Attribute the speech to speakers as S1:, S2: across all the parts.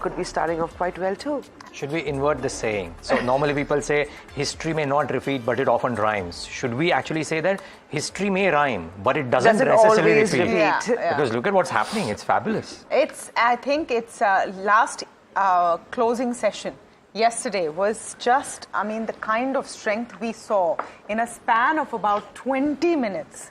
S1: could be starting off quite well too.
S2: Should we invert the saying? So normally people say history may not repeat, but it often rhymes. Should we actually say that history may rhyme, but it doesn't necessarily repeat?
S1: Yeah.
S2: Because look at what's happening. It's fabulous.
S3: I think it's last closing session yesterday was just, the kind of strength we saw in a span of about 20 minutes.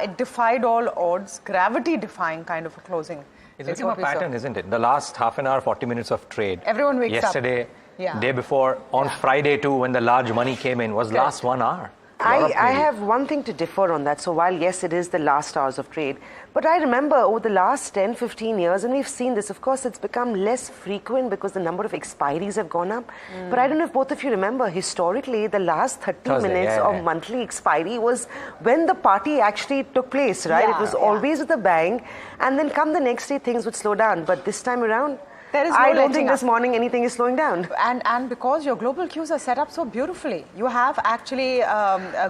S3: It defied all odds, gravity-defying kind of a closing.
S2: It's become a pattern, isn't it? The last half an hour, 40 minutes of trade.
S3: Everyone wakes
S2: yesterday,
S3: up. Yesterday,
S2: day before, on Friday too, when the large money came in, was last 1 hour.
S1: I have one thing to differ on that. So while, yes, it is the last hours of trade, but I remember over the last 10, 15 years, and we've seen this, of course, it's become less frequent because the number of expiries have gone up. But I don't know if both of you remember, historically, the last 30 minutes of monthly expiry was when the party actually took place, right? It was always with the bang, and then come the next day, things would slow down. But this time around,
S3: there is no
S1: I don't think this morning anything is slowing down.
S3: And because your global cues are set up so beautifully, you have actually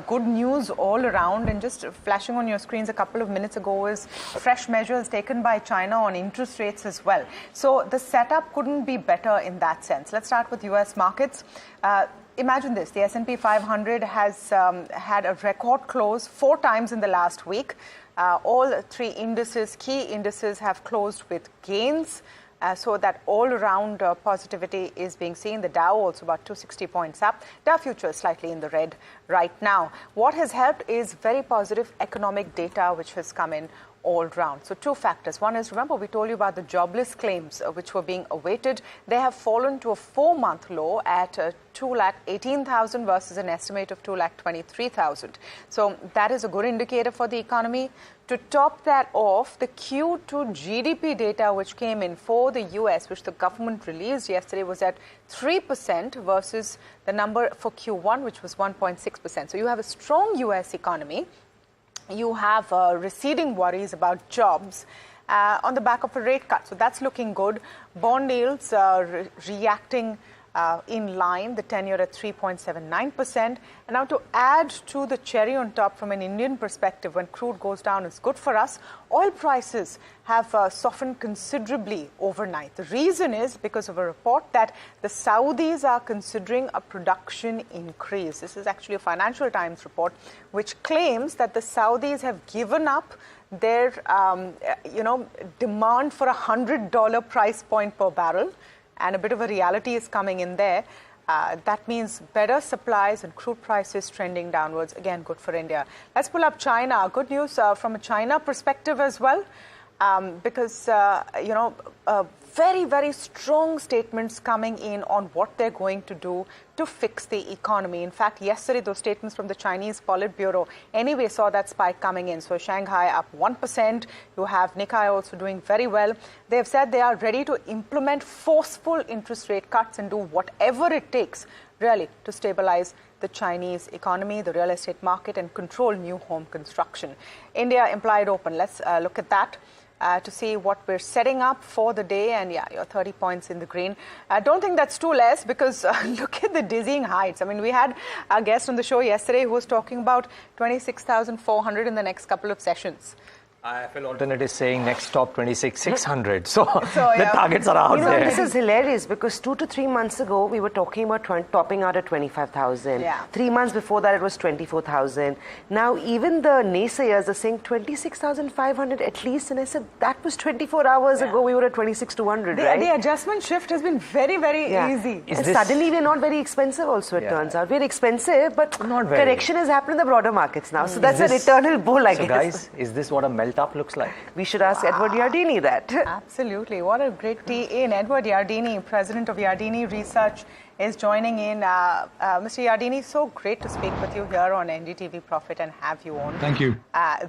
S3: good news all around. And just flashing on your screens a couple of minutes ago was fresh measures taken by China on interest rates as well. So the setup couldn't be better in that sense. Let's start with US markets. Imagine this, the S&P 500 has had a record close 4 times in the last week. All 3 indices, key indices, have closed with gains. So that all-around positivity is being seen. The Dow also about 260 points up. Dow futures slightly in the red right now. What has helped is very positive economic data which has come in all round. So 2 factors. One is, remember, we told you about the jobless claims which were being awaited. They have fallen to a 4-month low at 218,000 versus an estimate of 223,000. So that is a good indicator for the economy. To top that off, the Q2 GDP data which came in for the US, which the government released yesterday, was at 3% versus the number for Q1, which was 1.6%. So you have a strong US economy. You have receding worries about jobs on the back of a rate cut. So that's looking good. Bond yields reacting in line, the 10-year at 3.79%. And now to add to the cherry on top from an Indian perspective, when crude goes down, it's good for us. Oil prices have softened considerably overnight. The reason is because of a report that the Saudis are considering a production increase. This is actually a Financial Times report which claims that the Saudis have given up their, demand for $100 price point per barrel. And a bit of a reality is coming in there. That means better supplies and crude prices trending downwards. Again, good for India. Let's pull up China. Good news from a China perspective as well, because, very, very strong statements coming in on what they're going to do to fix the economy. In fact, yesterday, those statements from the Chinese Politburo anyway saw that spike coming in. So Shanghai up 1%. You have Nikkei also doing very well. They've said they are ready to implement forceful interest rate cuts and do whatever it takes, really, to stabilize the Chinese economy, the real estate market, and control new home construction. India implied open. Let's look at that. To see what we're setting up for the day. And yeah, you're 30 points in the green. I don't think that's too less because look at the dizzying heights. I mean, we had a guest on the show yesterday who was talking about 26,400 in the next couple of sessions.
S2: IFL alternate is saying next stop 26,600. So the targets are out there.
S1: This is hilarious because 2 to 3 months ago, we were talking about topping out at 25,000.
S3: Yeah.
S1: 3 months before that, it was 24,000. Now, even the naysayers are saying 26,500 at least. And I said, that was 24 hours ago. We were at 26,200, right?
S3: The adjustment shift has been very, very easy.
S1: And suddenly, we're not very expensive also, it turns out. We're expensive, but
S2: not very.
S1: Correction has happened in the broader markets now. So that's an eternal bull, I guess.
S2: So guys, is this what a melt-up looks like?
S1: We should ask Edward Yardeni that.
S3: Absolutely. What a great tee in. Edward Yardeni, president of Yardeni Research, is joining in. Mr. Yardeni, so great to speak with you here on NDTV Profit and have you on.
S4: Thank you.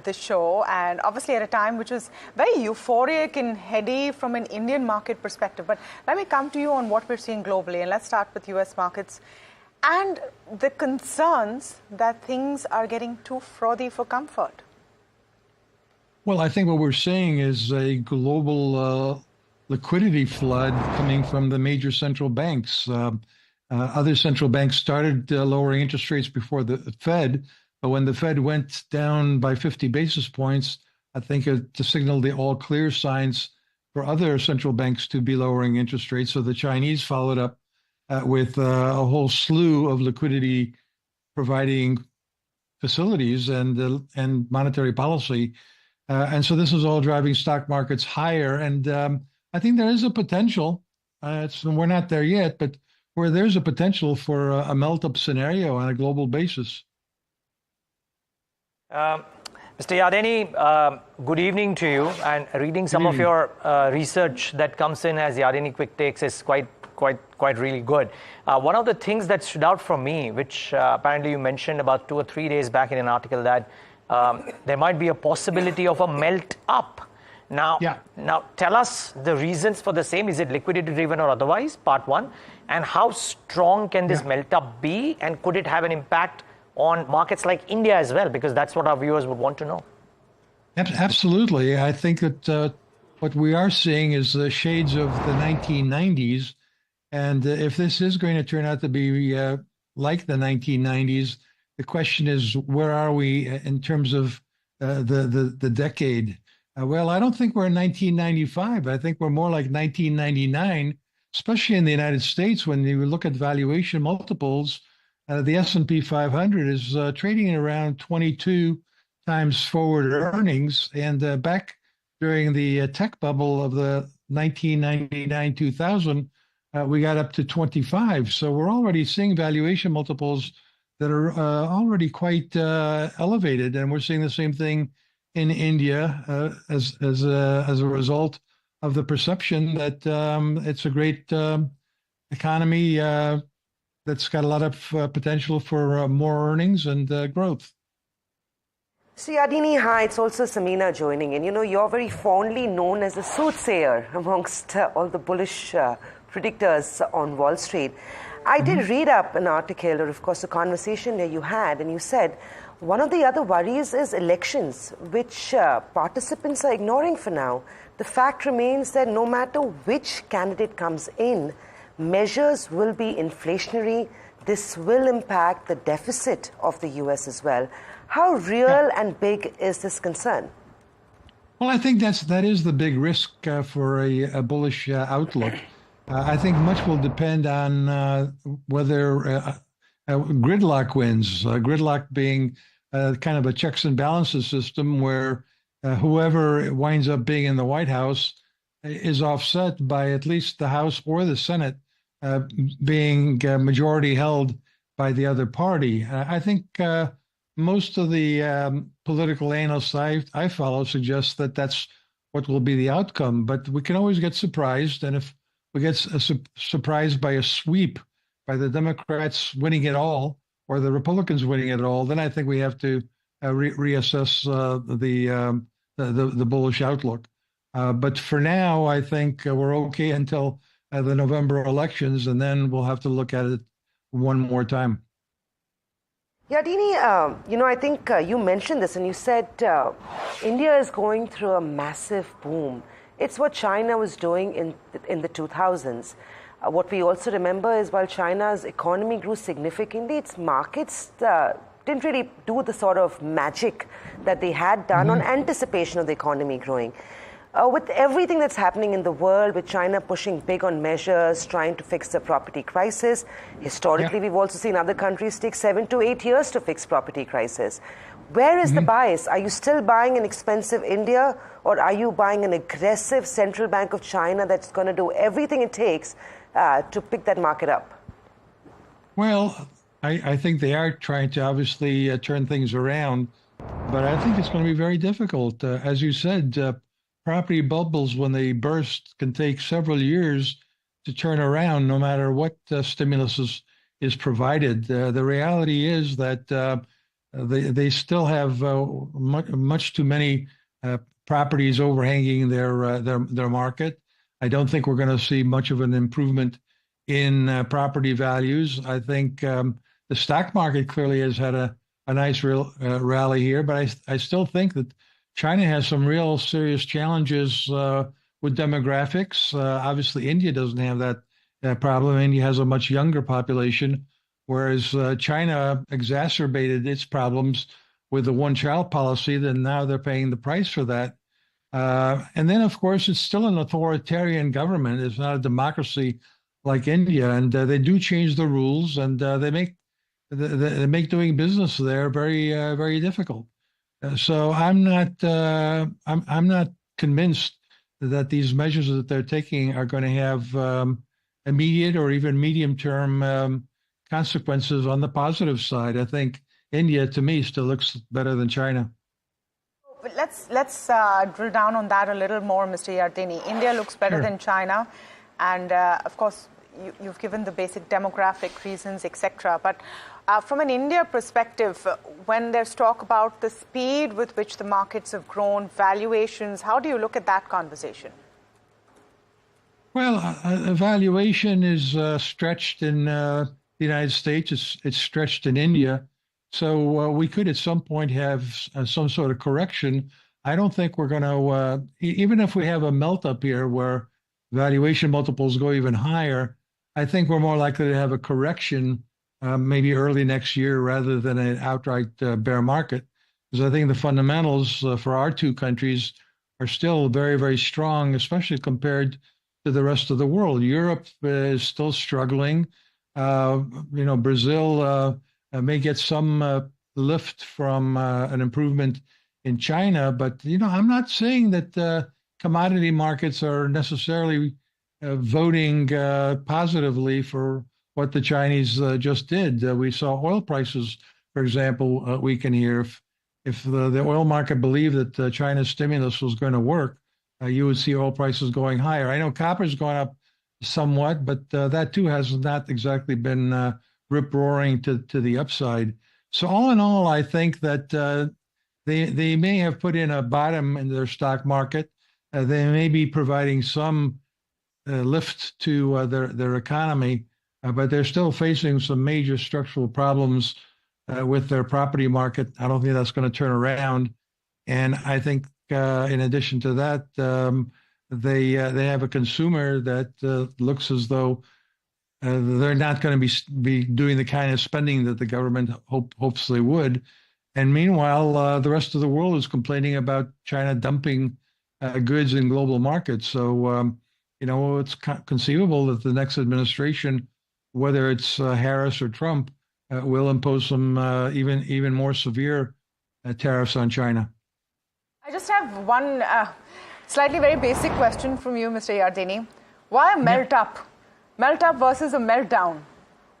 S3: The show, and obviously at a time which is very euphoric and heady from an Indian market perspective. But let me come to you on what we're seeing globally, and let's start with US markets and the concerns that things are getting too frothy for comfort.
S4: Well, I think what we're seeing is a global liquidity flood coming from the major central banks. Other central banks started lowering interest rates before the Fed, but when the Fed went down by 50 basis points, I think to signal the all clear signs for other central banks to be lowering interest rates. So the Chinese followed up with a whole slew of liquidity providing facilities and monetary policy. And so this is all driving stock markets higher. And I think there is a potential, we're not there yet, but where there's a potential for a melt-up scenario on a global basis.
S2: Mr. Yardeni, good evening to you. And reading some of your research that comes in as Yardeni Quick Takes is quite really good. One of the things that stood out for me, which apparently you mentioned about 2 or 3 days back in an article, that there might be a possibility of a melt up. Now tell us the reasons for the same. Is it liquidity driven or otherwise? Part one. And how strong can this melt up be? And could it have an impact on markets like India as well? Because that's what our viewers would want to know.
S4: Absolutely. I think that what we are seeing is the shades of the 1990s. And if this is going to turn out to be like the 1990s, the question is, where are we in terms of the decade? Well, I don't think we're in 1995. I think we're more like 1999, especially in the United States. When you look at valuation multiples, the S&P 500 is trading at around 22 times forward earnings. And back during the tech bubble of the 1999-2000, we got up to 25. So we're already seeing valuation multiples that are already quite elevated. And we're seeing the same thing in India as a result of the perception that it's a great economy that's got a lot of potential for more earnings and growth.
S1: See, Yardeni, hi, it's also Samina joining in. You know, you're very fondly known as a soothsayer amongst all the bullish predictors on Wall Street. I did read up an article, or of course a conversation that you had, and you said one of the other worries is elections, which participants are ignoring for now. The fact remains that no matter which candidate comes in, measures will be inflationary. This will impact the deficit of the US as well. How real and big is this concern?
S4: Well, I think that is the big risk for a bullish outlook. I think much will depend on whether gridlock wins. Gridlock being kind of a checks and balances system where whoever winds up being in the White House is offset by at least the House or the Senate being majority held by the other party. I think most of the political analysts I follow suggest that that's what will be the outcome. But we can always get surprised. And if we get surprised by a sweep by the Democrats winning it all or the Republicans winning it all, then I think we have to reassess the bullish outlook. But for now, I think we're okay until the November elections, and then we'll have to look at it one more time.
S1: Yardeni, you know, I think you mentioned this and you said India is going through a massive boom. It's what China was doing in the 2000s. What we also remember is while China's economy grew significantly, its markets didn't really do the sort of magic that they had done on anticipation of the economy growing. With everything that's happening in the world, with China pushing big on measures, trying to fix the property crisis, historically we've also seen other countries take 7 to 8 years to fix property crisis. Where is the bias? Are you still buying an expensive India, or are you buying an aggressive central bank of China that's going to do everything it takes to pick that market up?
S4: Well, I think they are trying to obviously turn things around, but I think it's going to be very difficult. As you said, property bubbles, when they burst, can take several years to turn around, no matter what stimulus is provided. The reality is that they still have much too many properties overhanging their market. I don't think we're going to see much of an improvement in property values. I think the stock market clearly has had a nice rally here, but I still think that China has some real serious challenges with demographics. Obviously, India doesn't have that problem. India has a much younger population, whereas China exacerbated its problems with the one-child policy. Then now they're paying the price for that. And then, of course, it's still an authoritarian government. It's not a democracy like India, and they do change the rules, and they make doing business there very difficult. So I'm not convinced that these measures that they're taking are going to have immediate or even medium-term consequences on the positive side. I think India, to me, still looks better than China.
S3: But let's drill down on that a little more, Mr. Yardeni. India looks better than China, and of course, you've given the basic demographic reasons, etc. But from an India perspective, when there's talk about the speed with which the markets have grown, valuations, how do you look at that conversation?
S4: Well, valuation is stretched in the United States. It's stretched in India. So we could at some point have some sort of correction. I don't think we're going to, even if we have a melt up here where valuation multiples go even higher, I think we're more likely to have a correction maybe early next year rather than an outright bear market. Because I think the fundamentals for our two countries are still very strong, especially compared to the rest of the world. Europe is still struggling. Brazil may get some lift from an improvement in China, but I'm not saying that commodity markets are necessarily voting positively for what the Chinese just did. We saw oil prices, for example, weaken here. If the oil market believed that China's stimulus was going to work, you would see oil prices going higher. I know copper's gone up somewhat, but that too has not exactly been rip-roaring to the upside. So all in all, I think that they may have put in a bottom in their stock market. They may be providing some lift to their economy, but they're still facing some major structural problems with their property market. I don't think that's going to turn around. And I think in addition to that, they have a consumer that looks as though they're not going to be doing the kind of spending that the government hopes they would. And meanwhile, the rest of the world is complaining about China dumping goods in global markets. So, it's conceivable that the next administration, whether it's Harris or Trump, will impose some even more severe tariffs on China.
S3: I just have one slightly very basic question from you, Mr. Yardeni. Why a melt up? Melt up versus a meltdown?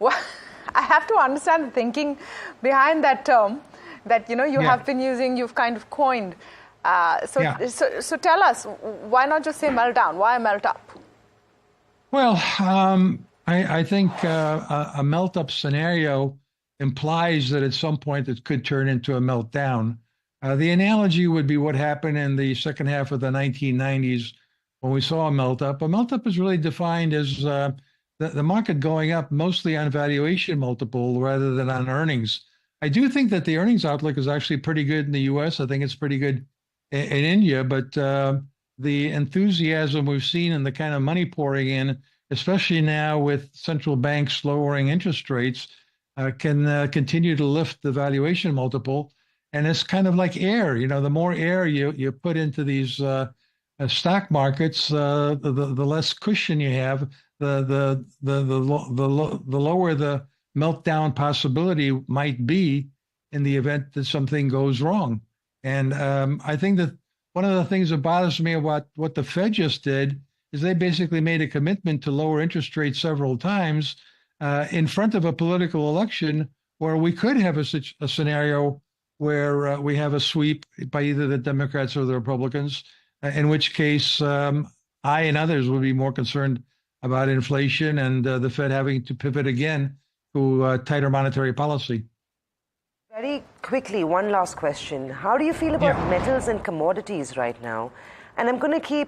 S3: I have to understand the thinking behind that term that you have been using, you've kind of coined. So tell us, why not just say meltdown? Why a melt up?
S4: Well, I think a melt up scenario implies that at some point it could turn into a meltdown. The analogy would be what happened in the second half of the 1990s when we saw a melt up. A melt up is really defined as the market going up mostly on valuation multiple rather than on earnings. I do think that the earnings outlook is actually pretty good in the U.S. I think it's pretty good in India, but the enthusiasm we've seen and the kind of money pouring in, especially now with central banks lowering interest rates, can continue to lift the valuation multiple. And it's kind of like air. The more air you put into these stock markets, the less cushion you have, the lower the meltdown possibility might be in the event that something goes wrong. And I think that one of the things that bothers me about what the Fed just did is they basically made a commitment to lower interest rates several times in front of a political election where we could have a scenario where we have a sweep by either the Democrats or the Republicans, in which case I and others would be more concerned about inflation and the Fed having to pivot again to tighter monetary policy.
S1: Very quickly, one last question. How do you feel about metals and commodities right now? And I'm going to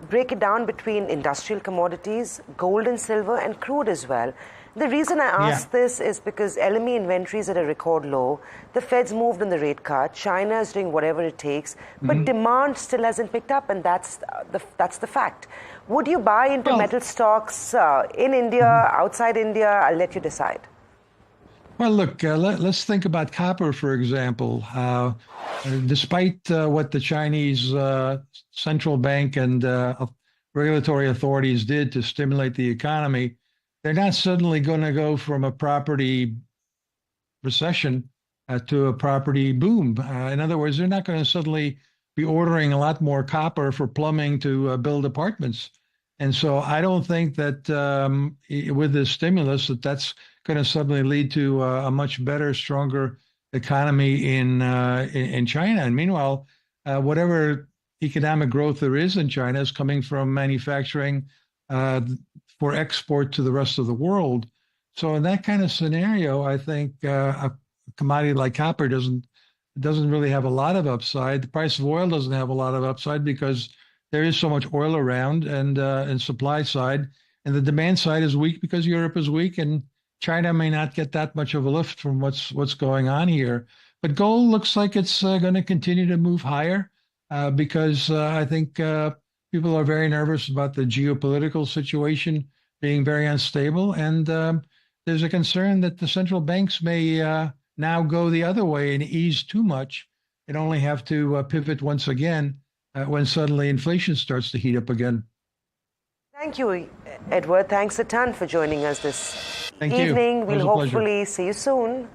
S1: break it down between industrial commodities, gold and silver, and crude as well. The reason I ask this is because LME inventory is at a record low. The Fed's moved on the rate cut. China is doing whatever it takes, but demand still hasn't picked up, and that's the fact. Would you buy into metal stocks in India, outside India? I'll let you decide.
S4: Well, look, let's think about copper, for example. Despite what the Chinese central bank and regulatory authorities did to stimulate the economy, they're not suddenly going to go from a property recession to a property boom. In other words, they're not going to suddenly be ordering a lot more copper for plumbing to build apartments. And so I don't think that with the stimulus that's going to suddenly lead to a much better, stronger economy in China. And meanwhile, whatever economic growth there is in China is coming from manufacturing for export to the rest of the world. So in that kind of scenario, I think a commodity like copper doesn't really have a lot of upside. The price of oil doesn't have a lot of upside because there is so much oil around, and supply side, and the demand side is weak because Europe is weak, and China may not get that much of a lift from what's going on here. But gold looks like it's going to continue to move higher because I think people are very nervous about the geopolitical situation being very unstable, and there's a concern that the central banks may now go the other way and ease too much and only have to pivot once again when suddenly inflation starts to heat up again.
S1: Thank you, Edward. Thanks a ton for joining us this evening. We'll hopefully see you soon.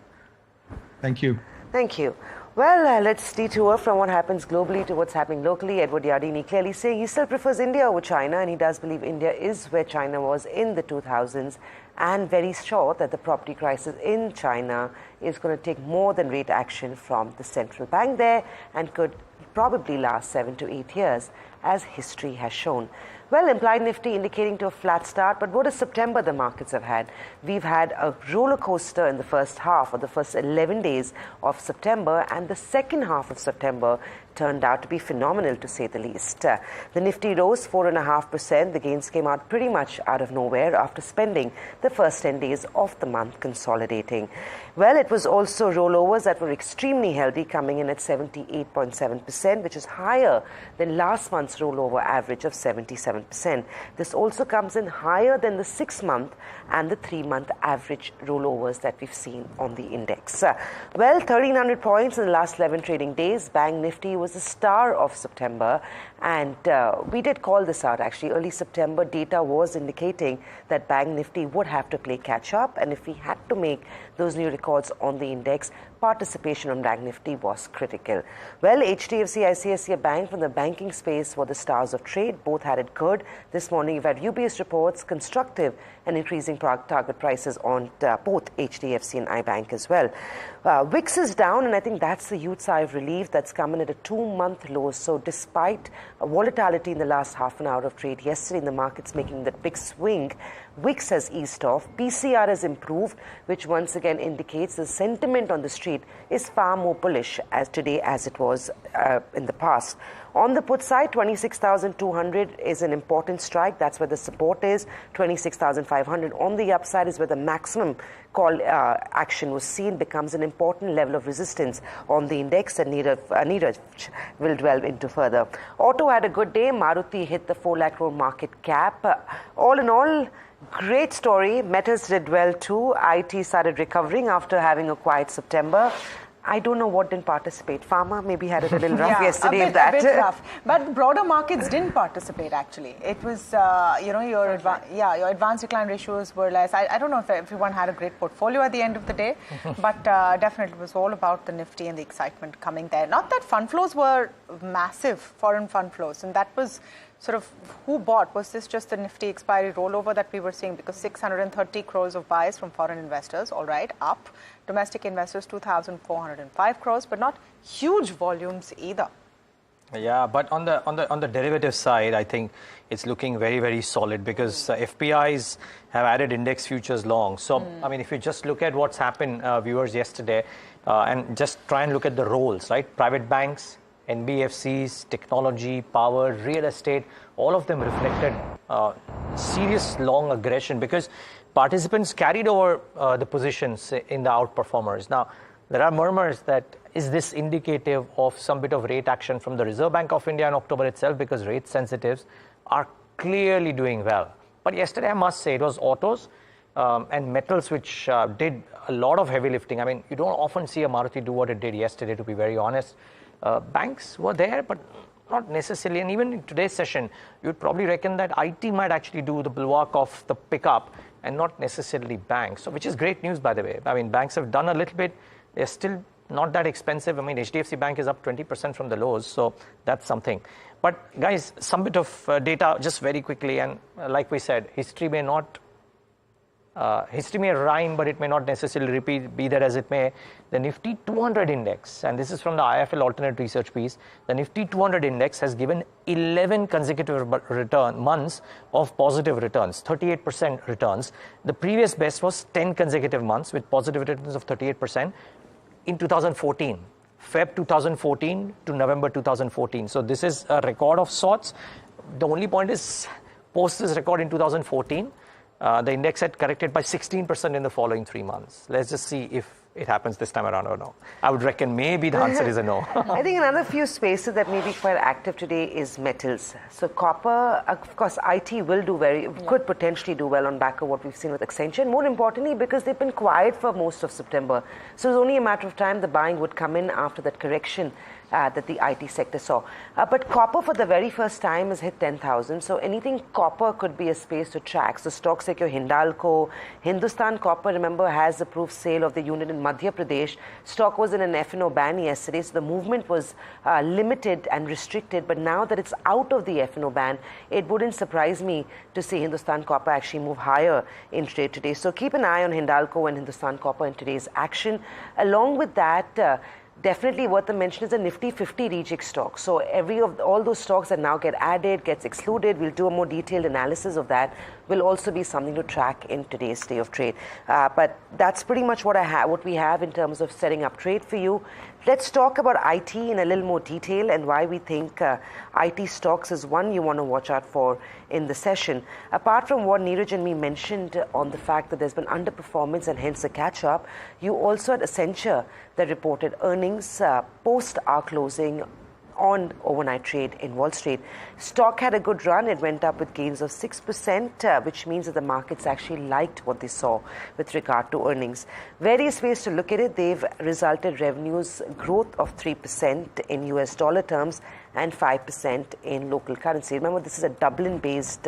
S4: Thank you.
S1: Thank you. Well, let's detour from what happens globally to what's happening locally. Edward Yardeni clearly saying he still prefers India over China, and he does believe India is where China was in the 2000s, and very sure that the property crisis in China is going to take more than rate action from the central bank there and could probably last 7 to 8 years, as history has shown. Well, implied Nifty indicating to a flat start, but what a September the markets have had. We've had a roller coaster in the first half, or the first 11 days of September, and the second half of September turned out to be phenomenal, to say the least. The Nifty rose 4.5%. The gains came out pretty much out of nowhere after spending the first 10 days of the month consolidating. Well, it was also rollovers that were extremely healthy, coming in at 78.7%, which is higher than last month's rollover average of 77%. This also comes in higher than the 6-month and the 3-month average rollovers that we've seen on the index. Well, 1,300 points in the last 11 trading days. Bank Nifty was the star of September, and we did call this out actually. Early September data was indicating that Bank Nifty would have to play catch up, and if we had to make those new records on the index, participation on Bank Nifty was critical. Well, HDFC, ICICI Bank from the banking space were the stars of trade. Both had it good. This morning you've had UBS reports, constructive and increasing target prices on both HDFC and iBank as well. VIX is down, and I think that's the huge sigh of relief that's coming at a 2-month low. So despite volatility in the last half an hour of trade yesterday in the markets making that big swing, VIX has eased off. PCR has improved, which once again indicates the sentiment on the street is far more bullish as today as it was in the past. On the put side, 26,200 is an important strike. That's where the support is. 26,500 on the upside is where the maximum call action was seen, becomes an important level of resistance on the index, and Niraj will delve into further. Auto had a good day. Maruti hit the 4 lakh crore market cap. All in all, great story. Metals did well too. IT started recovering after having a quiet September. I don't know what didn't participate. Pharma maybe had it a little rough yesterday.
S3: A bit rough. But broader markets didn't participate actually. It was, your advanced decline ratios were less. I don't know if everyone had a great portfolio at the end of the day, but definitely it was all about the Nifty and the excitement coming there. Not that fund flows were massive, foreign fund flows, and that was sort of who bought. Was this just the Nifty expiry rollover that we were seeing? Because 630 crores of buys from foreign investors, all right, up. Domestic investors, 2,405 crores, but not huge volumes either.
S2: Yeah, but on the derivative side, I think it's looking very, very solid because FPIs have added index futures long. So, I mean, if you just look at what's happened, viewers, yesterday, and just try and look at the roles, right? Private banks, NBFCs, technology, power, real estate, all of them reflected serious long aggression because participants carried over the positions in the outperformers. Now, there are murmurs that is this indicative of some bit of rate action from the Reserve Bank of India in October itself, because rate sensitives are clearly doing well. But yesterday, I must say, it was autos and metals which did a lot of heavy lifting. I mean, you don't often see a Maruti do what it did yesterday, to be very honest. Banks were there, but not necessarily. And even in today's session, you'd probably reckon that IT might actually do the bulwark of the pickup and not necessarily banks. So, which is great news, by the way. I mean, banks have done a little bit. They're still not that expensive. I mean, HDFC Bank is up 20% from the lows, so that's something. But guys, some bit of data just very quickly, and like we said, history may rhyme, but it may not necessarily repeat, be there as it may. The Nifty 200 index, and this is from the IFL alternate research piece, the Nifty 200 index has given 11 consecutive months of positive returns, 38% returns. The previous best was 10 consecutive months with positive returns of 38% in 2014. Feb 2014 to November 2014. So this is a record of sorts. The only point is, post this record in 2014, the index had corrected by 16% in the following 3 months. Let's just see if it happens this time around or no. I would reckon maybe the answer is a no.
S1: I think another few spaces that may be quite active today is metals. So copper, of course, IT will could potentially do well on back of what we've seen with Accenture. And more importantly, because they've been quiet for most of September. So it's only a matter of time the buying would come in after that correction that the IT sector saw. But copper for the very first time has hit 10,000. So anything copper could be a space to track. So stocks like your Hindalco, Hindustan Copper, remember, has approved sale of the unit in Madhya Pradesh. Stock was in an F&O ban yesterday, so the movement was limited and restricted. But now that it's out of the F&O ban, it wouldn't surprise me to see Hindustan Copper actually move higher in trade today. So keep an eye on Hindalco and Hindustan Copper in today's action. Along with that, definitely worth the mention is the Nifty 50 reject stock. So all those stocks that now get added, gets excluded, we'll do a more detailed analysis of that, will also be something to track in today's day of trade. But that's pretty much what we have in terms of setting up trade for you. Let's talk about IT in a little more detail and why we think IT stocks is one you want to watch out for in the session. Apart from what Niraj and me mentioned on the fact that there's been underperformance and hence a catch-up, you also had Accenture that reported earnings post our closing on overnight trade in Wall Street. Stock had a good run. It went up with gains of 6%, which means that the markets actually liked what they saw with regard to earnings. Various ways to look at it. They've resulted revenues growth of 3% in US dollar terms and 5% in local currency. Remember, this is a Dublin-based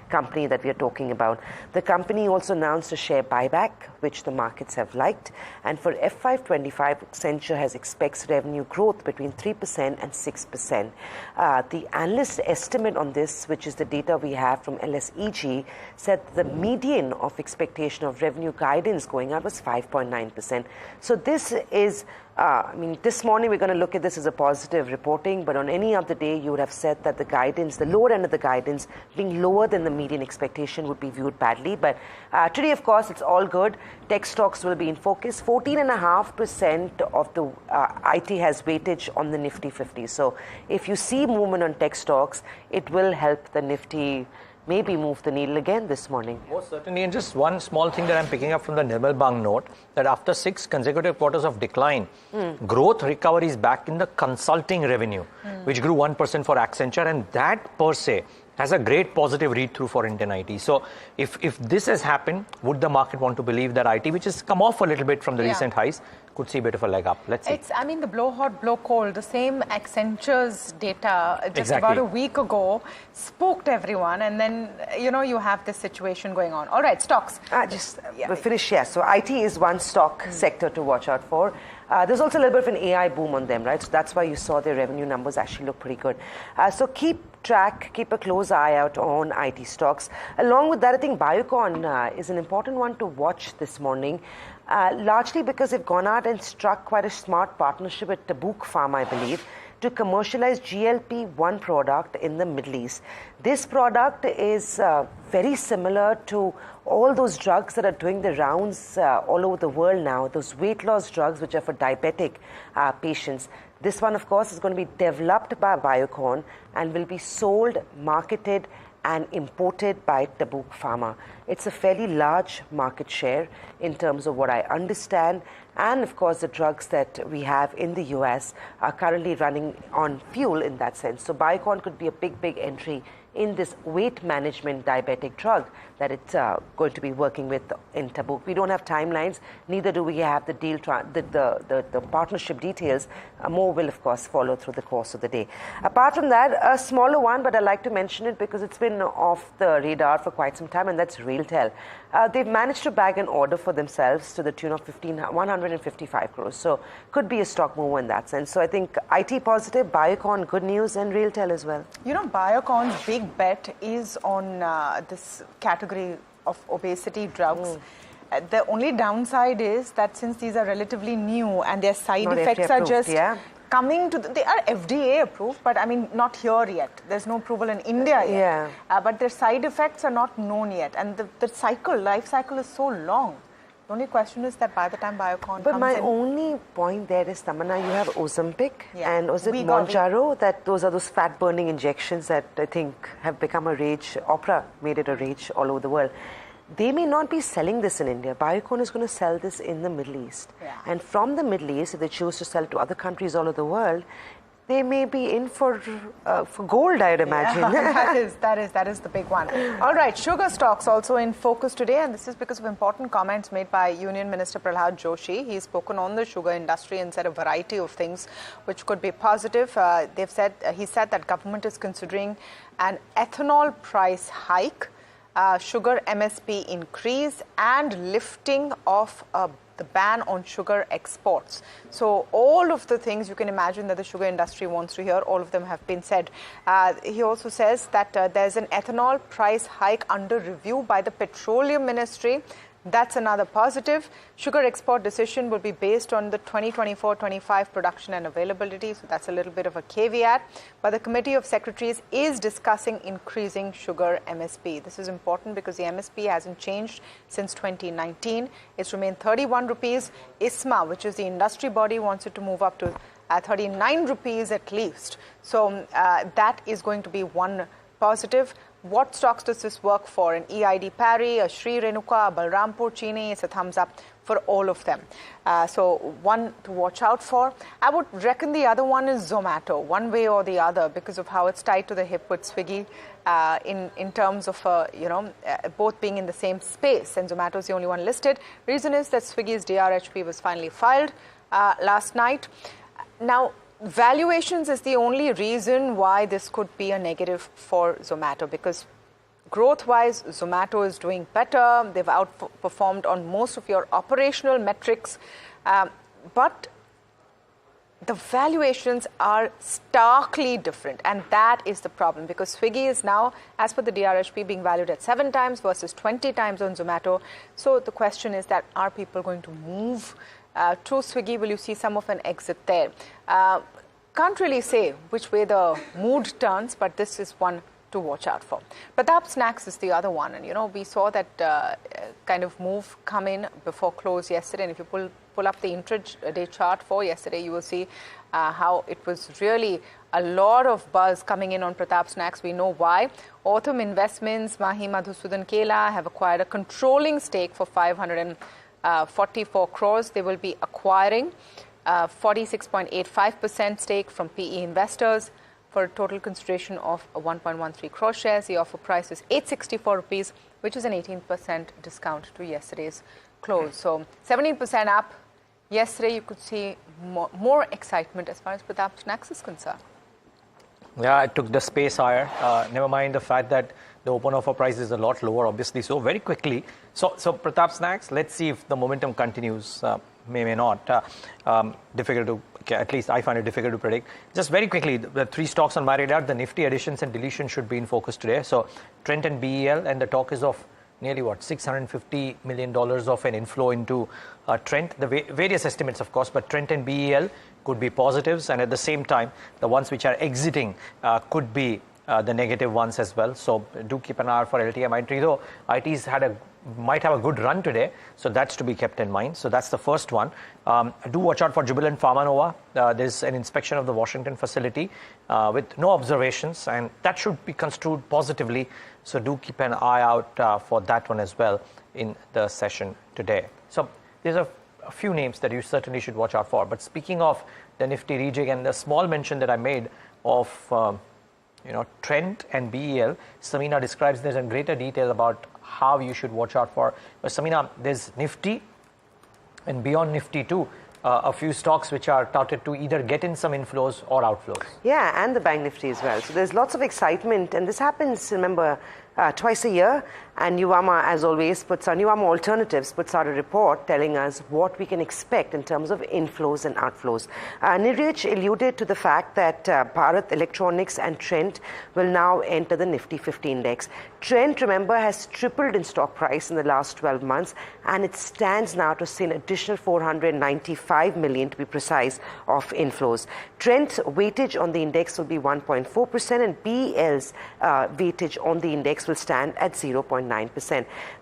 S1: company that we are talking about. The company also announced a share buyback, which the markets have liked. And for F525, Accenture expects revenue growth between 3% and 6%. The analyst estimate on this, which is the data we have from LSEG, said the median of expectation of revenue guidance going up was 5.9%. So this is this morning we're going to look at this as a positive reporting, but on any other day you would have said that the guidance, the lower end of the guidance being lower than the median expectation would be viewed badly. But today, of course, it's all good. Tech stocks will be in focus. 14.5% of the IT has weightage on the Nifty 50. So if you see movement on tech stocks, it will help the Nifty maybe move the needle again this morning.
S2: Most certainly, and just one small thing that I'm picking up from the Nirmal Bang note, that after 6 consecutive quarters of decline, growth recovery is back in the consulting revenue, which grew 1% for Accenture, and that per se has a great positive read-through for Indian IT. So if this has happened, would the market want to believe that IT, which has come off a little bit from the recent highs, could see a bit of a leg up? Let's see.
S3: The blow hot, blow cold, the same Accenture's data just about a week ago spooked everyone, and then, you have this situation going on. All right, stocks.
S1: We'll finish, So IT is one stock sector to watch out for. There's also a little bit of an AI boom on them, right? So that's why you saw their revenue numbers actually look pretty good. So keep a close eye out on IT stocks. Along with that, I think Biocon is an important one to watch this morning, largely because they've gone out and struck quite a smart partnership with Tabuk Pharma, I believe, to commercialize GLP-1 product in the Middle East. This product is very similar to all those drugs that are doing the rounds all over the world now, those weight loss drugs which are for diabetic patients. This one, of course, is going to be developed by Biocon and will be sold, marketed and imported by Tabuk Pharma. It's a fairly large market share in terms of what I understand. And of course, the drugs that we have in the US are currently running on fuel in that sense. So Biocon could be a big entry in this weight management diabetic drug that it's going to be working with in Tabuk. We don't have timelines, neither do we have the deal, the partnership details. More will, of course, follow through the course of the day. Apart from that, a smaller one, but I'd like to mention it because it's been off the radar for quite some time, and that's RailTel. They've managed to bag an order for themselves to the tune of 155 crores. So could be a stock mover in that sense. So I think IT positive, Biocon good news, and RailTel as well.
S3: You know, Biocon's big bet is on this category of obesity drugs. The only downside is that since these are relatively new and their side
S1: Not
S3: effects
S1: FDA
S3: are
S1: approved,
S3: just
S1: yeah.
S3: coming to, they are FDA approved, but I mean, not here yet. There's no approval in India yet.
S1: Yeah.
S3: But their side effects are not known yet. And the life cycle is so long. The only question is that by the time Biocon
S1: But
S3: comes
S1: my
S3: in,
S1: only point there is, Tamanna, you have Ozempic and was it
S3: Wegovy.
S1: Mounjaro? That those are those fat-burning injections that I think have become a rage. Oprah made it a rage all over the world. They may not be selling this in India. Biocon is going to sell this in the Middle East.
S3: Yeah.
S1: And from the Middle East, if they choose to sell it to other countries all over the world, they may be in for gold, I'd imagine.
S3: Yeah, that is the big one. All right, sugar stocks also in focus today, and this is because of important comments made by Union Minister Prahlad Joshi. He's spoken on the sugar industry and said a variety of things which could be positive. He said that government is considering an ethanol price hike, sugar MSP increase, and lifting of the ban on sugar exports. So all of the things you can imagine that the sugar industry wants to hear, all of them have been said. He also says that there's an ethanol price hike under review by the Petroleum Ministry. That's another positive. Sugar export decision will be based on the 2024-25 production and availability. So that's a little bit of a caveat. But the Committee of Secretaries is discussing increasing sugar MSP. This is important because the MSP hasn't changed since 2019. It's remained 31 rupees. ISMA, which is the industry body, wants it to move up to 39 rupees at least. So that is going to be one positive. What stocks does this work for? An EID Parry, a Sri Renuka, a Balrampur Chini, it's a thumbs up for all of them. So one to watch out for. I would reckon the other one is Zomato, one way or the other, because of how it's tied to the hip with Swiggy in terms of, both being in the same space. And Zomato is the only one listed. Reason is that Swiggy's DRHP was finally filed last night. Now, valuations is the only reason why this could be a negative for Zomato, because growth-wise, Zomato is doing better. They've outperformed on most of your operational metrics. But the valuations are starkly different, and that is the problem, because Swiggy is now, as per the DRHP, being valued at 7 times versus 20 times on Zomato. So the question is that, are people going to move to Swiggy? Will you see some of an exit there? Can't really say which way the mood turns, but this is one to watch out for. Pratap Snacks is the other one, and we saw that kind of move come in before close yesterday, and if you pull up the intraday chart for yesterday, you will see how it was really a lot of buzz coming in on Pratap Snacks. We know why. Autumn Investments, Mahi Madhusudan Kela have acquired a controlling stake for 544 crores. They will be acquiring 46.85% stake from PE investors for a total consideration of 1.13 crore shares. The offer price is 864 rupees, which is an 18% discount to yesterday's close. So 17% up. Yesterday, you could see more excitement as far as Pratap Snacks is concerned.
S2: Yeah, I took the space higher. Never mind the fact that the open offer price is a lot lower, obviously. So very quickly, so Pratap Snacks, let's see if the momentum continues. May not. Difficult to, at least I find it difficult to predict. Just very quickly, the three stocks on my radar, the Nifty additions and deletions should be in focus today. So Trent and BEL, and the talk is of nearly $650 million of an inflow into Trent. The various estimates, of course, but Trent and BEL could be positives, and at the same time, the ones which are exiting could be the negative ones as well. So do keep an eye out for LTM. Though IT's had a might have a good run today, so that's to be kept in mind. So that's the first one. Do watch out for Jubilant Pharmanova. There's an inspection of the Washington facility with no observations, and that should be construed positively. So do keep an eye out for that one as well in the session today. So there's a few names that you certainly should watch out for. But speaking of the Nifty rejig and the small mention that I made of Trent and BEL, Samina describes this in greater detail about how you should watch out for. But Samina, there's Nifty and beyond Nifty too, a few stocks which are touted to either get in some inflows or outflows.
S1: Yeah, and the Bank Nifty as well. So there's lots of excitement, and this happens, remember, twice a year. And Nuvama, as always, Nuvama Alternatives puts out a report telling us what we can expect in terms of inflows and outflows. Niraj alluded to the fact that Bharat Electronics and Trent will now enter the Nifty 50 index. Trent, remember, has tripled in stock price in the last 12 months, and it stands now to see an additional 495 million, to be precise, of inflows. Trent's weightage on the index will be 1.4%, and BEL's weightage on the index will stand at 0.9%.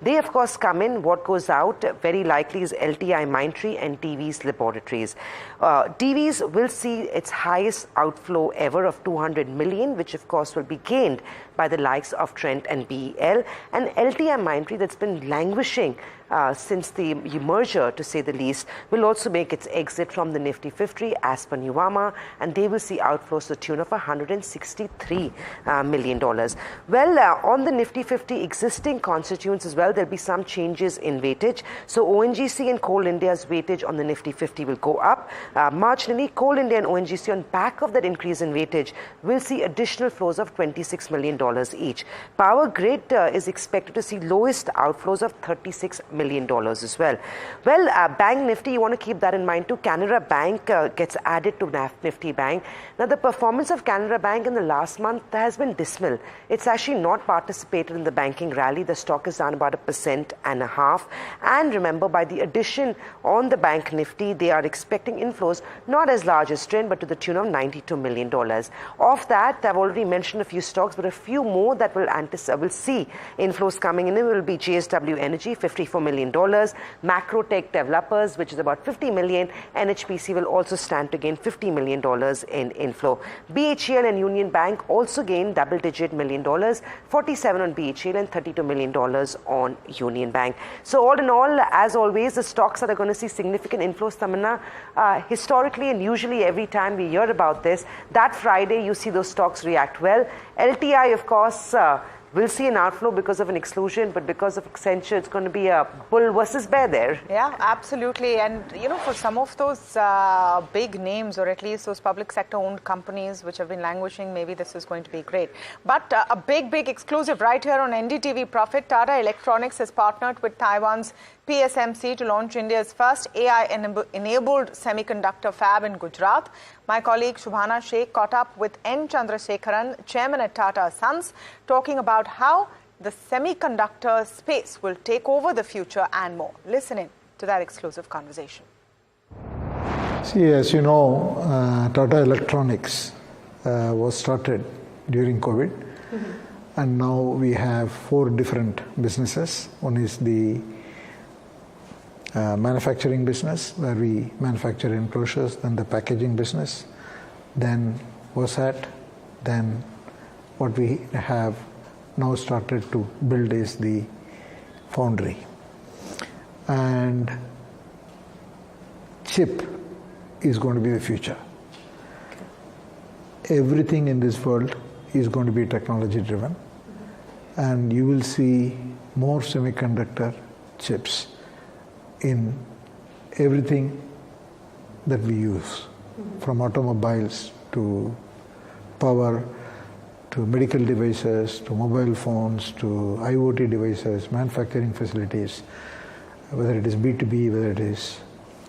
S1: They, of course, come in. What goes out very likely is LTI Mindtree and TV's Laboratories. TV's will see its highest outflow ever of 200 million, which, of course, will be gained by the likes of Trent and BEL. And LTI Mindtree, that's been languishing since the merger, to say the least, will also make its exit from the Nifty 50 as per Nuvama, and they will see outflows to the tune of $163 million. Well, on the Nifty 50 existing constituents as well, there'll be some changes in weightage. So ONGC and Coal India's weightage on the Nifty 50 will go up. Marginally, Coal India and ONGC, on back of that increase in weightage, will see additional flows of $26 million each. Power Grid is expected to see lowest outflows of $36 million as well. Well, Bank Nifty, you want to keep that in mind too. Canara Bank gets added to Nifty Bank. Now, the performance of Canara Bank in the last month has been dismal. It's actually not participated in the banking rally. The stock is down about 1.5%. And remember, by the addition on the Bank Nifty, they are expecting inflows not as large as Trend, but to the tune of $92 million. Of that, I've already mentioned a few stocks, but a few more that will see inflows coming in. It will be JSW Energy, $54 million, Macrotech Developers, which is about $50 million. NHPC will also stand to gain $50 million in inflow. BHEL and Union Bank also gain double-digit million dollars, 47 on BHEL and $32 million on Union Bank. So all in all, as always, the stocks that are going to see significant inflows, Tamanna, historically and usually every time we hear about this, that Friday you see those stocks react well. LTI, of course, will see an outflow because of an exclusion, but because of Accenture, it's going to be a bull versus bear there.
S3: Yeah, absolutely. And, for some of those big names, or at least those public sector-owned companies which have been languishing, maybe this is going to be great. But a big exclusive right here on NDTV Profit. Tata Electronics has partnered with Taiwan's PSMC to launch India's first AI-enabled semiconductor fab in Gujarat. My colleague Shubhana Sheikh caught up with N. Chandrasekharan, chairman at Tata Sons, talking about how the semiconductor space will take over the future and more. Listen in to that exclusive conversation.
S5: See, as you know, Tata Electronics was started during COVID, and now we have 4 different businesses. One is the manufacturing business, where we manufacture enclosures, then the packaging business, then OSAT, then what we have now started to build is the foundry. And chip is going to be the future. Everything in this world is going to be technology driven, and you will see more semiconductor chips in everything that we use, from automobiles to power, to medical devices, to mobile phones, to IoT devices, manufacturing facilities, whether it is B2B, whether it is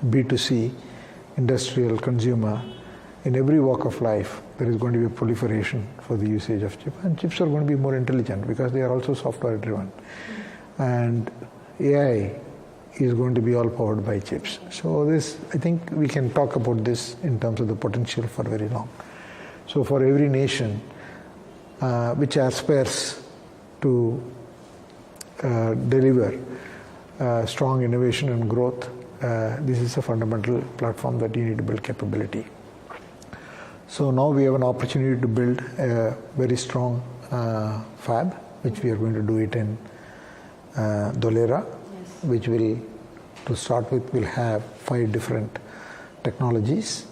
S5: B2C, industrial, consumer. In every walk of life, there is going to be a proliferation for the usage of chips. And chips are going to be more intelligent because they are also software driven. And AI is going to be all powered by chips. So this, I think we can talk about this in terms of the potential for very long. So for every nation which aspires to deliver strong innovation and growth, this is a fundamental platform that you need to build capability. So now we have an opportunity to build a very strong fab, which we are going to do it in Dholera, which will, to start with, will have 5 different technologies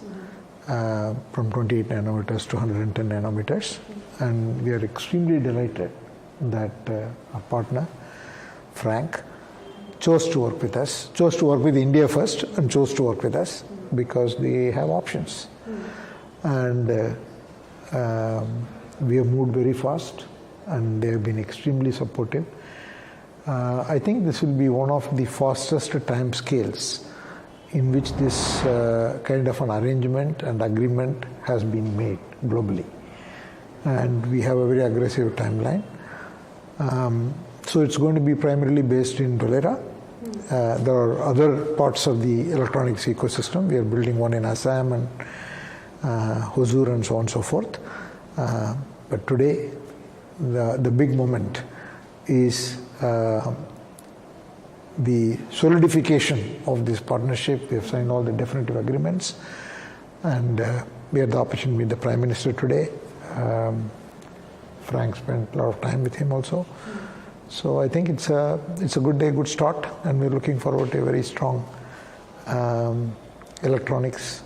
S5: from 28 nanometers to 110 nanometers. And we are extremely delighted that our partner, Frank, chose to work with us, chose to work with India first and chose to work with us because they have options. And we have moved very fast and they have been extremely supportive. I think this will be one of the fastest time scales in which this kind of an arrangement and agreement has been made globally. And we have a very aggressive timeline. So it's going to be primarily based in Dholera. There are other parts of the electronics ecosystem. We are building one in Assam and Hosur and so on and so forth. But today, the big moment is the solidification of this partnership. We have signed all the definitive agreements, and we had the opportunity to meet the Prime Minister today. Frank spent a lot of time with him also. So I think it's a good day, good start, and we're looking forward to a very strong electronics,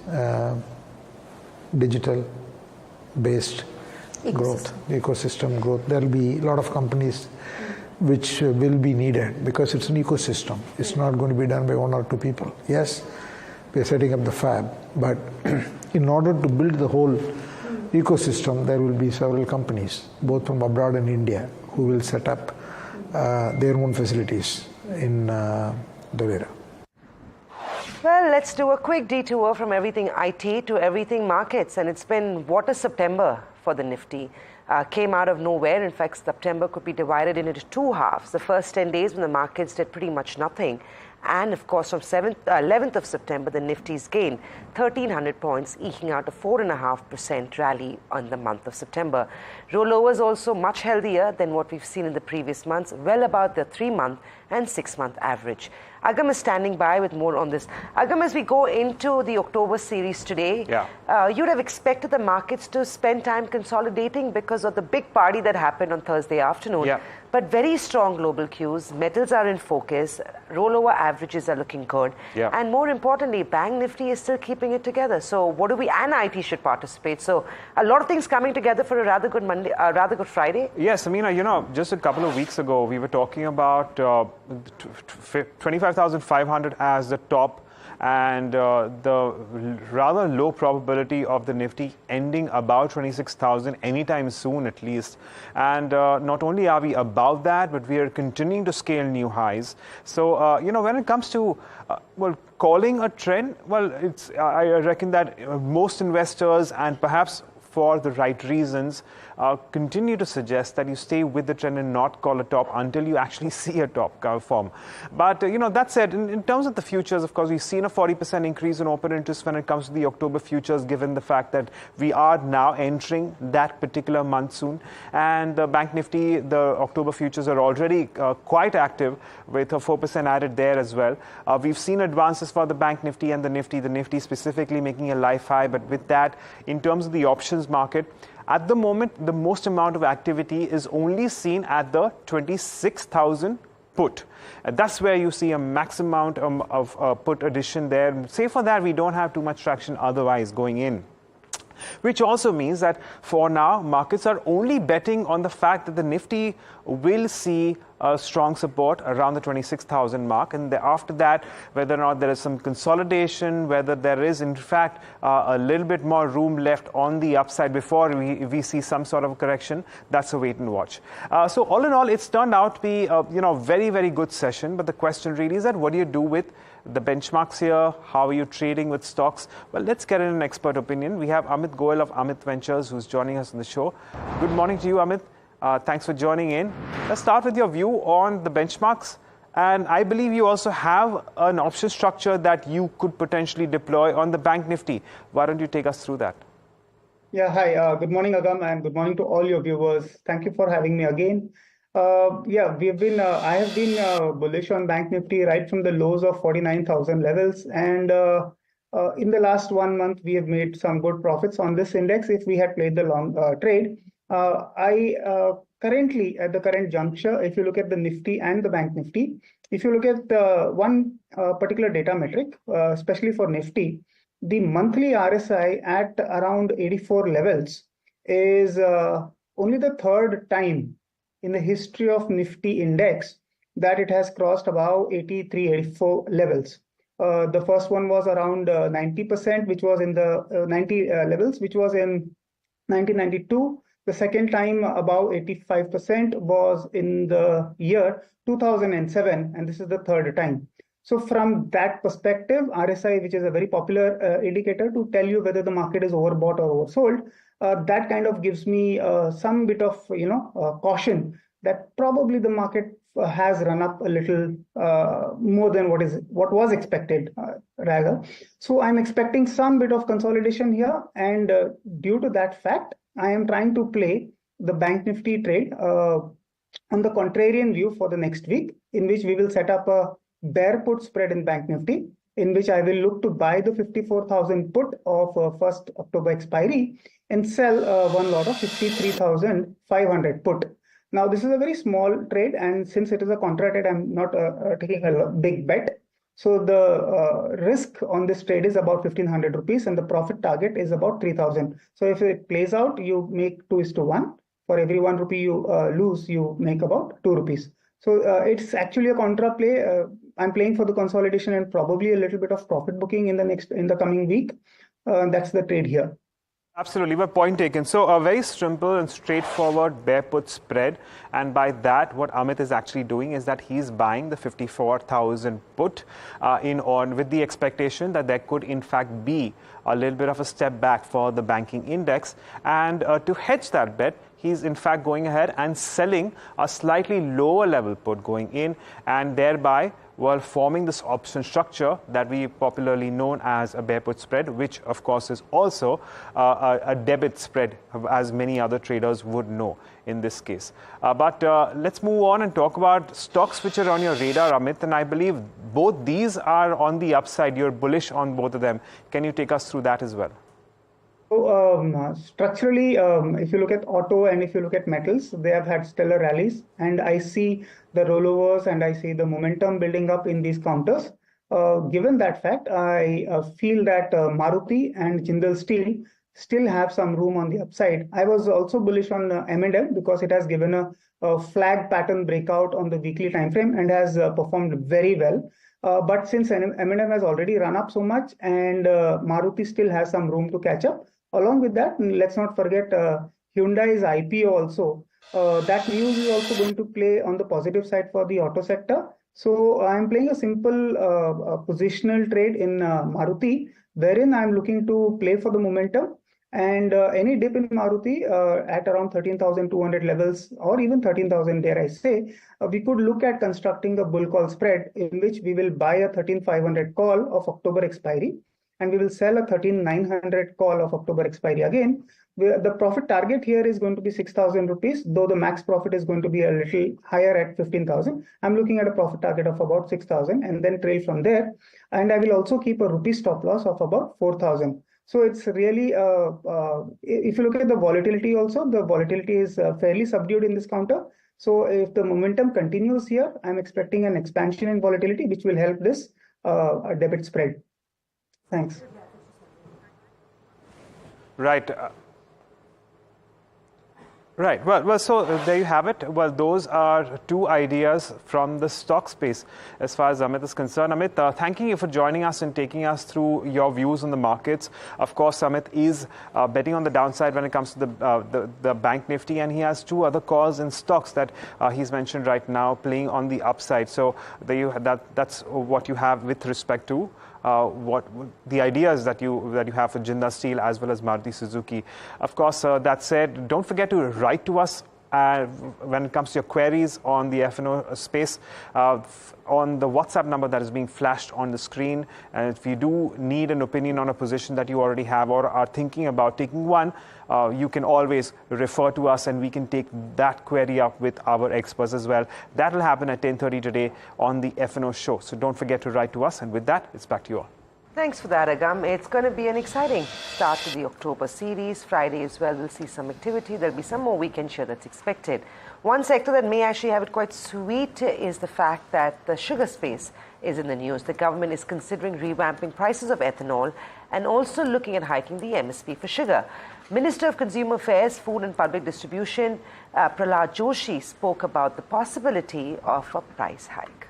S5: digital-based growth, ecosystem growth. There will be a lot of companies which will be needed because it's an ecosystem. It's not going to be done by 1 or 2 people. Yes, we are setting up the fab, but in order to build the whole ecosystem, there will be several companies, both from abroad and India, who will set up their own facilities in Dholera.
S1: Well, let's do a quick detour from everything IT to everything markets. And it's been what a September for the Nifty. Came out of nowhere. In fact, September could be divided into 2 halves. The first 10 days when the markets did pretty much nothing. And of course, from 11th of September, the Nifty's gained 1,300 points, eking out a 4.5% rally on the month of September. Rollovers also much healthier than what we've seen in the previous months, well above the 3-month and 6-month average. Agam is standing by with more on this. Agam, as we go into the October series today, you'd have expected the markets to spend time consolidating because of the big party that happened on Thursday afternoon. But very strong global cues, metals are in focus, rollover averages are looking good, and more importantly, Bank Nifty is still keeping it together. So what do we, and IT should participate. So a lot of things coming together for a rather good Monday, rather good Friday.
S6: Yes, Samina, you know, just a couple of weeks ago, we were talking about 25,500 as the top, and the rather low probability of the Nifty ending about 26,000 anytime soon at least. And not only are we above that, but we are continuing to scale new highs. So, you know, when it comes to, well, calling a trend, well, I reckon that most investors, and perhaps for the right reasons, continue to suggest that you stay with the trend and not call a top until you actually see a top form. But, you know, that said, in terms of the futures, of course, we've seen a 40% increase in open interest when it comes to the October futures, given the fact that we are now entering that particular month soon. And the Bank Nifty, the October futures are already quite active with a 4% added there as well. We've seen advances for the Bank Nifty and the Nifty specifically making a life high. But with that, in terms of the options market, at the moment, the most amount of activity is only seen at the 26,000 put. That's where you see a max amount of put addition there. Say for that, we don't have too much traction otherwise going in. Which also means that for now, markets are only betting on the fact that the Nifty will see a strong support around the 26,000 mark. And after that, whether or not there is some consolidation, whether there is, in fact, a little bit more room left on the upside before we see some sort of a correction, that's a wait and watch. So all in all, it's turned out to be a very, very good session. But the question really is that what do you do with the benchmarks here? How are you trading with stocks? Well, let's get in an expert opinion. We have Amit Goel of Amit Ventures who's joining us on the show. Good morning to you, Amit. Thanks for joining in. Let's start with your view on the benchmarks. And I believe you also have an option structure that you could potentially deploy on the Bank Nifty. Why don't you take us through that?
S7: Yeah, hi. Good morning, Agam, and good morning to all your viewers. Thank you for having me again. Yeah, we've been. I have been bullish on Bank Nifty right from the lows of 49,000 levels, and in the last 1 month, we have made some good profits on this index. If we had played the long trade, I currently at the current juncture, if you look at the Nifty and the Bank Nifty, if you look at one particular data metric, especially for Nifty, the monthly RSI at around 84 levels is only the third time in the history of Nifty index that it has crossed above 83, 84 levels. The first one was around 90%, which was in the 90 levels, which was in 1992. The second time above 85% was in the year 2007, and this is the third time. So from that perspective, RSI, which is a very popular indicator to tell you whether the market is overbought or oversold, that kind of gives me some bit of caution that probably the market has run up a little more than what was expected rather. So I'm expecting some bit of consolidation here, and due to that fact, I am trying to play the Bank Nifty trade on the contrarian view for the next week, in which we will set up a bear put spread in Bank Nifty, in which I will look to buy the 54,000 put of 1st October expiry and sell one lot of 53,500 put. Now, this is a very small trade, and since it is a contra trade, I'm not taking a big bet. So the risk on this trade is about 1,500 rupees, and the profit target is about 3,000. So if it plays out, you make 2:1. For every 1 rupee you lose, you make about 2 rupees. So it's actually a contra play. I'm playing for the consolidation and probably a little bit of profit booking in the coming week. That's the trade here.
S6: Absolutely, well, point taken. So a very simple and straightforward bear put spread, and by that what Amit is actually doing is that he's buying the 54,000 put with the expectation that there could in fact be a little bit of a step back for the banking index, and to hedge that bet, he's in fact going ahead and selling a slightly lower level put going in, and thereby forming this option structure that we popularly known as a bear put spread, which of course is also a debit spread, as many other traders would know in this case. But let's move on and talk about stocks which are on your radar, Amit, and I believe both these are on the upside. You're bullish on both of them. Can you take us through that as well?
S7: So structurally, if you look at auto and if you look at metals, they have had stellar rallies, and I see the rollovers and I see the momentum building up in these counters. Given that fact, I feel that Maruti and Jindal Steel still have some room on the upside. I was also bullish on M&M because it has given a flag pattern breakout on the weekly time frame and has performed very well. But since M&M has already run up so much, and Maruti still has some room to catch up. Along with that, let's not forget Hyundai's IPO also. That news is also going to play on the positive side for the auto sector. So I'm playing a simple positional trade in Maruti, wherein I'm looking to play for the momentum. And any dip in Maruti at around 13,200 levels, or even 13,000, dare I say, we could look at constructing a bull call spread in which we will buy a 13,500 call of October expiry, and we will sell a 13,900 call of October expiry again. The profit target here is going to be 6,000 rupees, though the max profit is going to be a little higher at 15,000. I'm looking at a profit target of about 6,000 and then trail from there. And I will also keep a rupee stop loss of about 4,000. So it's really, if you look at the volatility also, the volatility is fairly subdued in this counter. So if the momentum continues here, I'm expecting an expansion in volatility, which will help this debit spread. Thanks.
S6: Right. Right. Well, so there you have it. Well, those are two ideas from the stock space as far as Amit is concerned. Amit, thanking you for joining us and taking us through your views on the markets. Of course, Amit is betting on the downside when it comes to the Bank Nifty, and he has two other calls in stocks that he's mentioned right now playing on the upside. So that's what you have with respect to what the ideas that you have for Jindal Steel as well as Maruti Suzuki. Of course, that said, don't forget to write to us when it comes to your queries on the F&O space, on the WhatsApp number that is being flashed on the screen. And if you do need an opinion on a position that you already have or are thinking about taking one, you can always refer to us and we can take that query up with our experts as well. That will happen at 10:30 today on the F&O show. So don't forget to write to us. And with that, it's back to you all.
S1: Thanks for that, Agam. It's going to be an exciting start to the October series. Friday as well, we'll see some activity. There'll be some more weekend share that's expected. One sector that may actually have it quite sweet is the fact that the sugar space is in the news. The government is considering revamping prices of ethanol and also looking at hiking the MSP for sugar. Minister of Consumer Affairs, Food and Public Distribution, Prahlad Joshi, spoke about the possibility of a price hike.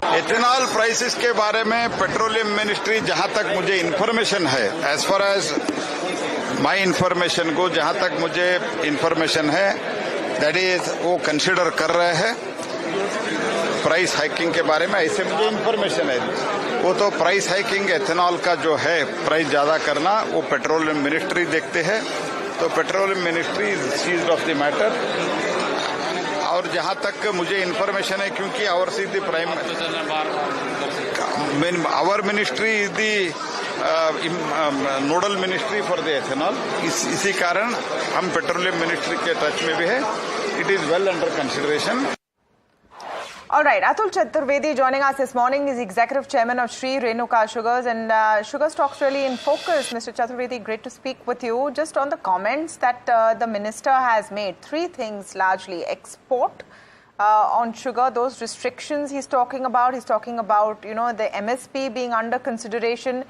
S8: Ethanol prices के बारे में petroleum ministry जहां तक मुझे information है, as far as my information को जहां तक मुझे इन्फॉर्मेशन है, दैट इज वो कंसिडर कर रहे हैं प्राइस हाइकिंग के बारे में. ऐसे मुझे इन्फॉर्मेशन है. वो तो प्राइस हाइकिंग एथेनॉल का जो है प्राइस ज्यादा करना वो पेट्रोलियम मिनिस्ट्री देखते हैं. तो petroleum ministry is seized of the matter. और जहां तक मुझे इन्फॉर्मेशन है, क्योंकि our ministry is the nodal ministry for the ethanol. इसी कारण हम पेट्रोलियम मिनिस्ट्री के टच में भी है. It is well under consideration.
S3: All right, Atul Chaturvedi joining us this morning is Executive Chairman of Sri Renuka Sugars, and sugar stocks really in focus. Mr. Chaturvedi, great to speak with you. Just on the comments that the minister has made, three things largely: export on sugar, those restrictions he's talking about. He's talking about, you know, the MSP being under consideration,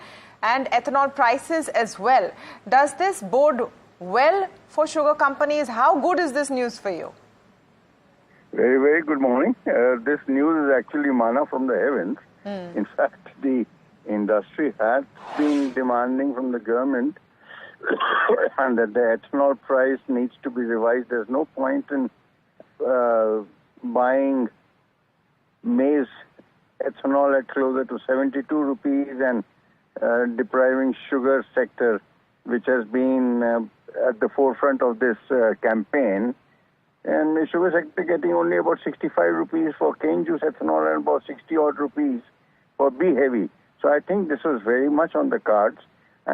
S3: and ethanol prices as well. Does this bode well for sugar companies? How good is this news for you?
S9: Very, very good morning. This news is actually manna from the heavens. In fact, the industry has been demanding from the government and that the ethanol price needs to be revised. There's no point in buying maize ethanol at closer to 72 rupees and depriving sugar sector, which has been at the forefront of this campaign. And the sugar sector getting only about 65 rupees for cane juice ethanol and about 60 odd rupees for B heavy. So I think this was very much on the cards,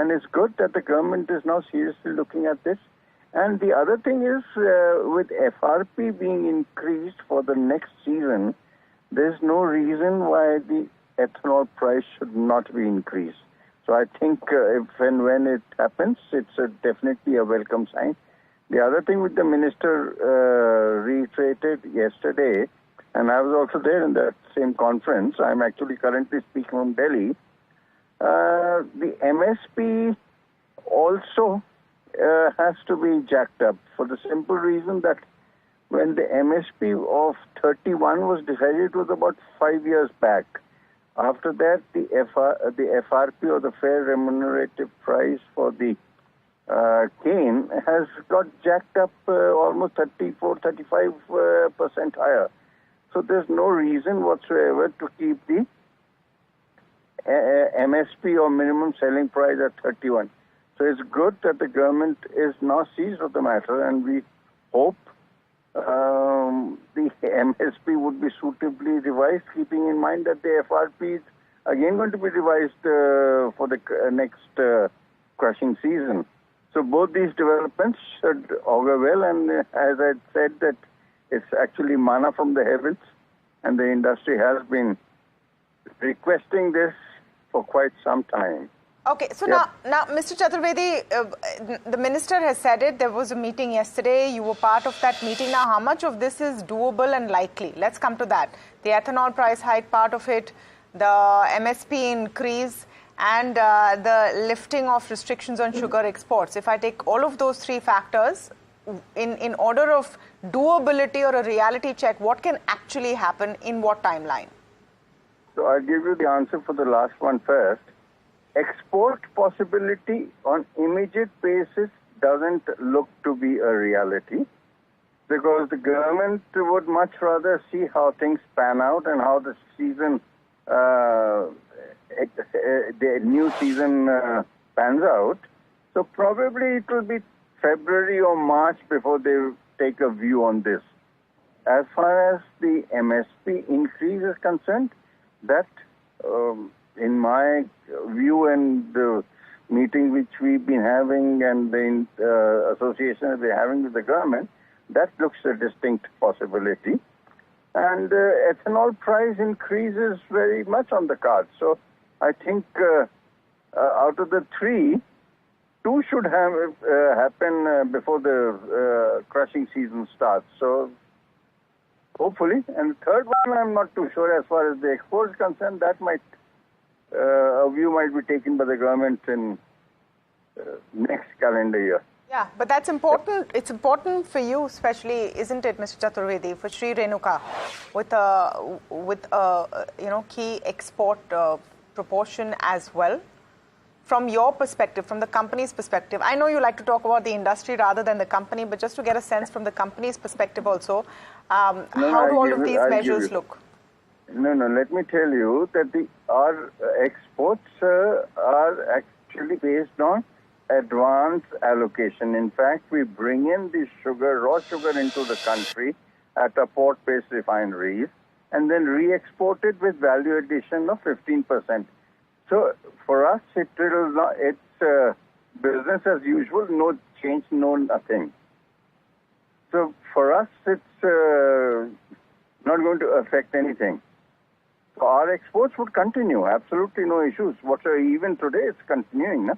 S9: and it's good that the government is now seriously looking at this. And the other thing is, with FRP being increased for the next season, there's no reason why the ethanol price should not be increased. So I think if and when it happens, it's definitely a welcome sign. The other thing which the minister reiterated yesterday, and I was also there in that same conference, I'm actually currently speaking from Delhi, the MSP also has to be jacked up for the simple reason that when the MSP of 31 was decided, it was about 5 years back. After that, the FRP or the fair remunerative price for the cane has got jacked up almost 34-35% higher. So there's no reason whatsoever to keep the MSP or minimum selling price at 31. So it's good that the government is now seized of the matter, and we hope the MSP would be suitably revised, keeping in mind that the FRP is again going to be revised for the next crushing season. So both these developments should augur well, and as I said, that it's actually manna from the heavens, and the industry has been requesting this for quite some time.
S3: Okay, so now, Mr. Chaturvedi, the minister has said it. There was a meeting yesterday. You were part of that meeting. Now, how much of this is doable and likely? Let's come to that. The ethanol price hike, part of it, the MSP increase, and the lifting of restrictions on sugar exports. If I take all of those three factors, in order of doability or a reality check, what can actually happen in what timeline?
S9: So I'll give you the answer for the last one first. Export possibility on immediate basis doesn't look to be a reality, because the government would much rather see how things pan out and how the season the new season pans out. So probably it will be February or March before they take a view on this. As far as the MSP increase is concerned, that in my view and the meeting which we've been having and the association that we're having with the government, that looks a distinct possibility. And ethanol price increase is very much on the cards. So I think out of the three, two should have happen before the crushing season starts. So hopefully. And the third one, I'm not too sure as far as the exports concerned. That might, a view might be taken by the government in next calendar year.
S3: Yeah, but that's important. It's important for you, especially, isn't it, Mr. Chaturvedi, for Sri Renuka, with a key export proportion as well. From your perspective, from the company's perspective, I know you like to talk about the industry rather than the company, but just to get a sense from the company's perspective also, how do all of these measures look?
S9: No, let me tell you that our exports are actually based on advance allocation. In fact, we bring in the sugar, raw sugar into the country at a port-based refineries and then re-export it with value addition of 15%. So for us, it's business as usual, no change, no nothing. So for us, it's not going to affect anything. So our exports would continue, absolutely no issues. Even today, it's continuing, no?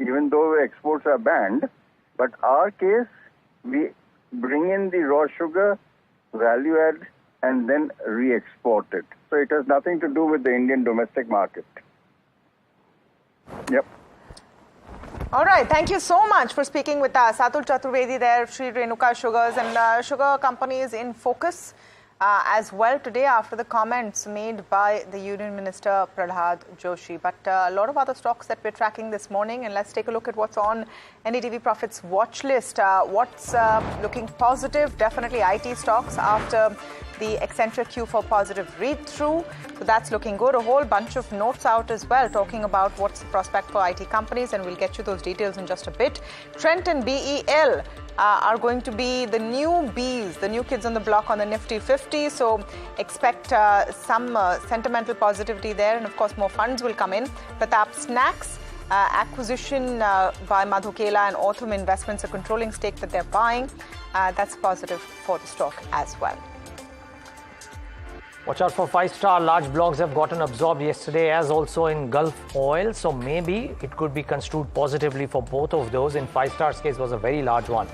S9: Even though exports are banned. But our case, we bring in the raw sugar, value add, and then re-export it. So it has nothing to do with the Indian domestic market. Yep.
S3: All right. Thank you so much for speaking with us. Atul Chaturvedi there, Sri Renuka Sugars, and sugar companies in focus as well today after the comments made by the Union Minister Prahlad Joshi. But a lot of other stocks that we're tracking this morning, and let's take a look at what's on NDTV Profits watch list. What's looking positive? Definitely IT stocks after the eccentric Q for positive read-through. So that's looking good. A whole bunch of notes out as well talking about what's the prospect for IT companies, and we'll get you those details in just a bit. Trent and BEL are going to be the new bees, the new kids on the block on the Nifty 50. So expect some sentimental positivity there, and of course more funds will come in. Pratap Snacks acquisition by Madhukela and Autumn Investments, a controlling stake that they're buying. That's positive for the stock as well.
S2: Watch out for 5-star. Large blocks have gotten absorbed yesterday, as also in Gulf Oil. So maybe it could be construed positively for both of those. In 5-star's case was a very large one.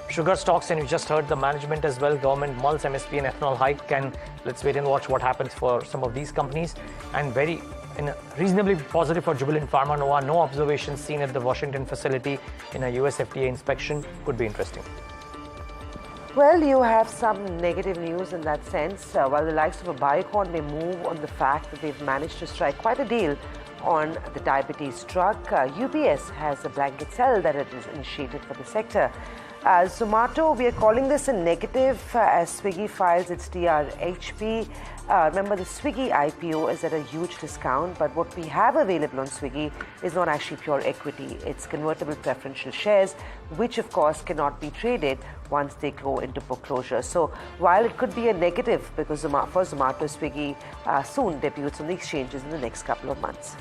S2: Sugar stocks, and you just heard the management as well. Government mulls MSP and ethanol hike. And let's wait and watch what happens for some of these companies. And reasonably positive for Jubilant Pharma Nova. No observations seen at the Washington facility in a US FDA inspection. Could be interesting.
S1: Well, you have some negative news in that sense. While the likes of a Biocon may move on the fact that they've managed to strike quite a deal on the diabetes drug, UBS has a blanket sell that it is initiated for the sector. Zomato, we are calling this a negative as Swiggy files its DRHP. Remember, the Swiggy IPO is at a huge discount, but what we have available on Swiggy is not actually pure equity. It's convertible preferential shares, which of course cannot be traded once they go into book closure. So while it could be a negative because for Zomato, Swiggy soon debuts on the exchanges in the next couple of months.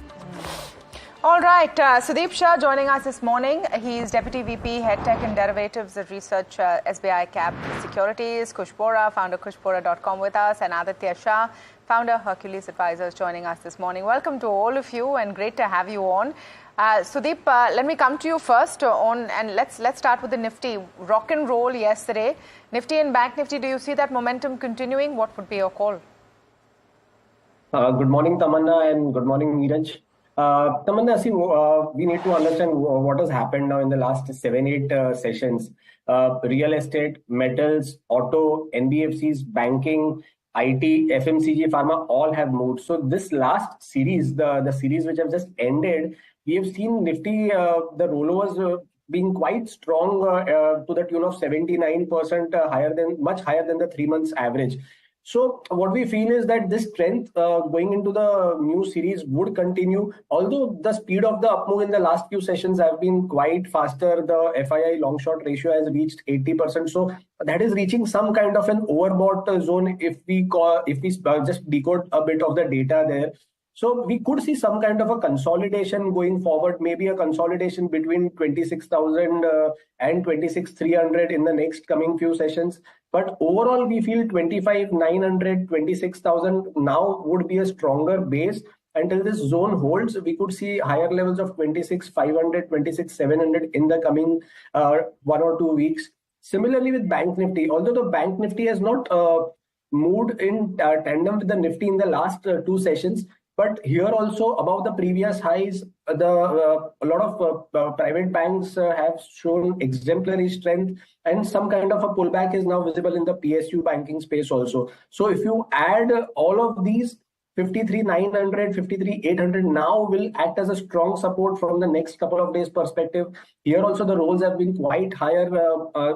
S3: All right, Sudeep Shah joining us this morning. He's Deputy VP, Head Tech and Derivatives at Research SBI Cap Securities. Kush Bora, founder kushbora.com with us, and Aditya Shah, founder Hercules Advisors, joining us this morning. Welcome to all of you, and great to have you on. Sudeep, let me come to you first and let's start with the Nifty. Rock and roll yesterday. Nifty and Bank Nifty, do you see that momentum continuing? What would be your call?
S10: Good morning, Tamanna, and good morning, Niraj. Tamanna, see, we need to understand what has happened now in the last 7-8 sessions. Real estate, metals, auto, NBFCs, banking, IT, FMCG, pharma, all have moved. So this last series, the series which have just ended, we have seen Nifty, the rollovers being quite strong to the tune of 79% much higher than the 3 months average. So what we feel is that this strength going into the new series would continue, although the speed of the up move in the last few sessions have been quite faster. The FII long short ratio has reached 80%. So that is reaching some kind of an overbought zone if we just decode a bit of the data there. So we could see some kind of a consolidation going forward, maybe a consolidation between 26,000 and 26,300 in the next coming few sessions. But overall, we feel 25,900, 26,000 now would be a stronger base. Until this zone holds, we could see higher levels of 26,500, 26,700 in the coming 1 or 2 weeks. Similarly with Bank Nifty, although the Bank Nifty has not moved in tandem with the Nifty in the last 2 sessions, but here also above the previous highs, a lot of private banks have shown exemplary strength, and some kind of a pullback is now visible in the PSU banking space also. So if you add all of these, 53,900, 53,800 now will act as a strong support from the next couple of days perspective. Here also the rolls have been quite higher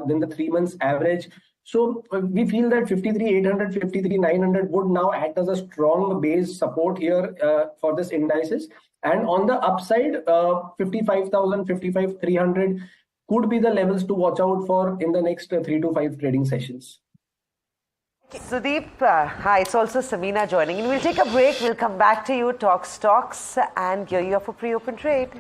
S10: than the 3 months average. So we feel that 53,800, 53,900 would now act as a strong base support here for this indices. And on the upside, 55,000, 55,300 could be the levels to watch out for in the next 3 to 5 trading sessions.
S1: Sudeep, hi, it's also Samina joining in. We'll take a break. We'll come back to you, talk stocks, and gear you up for pre-open trade.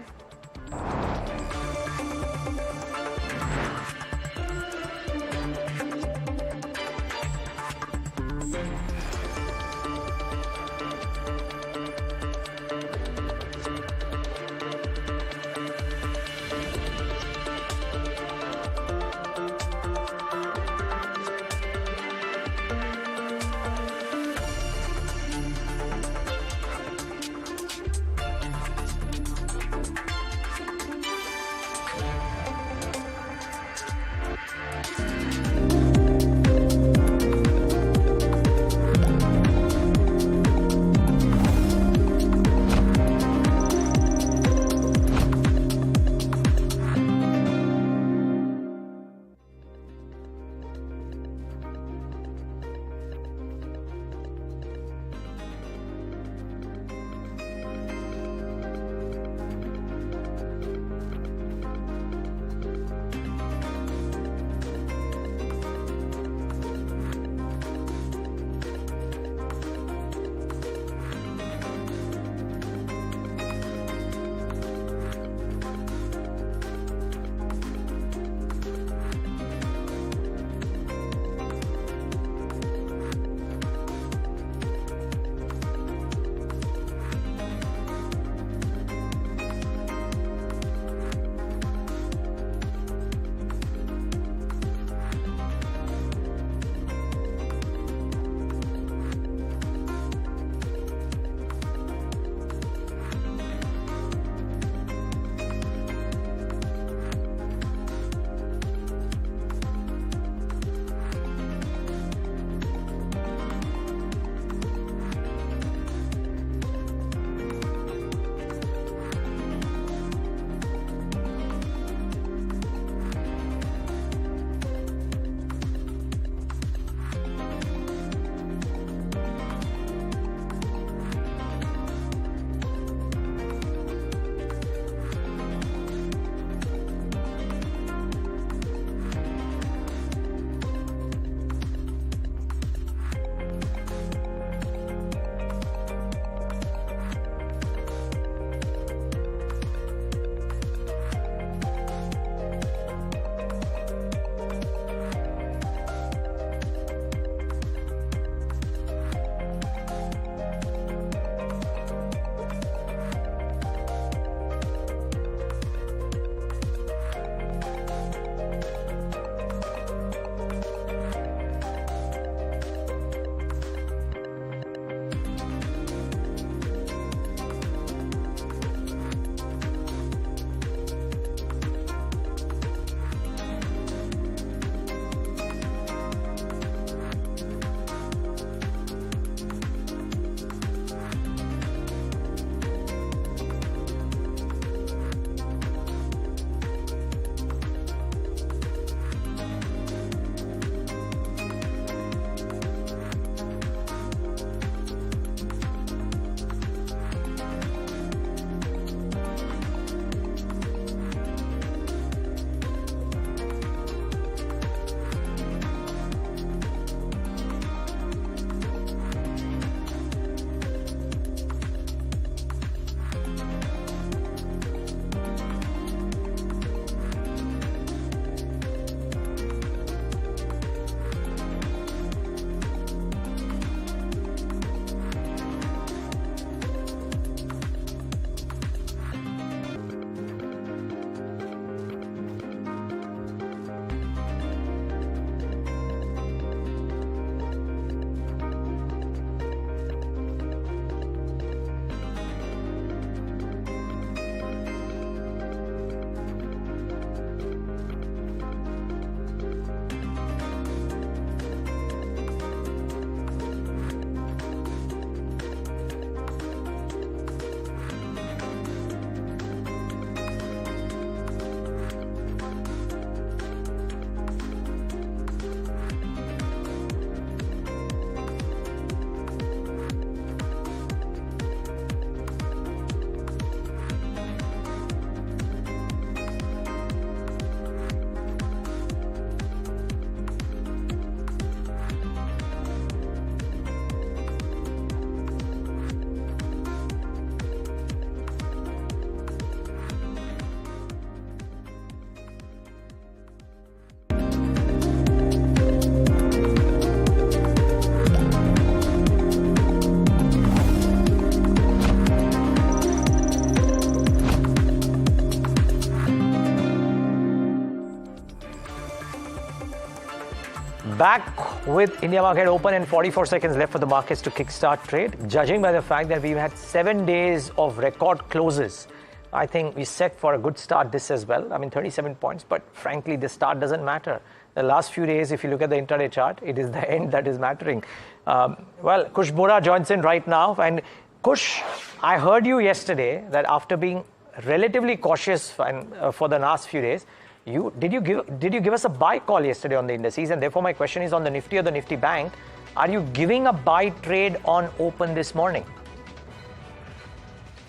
S2: back with India market open and 44 seconds left for the markets to kickstart trade. Judging by the fact that we've had 7 days of record closes, I think we set for a good start this as well. I mean, 37 points, but frankly, the start doesn't matter. The last few days, if you look at the intraday chart, it is the end that is mattering. Well, Kush Bora joins in right now. And Kush, I heard you yesterday that after being relatively cautious for the last few days, did you give us a buy call yesterday on the indices? And therefore, my question is on the Nifty or the Nifty Bank. Are you giving a buy trade on open this morning?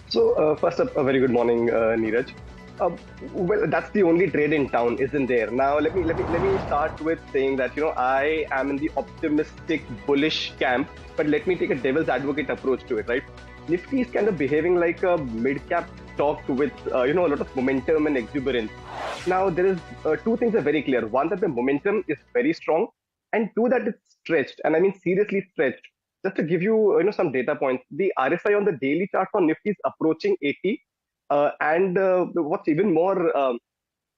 S11: So first up, a very good morning, Niraj. Well, that's the only trade in town, isn't there? Now, let me start with saying that I am in the optimistic, bullish camp, but let me take a devil's advocate approach to it, right? Nifty is kind of behaving like a mid-cap stock with a lot of momentum and exuberance. Now, there is two things are very clear. One, that the momentum is very strong, and two, that it's stretched, and I mean seriously stretched. Just to give you some data points, the RSI on the daily chart for Nifty is approaching 80. And what's even more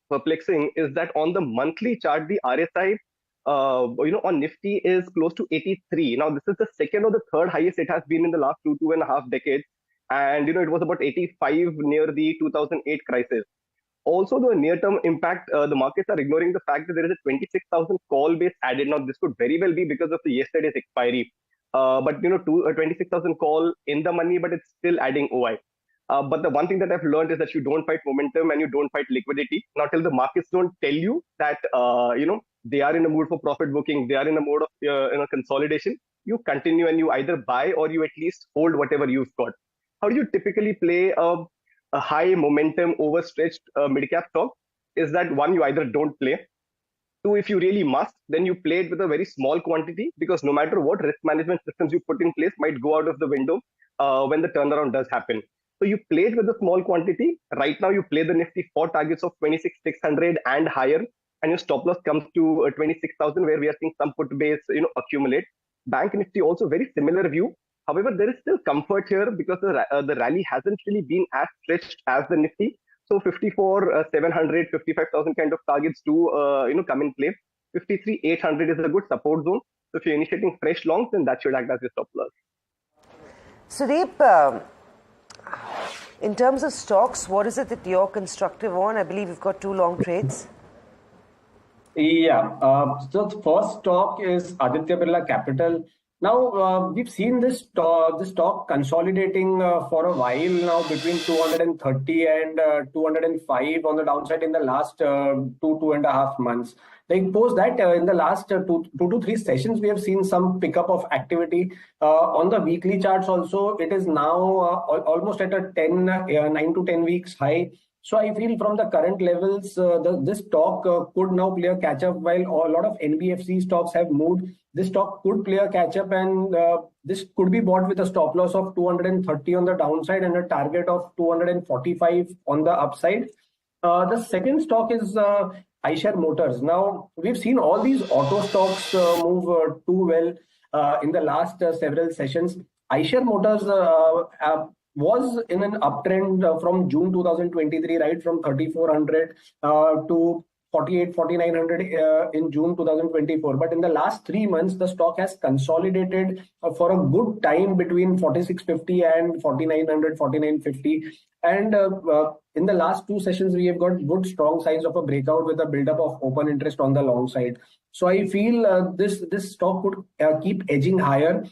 S11: perplexing is that on the monthly chart, the RSI, on Nifty is close to 83. Now, this is the second or the third highest it has been in the last two and a half decades. And, it was about 85 near the 2008 crisis. Also, the near-term impact, the markets are ignoring the fact that there is a 26,000 call base added. Now, this could very well be because of the yesterday's expiry. But, 26,000 call in the money, but it's still adding OI. But the one thing that I've learned is that you don't fight momentum and you don't fight liquidity. Not till the markets don't tell you that, they are in a mood for profit booking, they are in a mode of consolidation. You continue and you either buy or you at least hold whatever you've got. How do you typically play a high momentum overstretched mid-cap stock? Is that one, you either don't play. Two, if you really must, then you play it with a very small quantity, because no matter what risk management systems you put in place might go out of the window when the turnaround does happen. So you play it with a small quantity. Right now, you play the Nifty for targets of 26,600 and higher, and your stop loss comes to 26,000, where we are seeing some put base, accumulate. Bank Nifty also very similar view. However, there is still comfort here because the rally hasn't really been as stretched as the Nifty. So 54,700, 55,000 kind of targets do come in play. 53,800 is a good support zone. So if you're initiating fresh longs, then that should act as your stop loss.
S1: Sudeep, in terms of stocks, what is it that you're constructive on? I believe you've got 2 long trades.
S10: Yeah. So the first stock is Aditya Birla Capital. Now, we've seen this stock consolidating for a while now between 230 and 205 on the downside in the last 2.5 months. Like post that, in the last two to three sessions, we have seen some pickup of activity. On the weekly charts also, it is now almost at a 9 to 10 weeks high. So I feel from the current levels, this stock could now play a catch-up. While a lot of NBFC stocks have moved, this stock could play a catch-up, and this could be bought with a stop loss of 230 on the downside and a target of 245 on the upside. The second stock is Eicher Motors. Now, we've seen all these auto stocks move too well in the last several sessions. Eicher Motors was in an uptrend from June 2023, right, from 3,400 to 4,900 in June 2024. But in the last 3 months, the stock has consolidated for a good time between 4,650 and 4,900, 4,950. And in the last 2 sessions, we have got good strong signs of a breakout with a buildup of open interest on the long side. So I feel this stock could keep edging higher.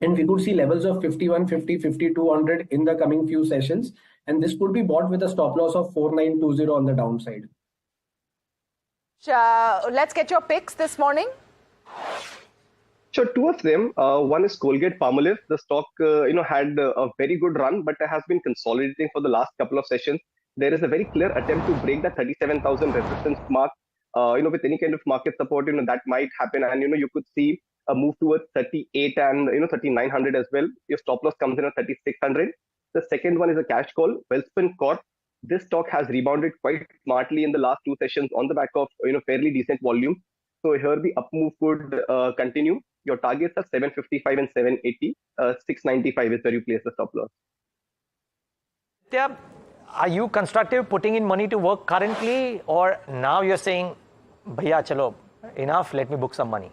S10: And we could see levels of 5150, 5200 in the coming few sessions. And this could be bought with a stop loss of 4920 on the downside.
S3: Let's get your picks this morning.
S11: Sure, 2 of them. One is Colgate-Palmolive. The stock, had a very good run, but has been consolidating for the last couple of sessions. There is a very clear attempt to break the 37,000 resistance mark. With any kind of market support, that might happen. And, you could see a move towards 38 and 3,900 as well. Your stop loss comes in at 3,600. The second one is a cash call, Welspun Corp. This stock has rebounded quite smartly in the last 2 sessions on the back of fairly decent volume. So here the up move could continue. Your targets are 755 and 780. 695 is where you place the stop loss.
S2: Yeah, are you constructive putting in money to work currently, or now you're saying, "Bhaiya, chalo, enough, let me book some money?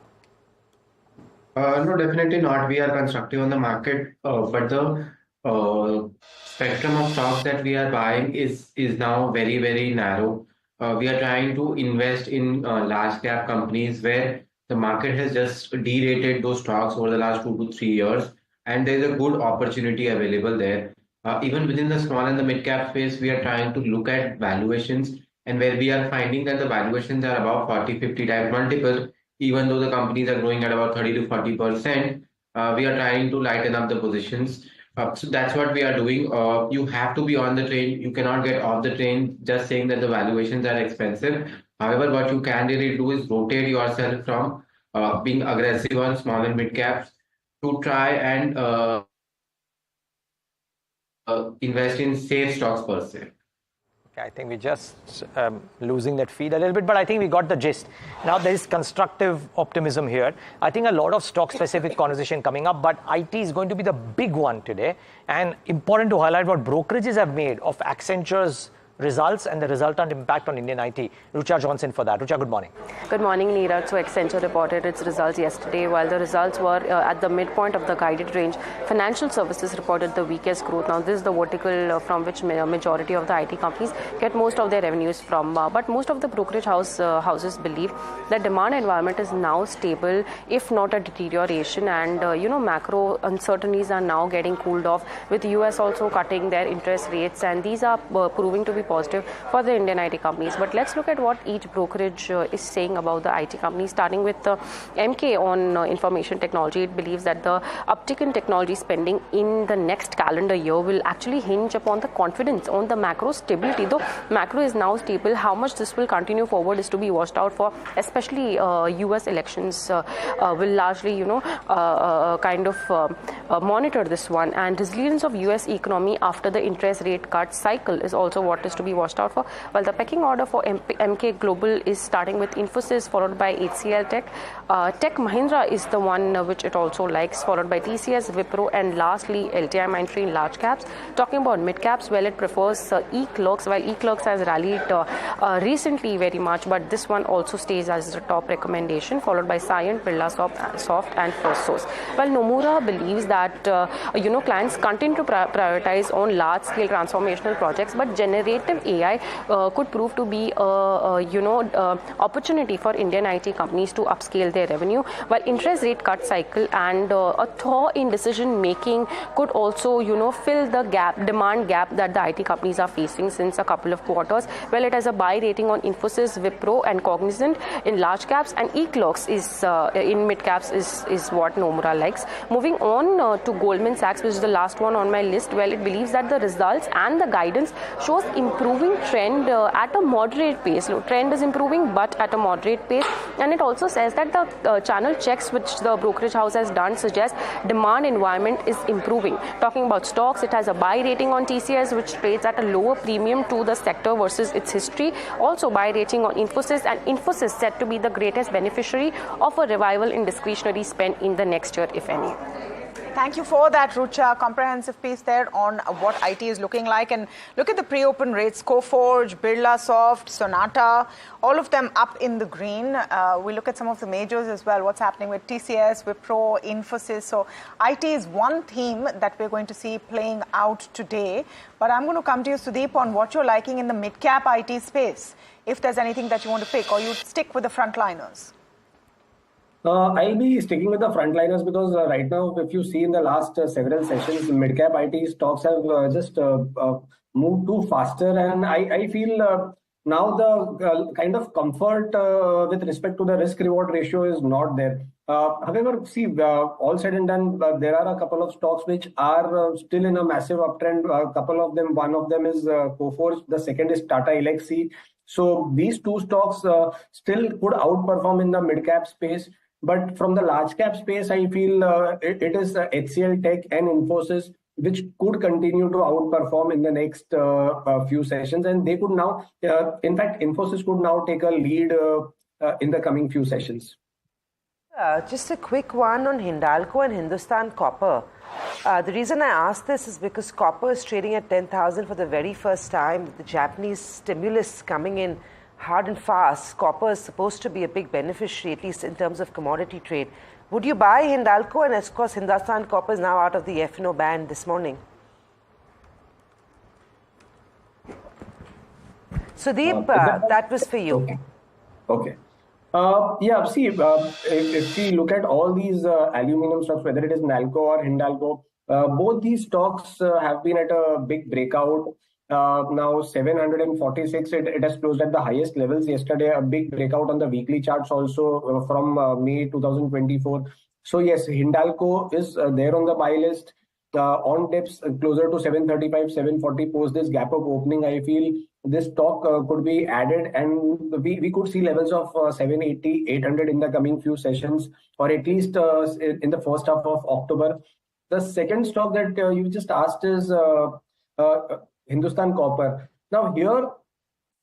S12: No, definitely not. We are constructive on the market, but the spectrum of stocks that we are buying is now very, very narrow. We are trying to invest in large cap companies where the market has just derated those stocks over the last 2 to 3 years, and there is a good opportunity available there. Even within the small and the mid cap space, we are trying to look at valuations, and where we are finding that the valuations are about 40, 50 times multiple, even though the companies are growing at about 30 to 40%, we are trying to lighten up the positions. So that's what we are doing. You have to be on the train. You cannot get off the train just saying that the valuations are expensive. However, what you can really do is rotate yourself from being aggressive on small and mid caps to try and invest in safe stocks per se.
S2: I think we're just losing that feed a little bit, but I think we got the gist. Now there is constructive optimism here. I think a lot of stock-specific conversation coming up, but IT is going to be the big one today. And important to highlight what brokerages have made of Accenture's results and the resultant impact on Indian IT. Rucha Johnson for that. Rucha, good morning.
S13: Good morning, Niraj. So Accenture reported its results yesterday. While the results were at the midpoint of the guided range, financial services reported the weakest growth. Now, this is the vertical from which majority of the IT companies get most of their revenues from. But most of the brokerage houses believe that demand environment is now stable, if not a deterioration. And, macro uncertainties are now getting cooled off, with the US also cutting their interest rates. And these are proving to be positive for the Indian IT companies. But let's look at what each brokerage is saying about the IT companies, starting with MK on information technology. It believes that the uptick in technology spending in the next calendar year will actually hinge upon the confidence on the macro stability. Though macro is now stable, how much this will continue forward is to be watched out for, especially US elections will largely, monitor this one. And resilience of US economy after the interest rate cut cycle is also what is to be watched out for. While the pecking order for MK Global is starting with Infosys, followed by HCL Tech. Tech Mahindra is the one which it also likes, followed by TCS, Wipro, and lastly LTI Mindtree in large caps. Talking about mid caps, well, it prefers eClerx, while eClerx has rallied recently very much, but this one also stays as the top recommendation, followed by Cyient, Birla Soft, and Firstsource. While Nomura believes that clients continue to prioritize on large-scale transformational projects, but generative AI could prove to be opportunity for Indian IT companies to upscale their revenue, while interest rate cut cycle and a thaw in decision making could also fill the demand gap that the IT companies are facing since a couple of quarters. Well, it has a buy rating on Infosys, Wipro, and Cognizant in large caps, and eClerx is in mid caps is what Nomura likes. Moving on to Goldman Sachs, which is the last one on my list. Well, it believes that the results and the guidance shows improving trend at a moderate pace. Trend is improving, but at a moderate pace. And it also says that the channel checks which the brokerage house has done suggest demand environment is improving. Talking about stocks, it has a buy rating on TCS, which trades at a lower premium to the sector versus its history. Also buy rating on Infosys, and Infosys said to be the greatest beneficiary of a revival in discretionary spend in the next year, if any.
S3: Thank you for that, Rucha. Comprehensive piece there on what IT is looking like. And look at the pre-open rates. Coforge, Birla Soft, Sonata, all of them up in the green. We look at some of the majors as well. What's happening with TCS, Wipro, Infosys. So IT is one theme that we're going to see playing out today. But I'm going to come to you, Sudeep, on what you're liking in the mid-cap IT space. If there's anything that you want to pick, or you stick with the frontliners.
S10: I'll be sticking with the frontliners because right now, if you see in the last several sessions, mid-cap IT stocks have just moved too faster. And I feel now the kind of comfort with respect to the risk-reward ratio is not there. However, see, all said and done, there are a couple of stocks which are still in a massive uptrend. A couple of them, one of them is Coforge, the second is Tata Elxsi. So these two stocks still could outperform in the mid-cap space. But from the large cap space, I feel it is HCL Tech and Infosys which could continue to outperform in the next few sessions. And they could now, in fact, Infosys could now take a lead in the coming few sessions.
S1: Just a quick one on Hindalco and Hindustan Copper. The reason I ask this is because copper is trading at 10,000 for the very first time. The Japanese stimulus coming in hard and fast, copper is supposed to be a big beneficiary, at least in terms of commodity trade. Would you buy Hindalco? And of course, Hindustan Copper is now out of the F&O ban this morning. Sudeep, that was for you.
S10: Okay. Yeah, see, if we look at all these aluminum stocks, whether it is Nalco or Hindalco, both these stocks have been at a big breakout. Now 746, it has closed at the highest levels yesterday, a big breakout on the weekly charts also from May 2024. So yes, Hindalco is there on the buy list. On dips closer to 735, 740 post this gap up opening, I feel this stock could be added, and we could see levels of 780, 800 in the coming few sessions, or at least in the first half of October. The second stock that you just asked is Hindustan Copper. Now here,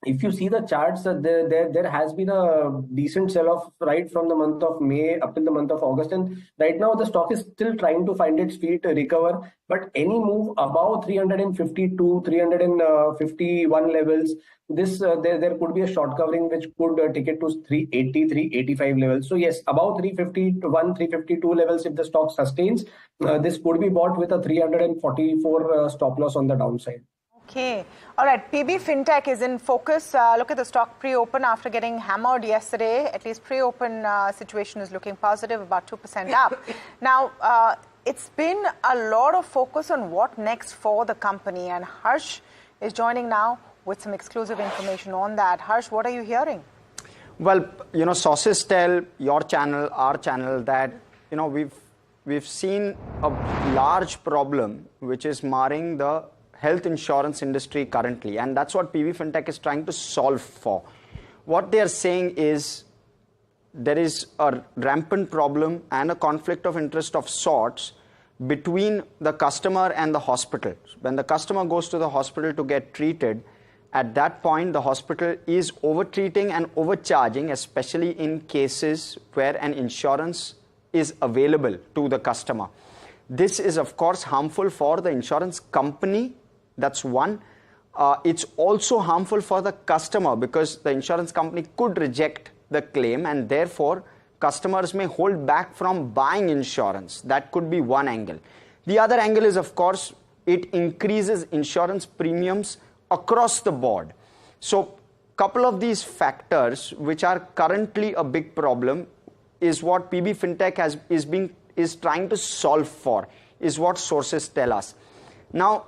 S10: if you see the charts, there has been a decent sell-off right from the month of May up till the month of August, and right now the stock is still trying to find its feet, recover. But any move above 352, 351 levels, this there could be a short covering which could take it to 380, 385 levels. So yes, above 351, 352 levels, if the stock sustains, this could be bought with a 344 stop loss on the downside.
S3: Okay. All right. PB Fintech is in focus. Look at the stock pre-open after getting hammered yesterday. At least pre-open situation is looking positive, about 2% up. Now, it's been a lot of focus on what next for the company. And Harsh is joining now with some exclusive information on that. Harsh, what are you hearing?
S14: Well, sources tell your channel, our channel, that, we've seen a large problem which is marring the health insurance industry currently, and that's what PB Fintech is trying to solve for. What they are saying is there is a rampant problem and a conflict of interest of sorts between the customer and the hospital. When the customer goes to the hospital to get treated, at that point the hospital is overtreating and overcharging, especially in cases where an insurance is available to the customer. This is of course harmful for the insurance company. That's one. It's also harmful for the customer because the insurance company could reject the claim, and therefore customers may hold back from buying insurance. That could be one angle. The other angle is, of course, it increases insurance premiums across the board. So couple of these factors which are currently a big problem is what PB Fintech is trying to solve for, is what sources tell us. Now,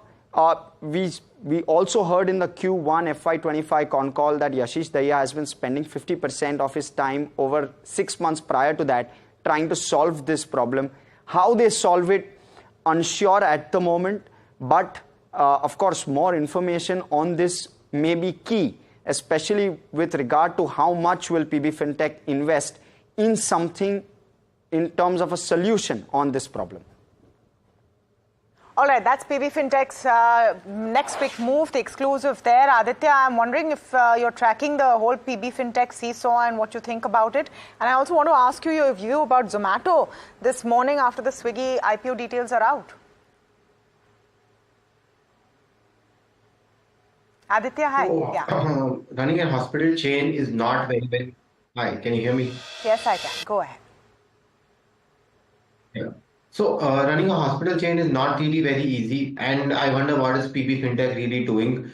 S14: we also heard in the Q1 FY25 con call that Yashish Dahiya has been spending 50% of his time over 6 months prior to that trying to solve this problem. How they solve it, unsure at the moment, but of course more information on this may be key, especially with regard to how much will PB Fintech invest in something in terms of a solution on this problem.
S3: All right, that's PB Fintech's next big move, the exclusive there. Aditya, I'm wondering if you're tracking the whole PB Fintech seesaw and what you think about it. And I also want to ask you your view about Zomato this morning after the Swiggy IPO details are out. Aditya, hi.
S12: Running a hospital chain is not very, very... Hi, can you hear me?
S3: Yes, I can. Go ahead.
S12: Yeah. So running a hospital chain is not really very easy, and I wonder what is PB Fintech really doing.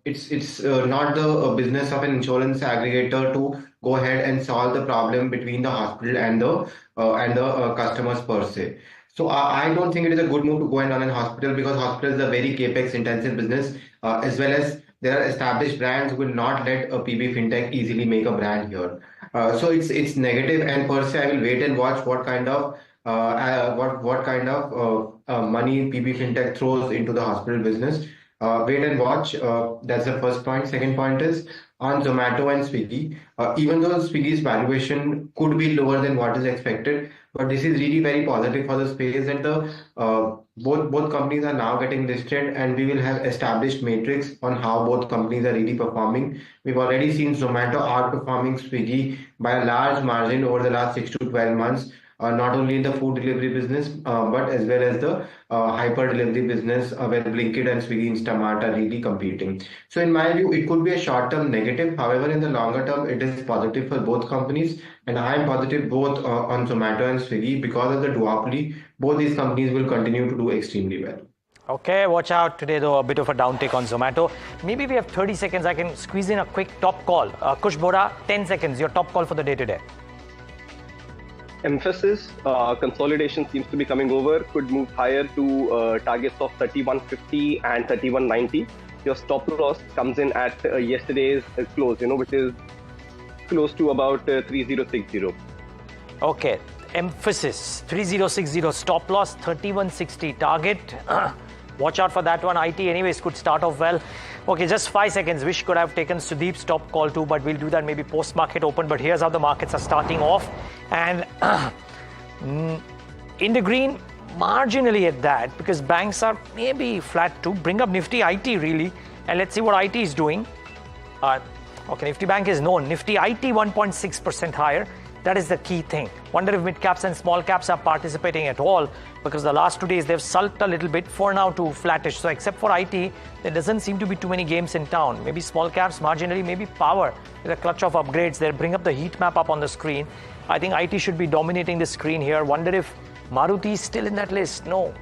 S12: It's not the business of an insurance aggregator to go ahead and solve the problem between the hospital and the customers per se. So I don't think it is a good move to go and run a hospital, because hospital is a very capex intensive business, as well as there are established brands who will not let a PB Fintech easily make a brand here. So it's negative, and per se I will wait and watch what kind of money PB Fintech throws into the hospital business. Wait and watch. That's the first point. Second point is on Zomato and Swiggy. Even though Swiggy's valuation could be lower than what is expected, but this is really very positive for the space that the both companies are now getting listed, and we will have established matrix on how both companies are really performing. We've already seen Zomato outperforming Swiggy by a large margin over the last 6 to 12 months. not only in the food delivery business, but as well as the hyper delivery business where Blinkit and Swiggy Instamart are really competing. So in my view, it could be a short-term negative. However, in the longer term, it is positive for both companies. And I am positive both on Zomato and Swiggy because of the duopoly. Both these companies will continue to do extremely well.
S2: Okay, watch out today though, a bit of a downtick on Zomato. Maybe we have 30 seconds, I can squeeze in a quick top call. Kush Bora, 10 seconds, your top call for the day today.
S11: Emphasis, consolidation seems to be coming over, could move higher to targets of 3150 and 3190. Your stop loss comes in at yesterday's close, which is close to about 3060.
S2: Okay, Emphasis, 3060, stop loss 3160, target. Watch out for that one. IT anyways could start off well. Okay, just 5 seconds. Wish could have taken Sudeep's top call too, but we'll do that maybe post-market open. But here's how the markets are starting off. And in the green, marginally at that, because banks are maybe flat too. Bring up Nifty IT really, and let's see what IT is doing. Okay, Nifty Bank is known. Nifty IT 1.6% higher. That is the key thing. Wonder if mid caps and small caps are participating at all, because the last 2 days they've sulked a little bit, for now to flattish. So except for IT, there doesn't seem to be too many games in town. Maybe small caps marginally, maybe power with a clutch of upgrades there. Bring up the heat map up on the screen. I think IT should be dominating the screen here. Wonder if Maruti is still in that list. No.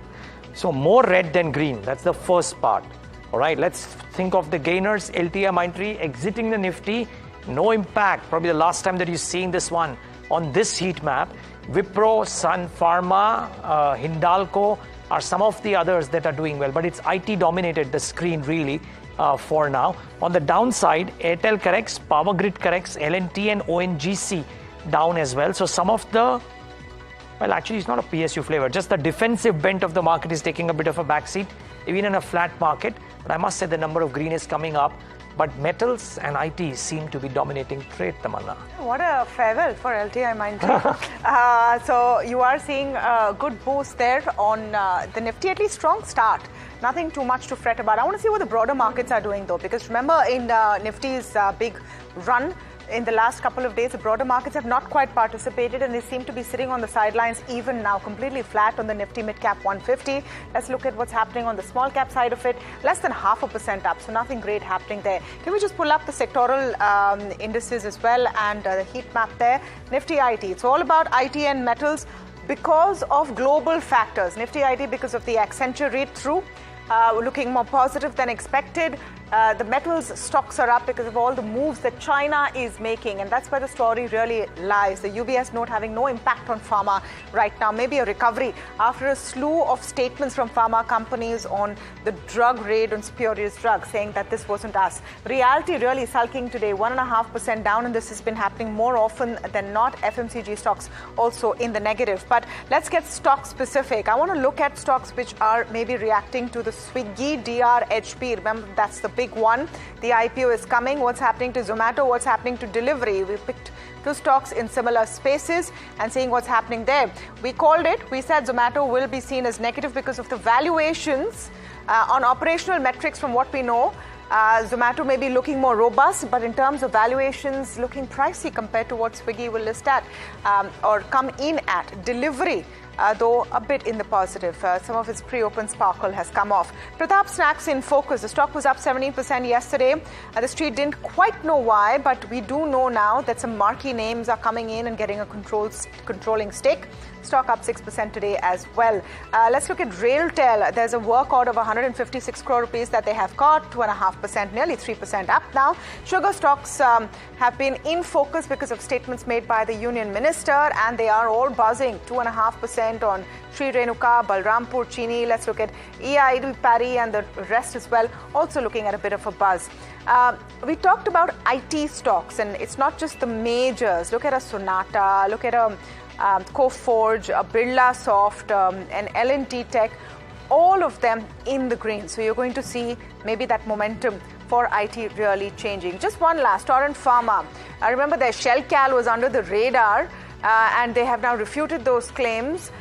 S2: So more red than green. That's the first part. All right, let's think of the gainers. LTI Mindtree exiting the Nifty. No impact. Probably the last time that you're seeing this one on this heat map. Wipro, Sun Pharma, Hindalco are some of the others that are doing well, but it's IT dominated the screen really for now. On the downside, Airtel corrects, Power Grid corrects, L&T and ONGC down as well. So some of the, well, actually it's not a PSU flavor, just the defensive bent of the market is taking a bit of a backseat, even in a flat market. But I must say the number of green is coming up. But metals and IT seem to be dominating trade, Tamanna.
S3: What a farewell for LTI Mindtree. So you are seeing a good boost there on the Nifty, at least strong start. Nothing too much to fret about. I want to see what the broader markets are doing though, because remember in Nifty's big run, in the last couple of days, the broader markets have not quite participated and they seem to be sitting on the sidelines even now, completely flat on the Nifty mid-cap 150. Let's look at what's happening on the small cap side of it. Less than 0.5% up, so nothing great happening there. Can we just pull up the sectoral indices as well and the heat map there? Nifty IT, it's all about IT and metals because of global factors. Nifty IT because of the Accenture read-through. Looking more positive than expected. The metals stocks are up because of all the moves that China is making, and that's where the story really lies. The UBS note having no impact on pharma right now, maybe a recovery after a slew of statements from pharma companies on the drug raid on spurious drugs, saying that this wasn't us. Reality really sulking today, 1.5% down, and this has been happening more often than not. FMCG stocks also in the negative. But let's get stock specific. I want to look at stocks which are maybe reacting to the Swiggy DRHP. Remember, that's the big one. The IPO is coming. What's happening to Zomato? What's happening to delivery? We picked two stocks in similar spaces and seeing what's happening there. We called it. We said Zomato will be seen as negative because of the valuations on operational metrics. From what we know, Zomato may be looking more robust, but in terms of valuations, looking pricey compared to what Swiggy will list at or come in at. Delivery, though a bit in the positive. Some of its pre-open sparkle has come off. Pratap Snacks in focus. The stock was up 17% yesterday. The street didn't quite know why, but we do know now that some marquee names are coming in and getting a controlling stake. Stock up 6% today as well. Let's look at RailTel. There's a work order of 156 crore rupees that they have got, 2.5%, nearly 3% up now. Sugar stocks have been in focus because of statements made by the union minister, and they are all buzzing, 2.5% on Sri Renuka, Balrampur, Chini. Let's look at EID, Parry, and the rest as well, also looking at a bit of a buzz. We talked about IT stocks, and it's not just the majors. Look at a Sonata, look at a Coforge, a Birla Soft, an L&T Tech, all of them in the green. So you're going to see maybe that momentum for IT really changing. Just one last, Torrent Pharma. I remember their Shell Cal was under the radar and they have now refuted those claims.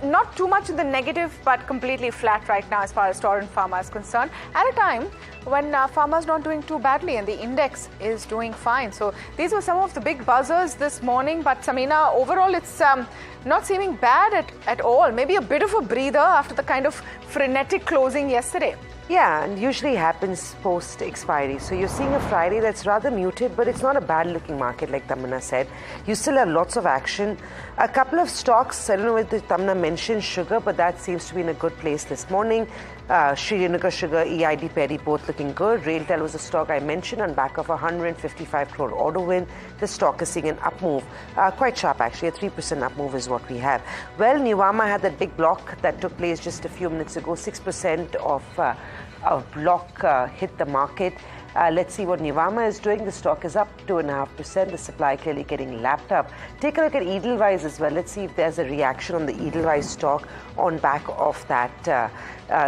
S3: Not too much in the negative, but completely flat right now as far as Torrent Pharma is concerned. At a time when Pharma is not doing too badly and the index is doing fine. So these were some of the big buzzers this morning. But Samina, overall, it's not seeming bad at all. Maybe a bit of a breather after the kind of frenetic closing yesterday.
S1: Yeah, and usually happens post-expiry. So you're seeing a Friday that's rather muted, but it's not a bad-looking market like Tamanna said. You still have lots of action. A couple of stocks, I don't know whether Tamanna mentioned sugar, but that seems to be in a good place this morning. Srinagar Sugar, EID Perry, both looking good. Railtel was a stock I mentioned on back of a 155 crore order win. The stock is seeing an up move, quite sharp actually, a 3% up move is what we have. Well, Nuvama had that big block that took place just a few minutes ago, 6% of block hit the market. Let's see what Nuvama is doing. The stock is up 2.5%. The supply clearly getting lapped up. Take a look at Edelweiss as well. Let's see if there's a reaction on the Edelweiss stock on back of that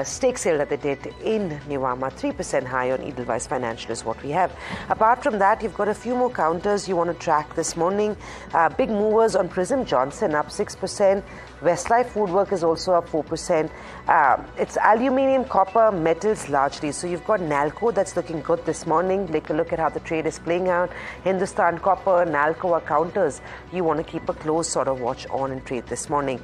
S1: stake sale that they did in Nuvama. 3% high on Edelweiss Financial is what we have. Apart from that, you've got a few more counters you want to track this morning. Big movers on Prism Johnson up 6%. Westlife Foodwork is also up 4%. It's aluminium, copper, metals largely. So you've got Nalco that's looking good this morning. Take a look at how the trade is playing out. Hindustan Copper, Nalco are counters you want to keep a close sort of watch on and trade this morning.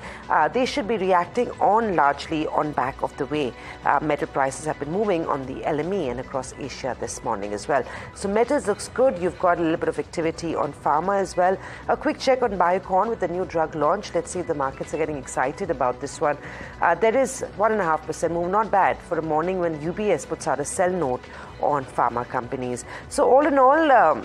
S1: They should be reacting on largely on back of the way metal prices have been moving on the LME and across Asia this morning as well. So metals looks good. You've got a little bit of activity on pharma as well. A quick check on Biocon with the new drug launch. Let's see if the markets are getting excited about this one. There is 1.5% move, not bad for a morning when UBS puts out a sell note on pharma companies. So all in all,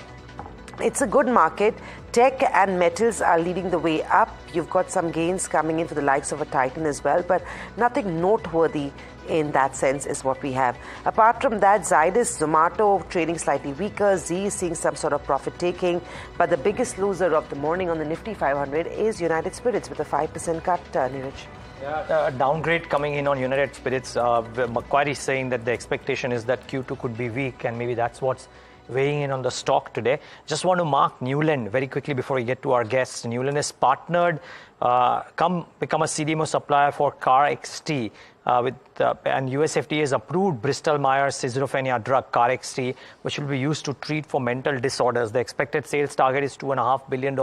S1: it's a good market. Tech and metals are leading the way up. You've got some gains coming in for the likes of a Titan as well, but nothing noteworthy in that sense is what we have. Apart from that, Zydus, Zomato trading slightly weaker. Z is seeing some sort of profit taking. But the biggest loser of the morning on the Nifty 500 is United Spirits with a 5% cut, Niraj.
S2: Yeah, a downgrade coming in on United Spirits. Macquarie saying that the expectation is that Q2 could be weak, and maybe that's what's weighing in on the stock today. Just want to mark Newland very quickly before we get to our guests. Newland is partnered, become a CDMO supplier for Car XT and USFDA has approved Bristol Myers schizophrenia drug Car XT, which will be used to treat for mental disorders. The expected sales target is $2.5 billion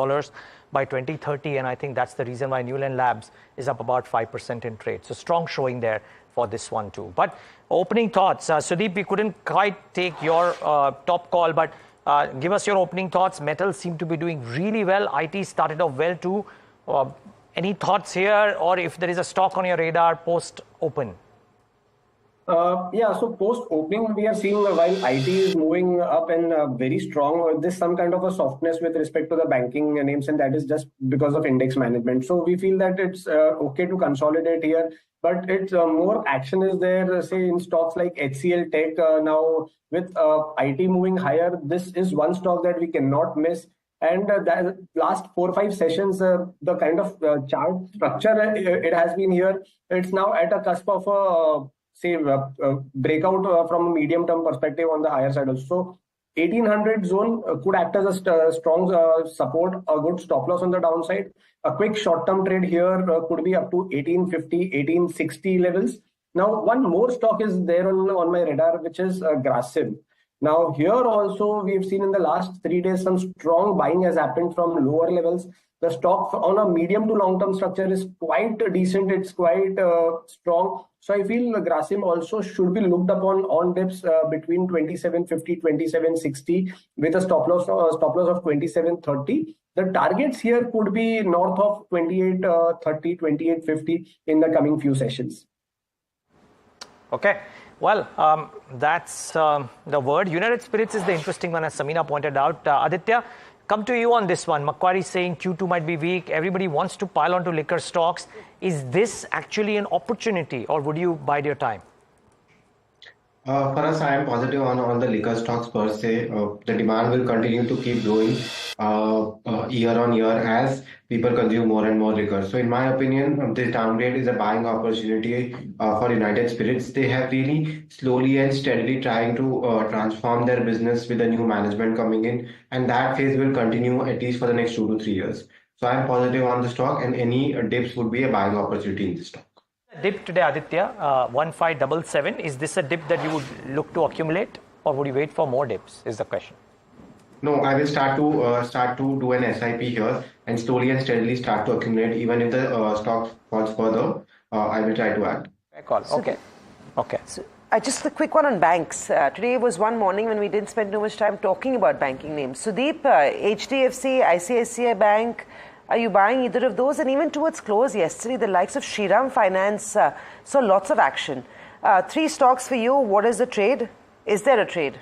S2: by 2030, and I think that's the reason why Newland Labs is up about 5% in trade. So strong showing there for this one too. But opening thoughts, Sudeep, we couldn't quite take your top call, but give us your opening thoughts. Metals seem to be doing really well. IT started off well too. Any thoughts here, or if there is a stock on your radar post open?
S10: Yeah, so post opening, we are seeing while IT is moving up and very strong, there's some kind of a softness with respect to the banking names, and that is just because of index management. So we feel that it's okay to consolidate here, but it's more action is there, say in stocks like HCL Tech now with IT moving higher. This is one stock that we cannot miss. And the last 4 or 5 sessions, the kind of chart structure it has been here, it's now at a cusp of a breakout from a medium-term perspective on the higher side also. So 1800 zone could act as a strong support, a good stop loss on the downside. A quick short-term trade here could be up to 1850, 1860 levels. Now, one more stock is there on my radar, which is Grasim. Now, here also, we've seen in the last 3 days, some strong buying has happened from lower levels. The stock on a medium to long-term structure is quite decent. It's quite strong. So I feel Grasim also should be looked upon on dips between 2750, 2760 with a stop loss of 2730. The targets here could be north of 2830, 2850 in the coming few sessions.
S2: Okay. Well, that's the word. United Spirits is the interesting one, as Samina pointed out. Aditya, come to you on this one. Macquarie saying Q2 might be weak. Everybody wants to pile onto liquor stocks. Is this actually an opportunity, or would you bide your time?
S12: For us, I am positive on the liquor stocks per se. The demand will continue to keep growing year on year as people consume more and more liquor. So in my opinion, this downgrade is a buying opportunity for United Spirits. They have really slowly and steadily trying to transform their business with a new management coming in, and that phase will continue at least for the next 2 to 3 years. So I'm positive on the stock, and any dips would be a buying opportunity in the stock.
S2: Dip today, Aditya, 1577. Is this a dip that you would look to accumulate, or would you wait for more dips? Is the question.
S12: No, I will start to do an SIP here and slowly and steadily start to accumulate. Even if the stock falls further, I will try to add.
S2: Fair call. Okay. Okay.
S1: So, just a quick one on banks. Today was one morning when we didn't spend too much time talking about banking names. Sudeep, HDFC, ICICI Bank, are you buying either of those? And even towards close yesterday, the likes of Shriram Finance saw lots of action. 3 stocks for you. What is the trade? Is there a trade?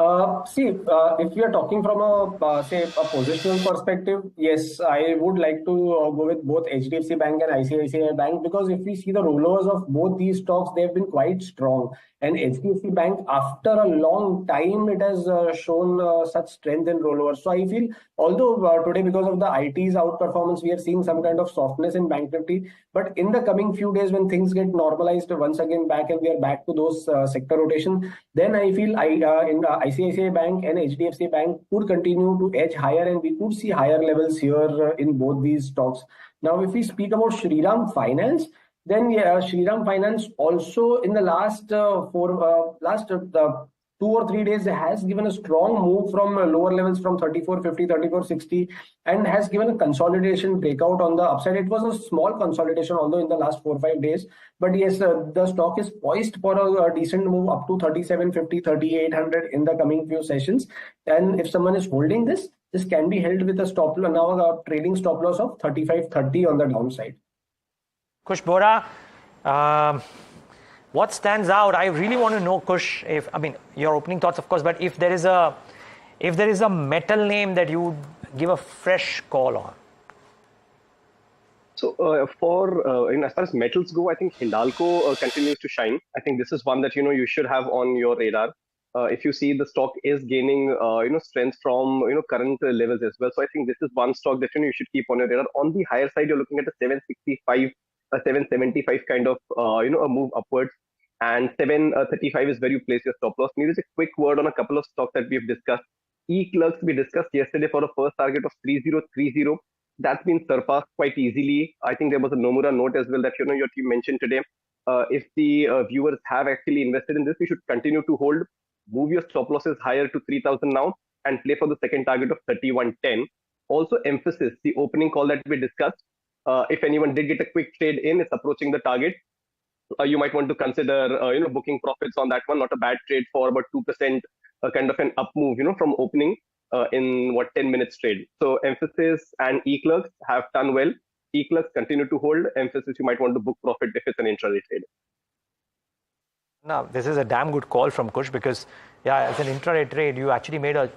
S10: If we are talking from a say a positional perspective, yes, I would like to go with both HDFC Bank and ICICI Bank, because if we see the rollovers of both these stocks, they have been quite strong. And HDFC Bank, after a long time, it has shown such strength in rollovers. So I feel, although today because of the IT's outperformance, we are seeing some kind of softness in Bank Nifty, but in the coming few days when things get normalized once again back and we are back to those sector rotation, then I feel in ICICI Bank and HDFC Bank could continue to edge higher, and we could see higher levels here in both these stocks. Now, if we speak about Shriram Finance, then Shriram Finance also in the last 2 or 3 days has given a strong move from lower levels from 34.50, 34.60, and has given a consolidation breakout on the upside. It was a small consolidation, although in the last 4 or 5 days. But yes, the stock is poised for a decent move up to 37.50, 3800 in the coming few sessions. And if someone is holding this can be held with a stop loss, now a trading stop loss of 35.30 on the downside.
S2: Kush Bora, what stands out? I really want to know, Kush, your opening thoughts, of course, but if there is a metal name that you would give a fresh call on.
S11: So as far as metals go, I think Hindalco continues to shine. I think this is one that you should have on your radar. If you see the stock is gaining strength from current levels as well. So I think this is one stock that you should keep on your radar. On the higher side, you're looking at a 765, a 775 kind of a move upwards, and 735 is where you place your stop loss. Maybe just a quick word on a couple of stocks that we've discussed. E-Clerks we discussed yesterday for a first target of 3030. That's been surpassed quite easily. I think there was a Nomura note as well that your team mentioned today. If the viewers have actually invested in this, we should continue to hold. Move your stop losses higher to 3000 now and play for the second target of 3110. Also, Emphasis, the opening call that we discussed. If anyone did get a quick trade in, it's approaching the target. You might want to consider booking profits on that one. Not a bad trade for about 2% kind of an up move from opening in 10 minutes trade. So Emphasis and E-Clerks have done well. E-Clerks continue to hold. Emphasis, you might want to book profit if it's an intraday trade.
S2: Now, this is a damn good call from Kush, because as an intraday trade, you actually made a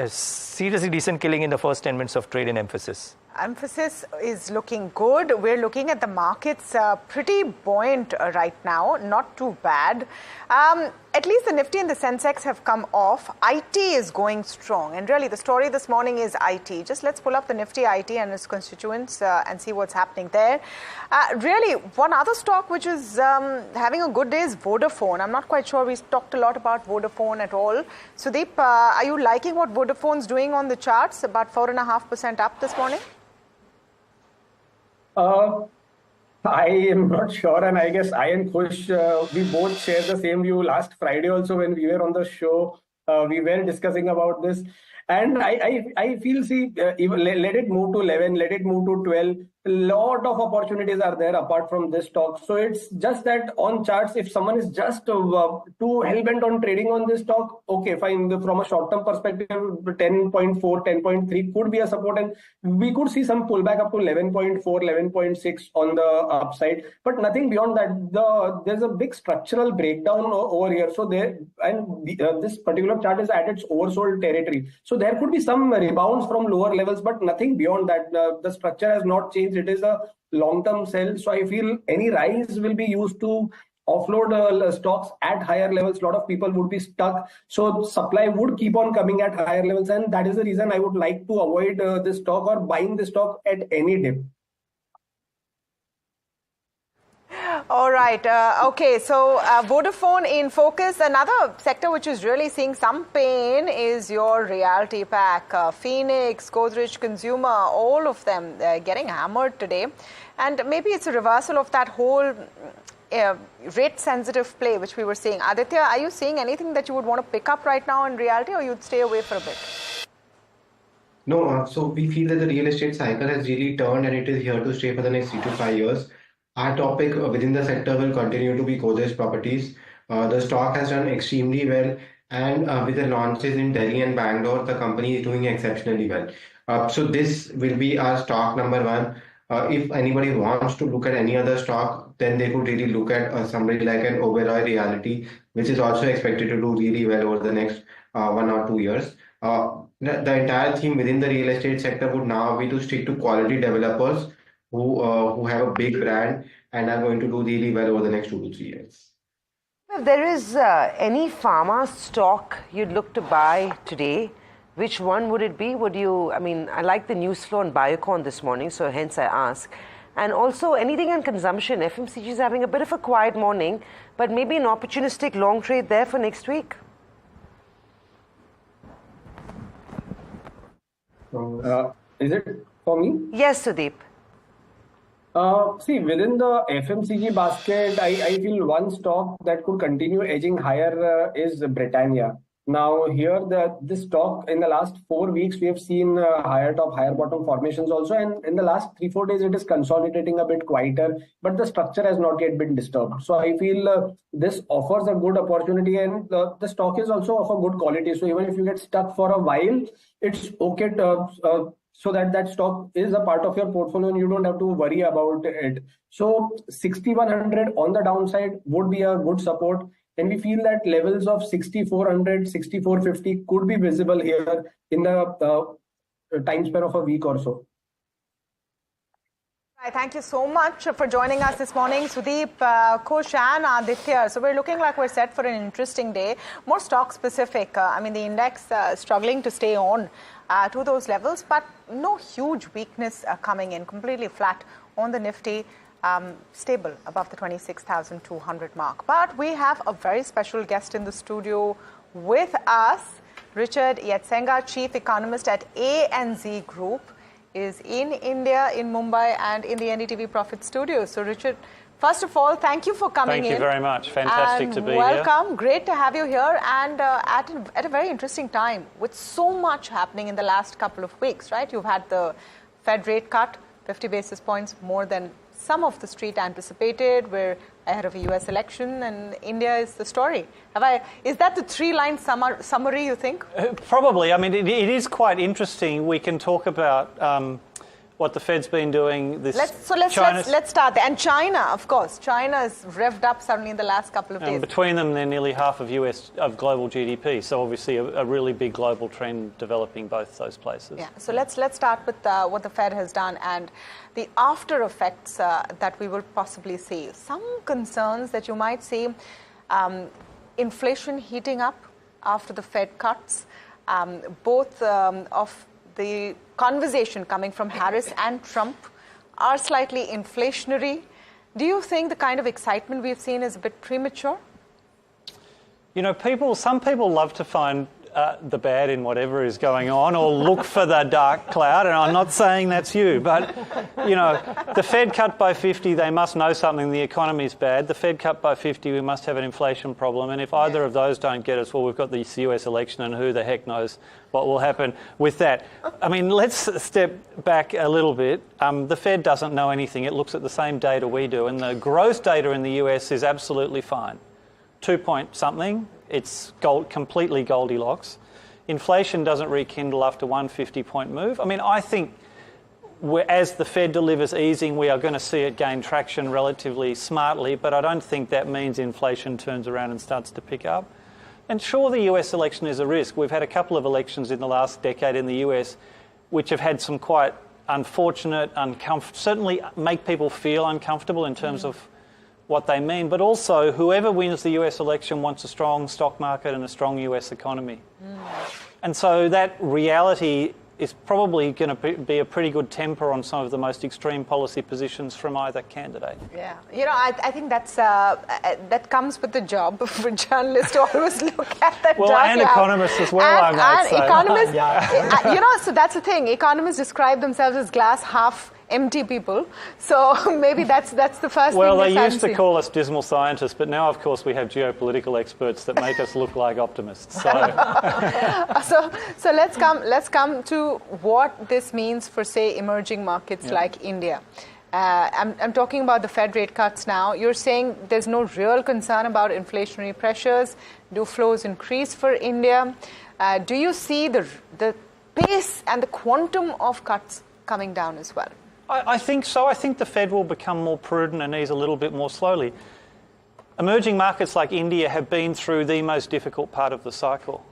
S2: seriously decent killing in the first 10 minutes of trade in Emphasis.
S3: Emphasis is looking good. We're looking at the markets pretty buoyant right now, not too bad. At least the Nifty and the Sensex have come off. IT is going strong, and really the story this morning is IT. Just let's pull up the Nifty IT and its constituents and see what's happening there. Really, one other stock which is having a good day is Vodafone. I'm not quite sure we talked a lot about Vodafone at all. Sudeep, are you liking what Vodafone's doing on the charts? About 4.5% up this morning?
S10: I am not sure, and I guess I and Kush, we both share the same view. Last Friday also, when we were on the show, we were discussing about this. And I feel, even let it move to 11, let it move to 12. A lot of opportunities are there apart from this stock. So it's just that on charts, if someone is just too hell-bent on trading on this stock, okay, fine. From a short-term perspective, 10.4, 10.3 could be a support, and we could see some pullback up to 11.4, 11.6 on the upside, but nothing beyond that. There's a big structural breakdown over here. So this particular chart is at its oversold territory. So there could be some rebounds from lower levels, but nothing beyond that. The structure has not changed. It is a long-term sell. So I feel any rise will be used to offload stocks at higher levels. A lot of people would be stuck. So supply would keep on coming at higher levels. And that is the reason I would like to avoid this stock or buying the stock at any dip.
S3: All right. Okay. So Vodafone in focus. Another sector which is really seeing some pain is your realty pack. Phoenix, Godrej Consumer, all of them getting hammered today. And maybe it's a reversal of that whole rate-sensitive play which we were seeing. Aditya, are you seeing anything that you would want to pick up right now in realty, or you'd stay away for a bit?
S12: No, so we feel that the real estate cycle has really turned and it is here to stay for the next 3 to 5 years. Our topic within the sector will continue to be Godrej Properties. The stock has done extremely well, and with the launches in Delhi and Bangalore, the company is doing exceptionally well. So this will be our stock number one. If anybody wants to look at any other stock, then they could really look at somebody like an Oberoi Realty, which is also expected to do really well over the next 1 or 2 years. The entire theme within the real estate sector would now be to stick to quality developers who have a big brand and are going to do really well over the next 2 to 3 years.
S1: If there is any pharma stock you'd look to buy today, which one would it be? I like the news flow on Biocon this morning, so hence I ask. And also anything in consumption. FMCG is having a bit of a quiet morning, but maybe an opportunistic long trade there for next week.
S10: Is it for me?
S1: Yes, Sudeep.
S10: See, within the FMCG basket, I feel one stock that could continue edging higher is Britannia. Now, here, this stock in the last 4 weeks, we have seen higher top, higher bottom formations also. And in the last 3-4 days, it is consolidating a bit quieter, but the structure has not yet been disturbed. So I feel this offers a good opportunity, and the stock is also of a good quality. So even if you get stuck for a while, it's okay so that stock is a part of your portfolio and you don't have to worry about it. So 6,100 on the downside would be a good support. And we feel that levels of 6,400, 6,450 could be visible here in the time span of a week or so.
S3: Thank you so much for joining us this morning, Sudeep, Kush and Aditya. So we're looking like we're set for an interesting day. More stock specific. The index struggling to stay on to those levels, but no huge weakness coming in. Completely flat on the Nifty. Stable above the 26,200 mark. But we have a very special guest in the studio with us. Richard Yetsenga, Chief Economist at ANZ Group, is in India, in Mumbai, and in the NDTV Profit Studio. So, Richard, first of all, thank you for coming in.
S15: Thank you very much. Fantastic to be here.
S3: Welcome. Great to have you here, and at a very interesting time with so much happening in the last couple of weeks, right? You've had the Fed rate cut, 50 basis points, more than some of the street anticipated. We're ahead of a US election, and India is the story. Is that the 3-line summary, you think?
S15: Probably. It is quite interesting. We can talk about what the Fed's been doing.
S3: Let's start there. And China, of course. China is revved up suddenly in the last couple of days.
S15: Between them, they're nearly half of global GDP. So obviously a really big global trend developing both those places.
S3: Yeah. So let's start with what the Fed has done and the after effects that we will possibly see. Some concerns that you might see, inflation heating up after the Fed cuts, both of the conversation coming from Harris and Trump are slightly inflationary. Do you think the kind of excitement we've seen is a bit premature?
S15: Some people love to find the bad in whatever is going on or look for the dark cloud, and I'm not saying that's you, but, the Fed cut by 50, they must know something, the economy is bad. The Fed cut by 50, we must have an inflation problem, and if either of those don't get us, well, we've got the US election, and who the heck knows what will happen with that. Let's step back a little bit. The Fed doesn't know anything. It looks at the same data we do, and the growth data in the US is absolutely fine. 2-point-something. It's completely Goldilocks. Inflation doesn't rekindle after one 50-point move. I think as the Fed delivers easing, we are going to see it gain traction relatively smartly, but I don't think that means inflation turns around and starts to pick up. And sure, the US election is a risk. We've had a couple of elections in the last decade in the US which have had some quite unfortunate, certainly make people feel uncomfortable in terms of what they mean, but also whoever wins the US election wants a strong stock market and a strong US economy. And so that reality is probably going to be a pretty good temper on some of the most extreme policy positions from either candidate.
S3: Yeah, I think that comes with the job for journalists to always look at that.
S15: Well, and economists as well, I might say.
S3: Economists, so that's the thing. Economists describe themselves as glass half empty people. So maybe that's the first thing.
S15: Well, they used to call us dismal scientists, but now, of course, we have geopolitical experts that make us look like optimists.
S3: So let's come to what this means for, say, emerging markets like India. I'm talking about the Fed rate cuts now. You're saying there's no real concern about inflationary pressures. Do flows increase for India? Do you see the pace and the quantum of cuts coming down as well?
S15: I think so. I think the Fed will become more prudent and ease a little bit more slowly. Emerging markets like India have been through the most difficult part of the cycle.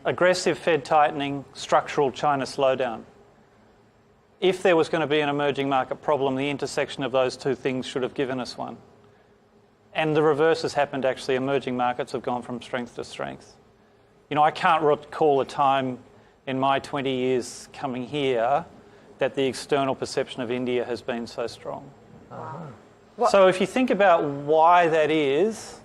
S15: Aggressive Fed tightening, structural China slowdown. If there was going to be an emerging market problem, the intersection of those two things should have given us one. And the reverse has happened, actually. Emerging markets have gone from strength to strength. I can't recall a time in my 20 years coming here that the external perception of India has been so strong. So if you think about why that is,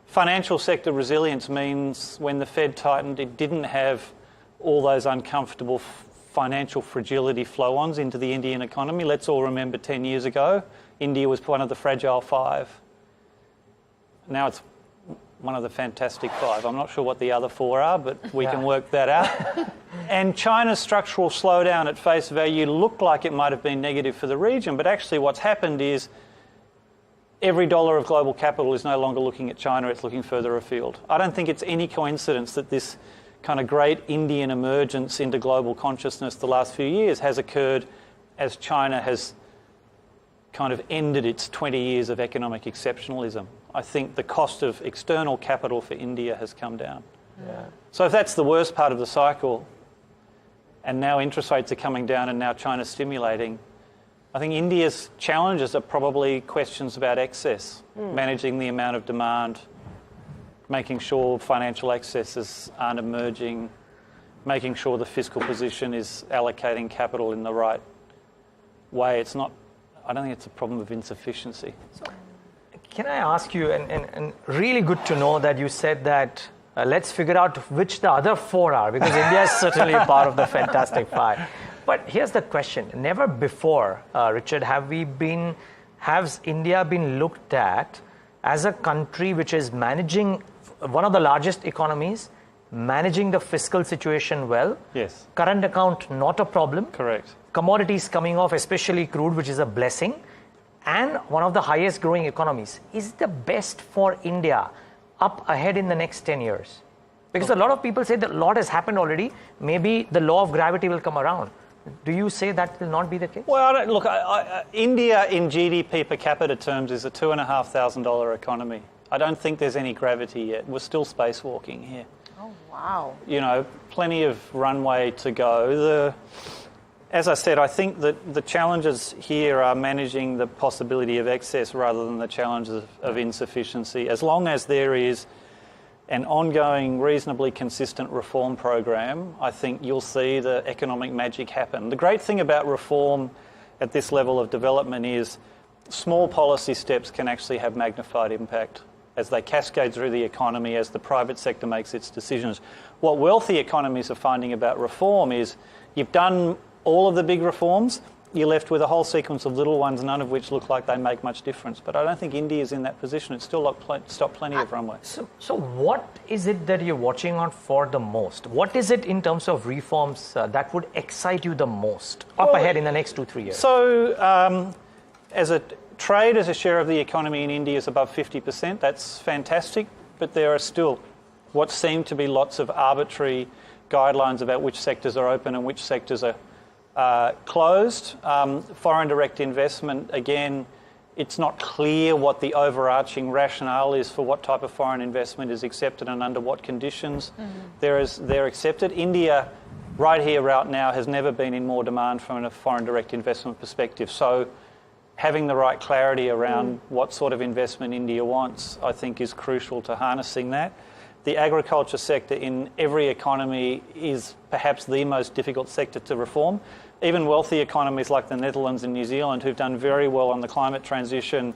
S15: financial sector resilience means when the Fed tightened, it didn't have all those uncomfortable financial fragility flow-ons into the Indian economy. Let's all remember 10 years ago, India was one of the fragile five. Now it's one of the fantastic five. I'm not sure what the other four are, but we can work that out. And China's structural slowdown at face value looked like it might have been negative for the region, but actually what's happened is every dollar of global capital is no longer looking at China, it's looking further afield. I don't think it's any coincidence that this kind of great Indian emergence into global consciousness the last few years has occurred as China has kind of ended its 20 years of economic exceptionalism. I think the cost of external capital for India has come down. So if that's the worst part of the cycle, and now interest rates are coming down and now China's stimulating, I think India's challenges are probably questions about excess, managing the amount of demand, making sure financial excesses aren't emerging, making sure the fiscal position is allocating capital in the right way. I don't think it's a problem of insufficiency.
S2: Can I ask you, and really good to know that you said that let's figure out which the other four are, because India is certainly part of the fantastic five. But here's the question. Never before, Richard, has India been looked at as a country which is managing one of the largest economies, managing the fiscal situation well.
S15: Yes.
S2: Current account, not a problem.
S15: Correct.
S2: Commodities coming off, especially crude, which is a blessing. And one of the highest growing economies. Is the best for India up ahead in the next 10 years? Because a lot of people say that a lot has happened already. Maybe the law of gravity will come around. Do you say that will not be the case?
S15: Well, look, India in GDP per capita terms is a $2,500 economy. I don't think there's any gravity yet. We're still spacewalking here.
S3: Oh, wow.
S15: Plenty of runway to go. As I said, I think that the challenges here are managing the possibility of excess rather than the challenges of insufficiency. As long as there is an ongoing, reasonably consistent reform program, I think you'll see the economic magic happen. The great thing about reform at this level of development is small policy steps can actually have magnified impact as they cascade through the economy, as the private sector makes its decisions. What wealthy economies are finding about reform is you've done all of the big reforms, you're left with a whole sequence of little ones, none of which look like they make much difference. But I don't think India is in that position. It's still got plenty of runway.
S2: So what is it that you're watching out for the most? What is it in terms of reforms that would excite you the most ahead in the next 2-3 years?
S15: So trade as a share of the economy in India is above 50%. That's fantastic. But there are still what seem to be lots of arbitrary guidelines about which sectors are open and which sectors are closed. Foreign direct investment, again, it's not clear what the overarching rationale is for what type of foreign investment is accepted and under what conditions they're accepted. India, right here, right now, has never been in more demand from a foreign direct investment perspective. So having the right clarity around what sort of investment India wants, I think, is crucial to harnessing that. the agriculture sector in every economy is perhaps the most difficult sector to reform. Even wealthy economies like the Netherlands and New Zealand, who've done very well on the climate transition,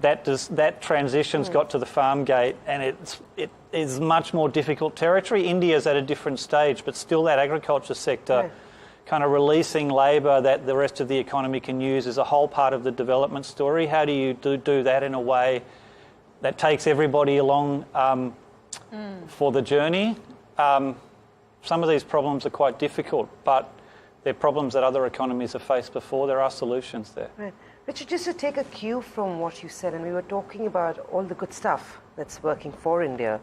S15: that transition's got to the farm gate, and it is much more difficult territory. India's at a different stage, but still that agriculture sector kind of releasing labour that the rest of the economy can use is a whole part of the development story. How do you do that in a way that takes everybody along for the journey? Some of these problems are quite difficult, but they're problems that other economies have faced before. There are solutions there.
S1: Right. Richard, just to take a cue from what you said, and we were talking about all the good stuff that's working for India,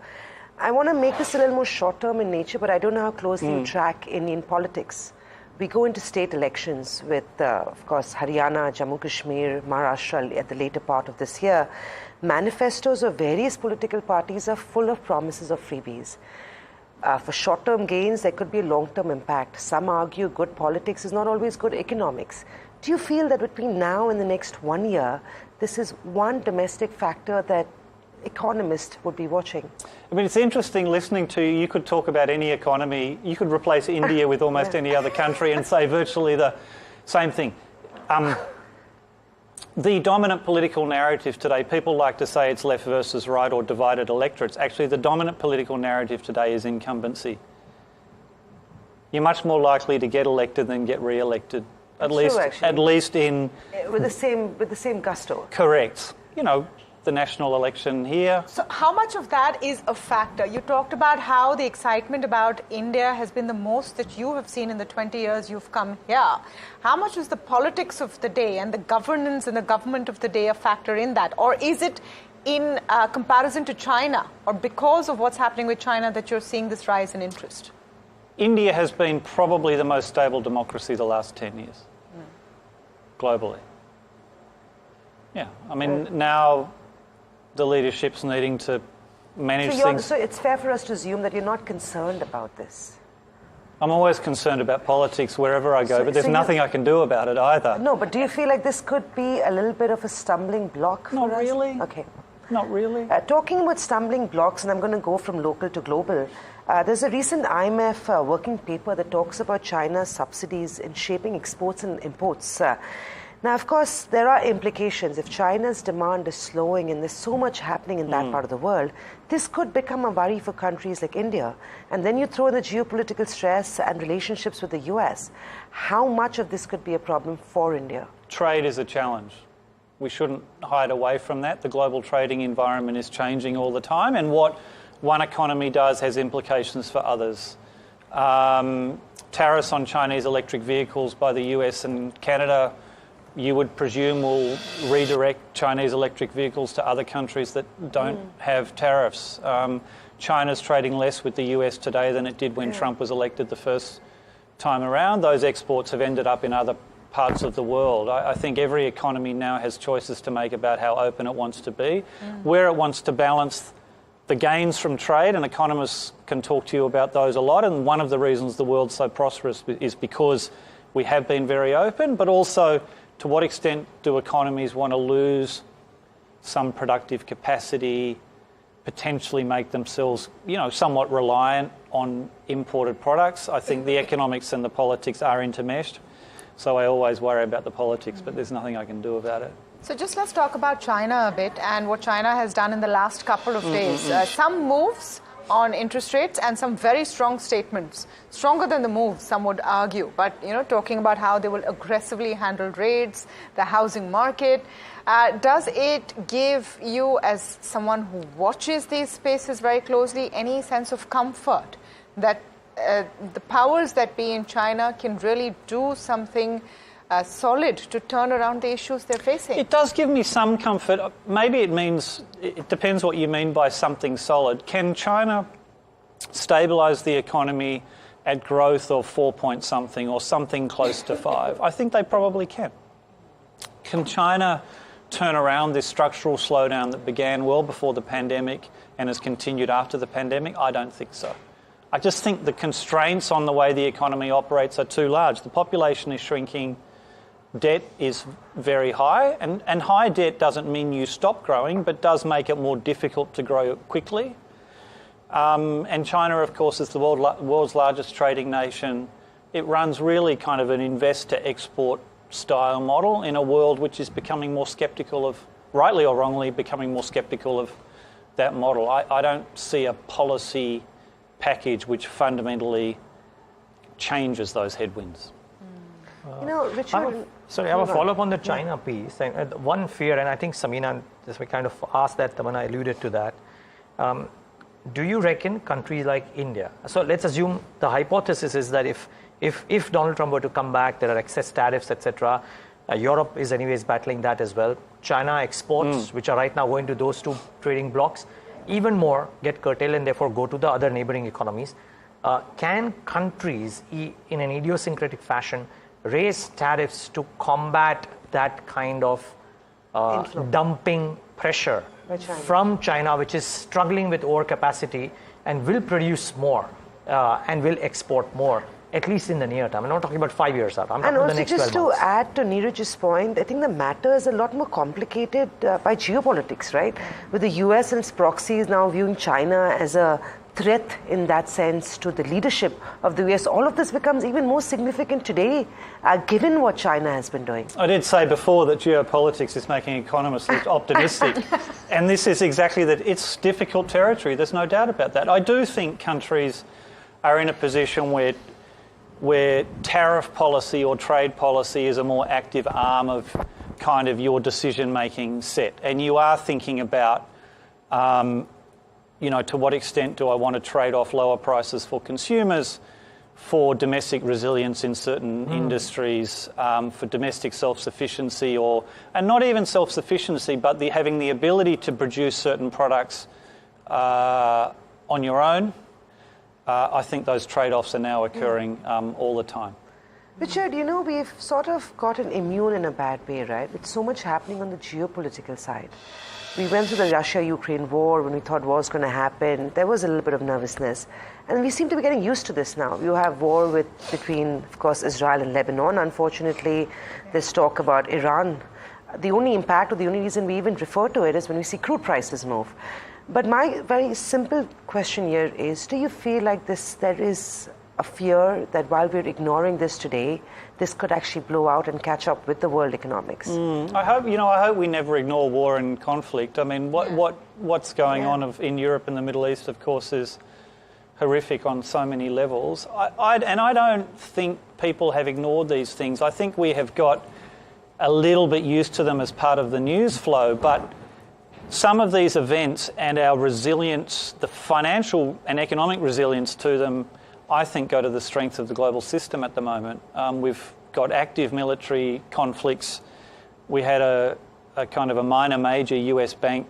S1: I want to make this a little more short-term in nature, but I don't know how closely you track Indian politics. We go into state elections with, of course, Haryana, Jammu Kashmir, Maharashtra at the later part of this year. Manifestos of various political parties are full of promises of freebies. For short-term gains, there could be a long-term impact. Some argue good politics is not always good economics. Do you feel that between now and the next 1 year, this is one domestic factor that economists would be watching?
S15: I mean, it's interesting listening to you. You could talk about any economy. You could replace India with almost any other country and say virtually the same thing. The dominant political narrative today, people like to say it's left versus right or divided electorates. Actually, the dominant political narrative today is incumbency. You're much more likely to get elected than get re-elected. At least in
S1: with the same gusto.
S15: Correct. You know, the national election here.
S3: So how much of that is a factor? You talked about how the excitement about India has been the most that you have seen in the 20 years you've come here. How much is the politics of the day and the governance and the government of the day a factor in that? Or is it in comparison to China, or because of what's happening with China, that you're seeing this rise in interest?
S15: India has been probably the most stable democracy the last 10 years, globally. Yeah, I mean, now the leadership's needing to manage things.
S1: So it's fair for us to assume that you're not concerned about this?
S15: I'm always concerned about politics wherever I go, but there's nothing I can do about it either.
S1: No, but do you feel like this could be a little bit of a stumbling block for us?
S15: Not really.
S1: Okay.
S15: Not really.
S1: Talking about stumbling blocks, and I'm going to go from local to global, there's a recent IMF working paper that talks about China's subsidies in shaping exports and imports. Now, of course, there are implications. If China's demand is slowing and there's so much happening in that part of the world, this could become a worry for countries like India. And then you throw in the geopolitical stress and relationships with the US. How much of this could be a problem for India?
S15: Trade is a challenge. We shouldn't hide away from that. The global trading environment is changing all the time, and what one economy does has implications for others. Tariffs on Chinese electric vehicles by the US and Canada, you would presume, will redirect Chinese electric vehicles to other countries that don't have tariffs. China's trading less with the US today than it did when Trump was elected the first time around. Those exports have ended up in other parts of the world. I think every economy now has choices to make about how open it wants to be, where it wants to balance the gains from trade, and economists can talk to you about those a lot. And one of the reasons the world's so prosperous is because we have been very open, but also to what extent do economies want to lose some productive capacity, potentially make themselves, somewhat reliant on imported products? I think the economics and the politics are intermeshed. So I always worry about the politics, but there's nothing I can do about it.
S3: So just let's talk about China a bit and what China has done in the last couple of days. Some moves on interest rates and some very strong statements, stronger than the moves, some would argue. But, talking about how they will aggressively handle rates, the housing market. Does it give you, as someone who watches these spaces very closely, any sense of comfort that the powers that be in China can really do something solid to turn around the issues they're facing?
S15: It does give me some comfort. Maybe it depends what you mean by something solid. Can China stabilise the economy at growth of 4-point-something or something close to 5? I think they probably can. Can China turn around this structural slowdown that began well before the pandemic and has continued after the pandemic? I don't think so. I just think the constraints on the way the economy operates are too large. The population is shrinking. Debt is very high, and high debt doesn't mean you stop growing, but does make it more difficult to grow quickly. And China, of course, is the world's largest trading nation. It runs really kind of an invest-to-export style model in a world which is becoming more sceptical of, rightly or wrongly, becoming more sceptical of that model. I don't see a policy package which fundamentally changes those headwinds.
S1: You know, Richard...
S2: I have a follow-up on the China piece. And one fear, and I think Samina, just we kind of asked that, Tamanna alluded to that. Do you reckon countries like India, so let's assume the hypothesis is that if Donald Trump were to come back, there are excess tariffs, etc. Europe is anyways battling that as well. China exports, which are right now going to those two trading blocks, even more get curtailed and therefore go to the other neighboring economies. Can countries, in an idiosyncratic fashion, raise tariffs to combat that kind of dumping pressure from China, which is struggling with overcapacity and will produce more and will export more, at least in the near term? I'm not talking about 5 years out. I'm talking about the next 12 months.
S1: And also, just to add to Niraj's point, I think the matter is a lot more complicated by geopolitics, right? With the US and its proxies now viewing China as a threat in that sense to the leadership of the US, all of this becomes even more significant today, given what China has been doing.
S15: I did say before that geopolitics is making economists look optimistic, and this is exactly that. It's difficult territory, there's no doubt about that. I do think countries are in a position where tariff policy or trade policy is a more active arm of kind of your decision-making set, and you are thinking about to what extent do I want to trade off lower prices for consumers for domestic resilience in certain industries, for domestic self-sufficiency, and not even self-sufficiency, but having the ability to produce certain products on your own. I think those trade-offs are now occurring all the time.
S1: Richard, we've sort of gotten immune in a bad way, right? With so much happening on the geopolitical side. We went through the Russia-Ukraine war when we thought war was going to happen. There was a little bit of nervousness. And we seem to be getting used to this now. You have war between, of course, Israel and Lebanon. Unfortunately, there's talk about Iran. The only impact or the only reason we even refer to it is when we see crude prices move. But my very simple question here is, do you feel like there is a fear that while we're ignoring this today, this could actually blow out and catch up with the world economics?
S15: I hope we never ignore war and conflict. I mean, what's going on in Europe and the Middle East, of course, is horrific on so many levels. I don't think people have ignored these things. I think we have got a little bit used to them as part of the news flow, but some of these events and our resilience, the financial and economic resilience to them, I think go to the strength of the global system at the moment. We've got active military conflicts. We had a kind of a minor major US bank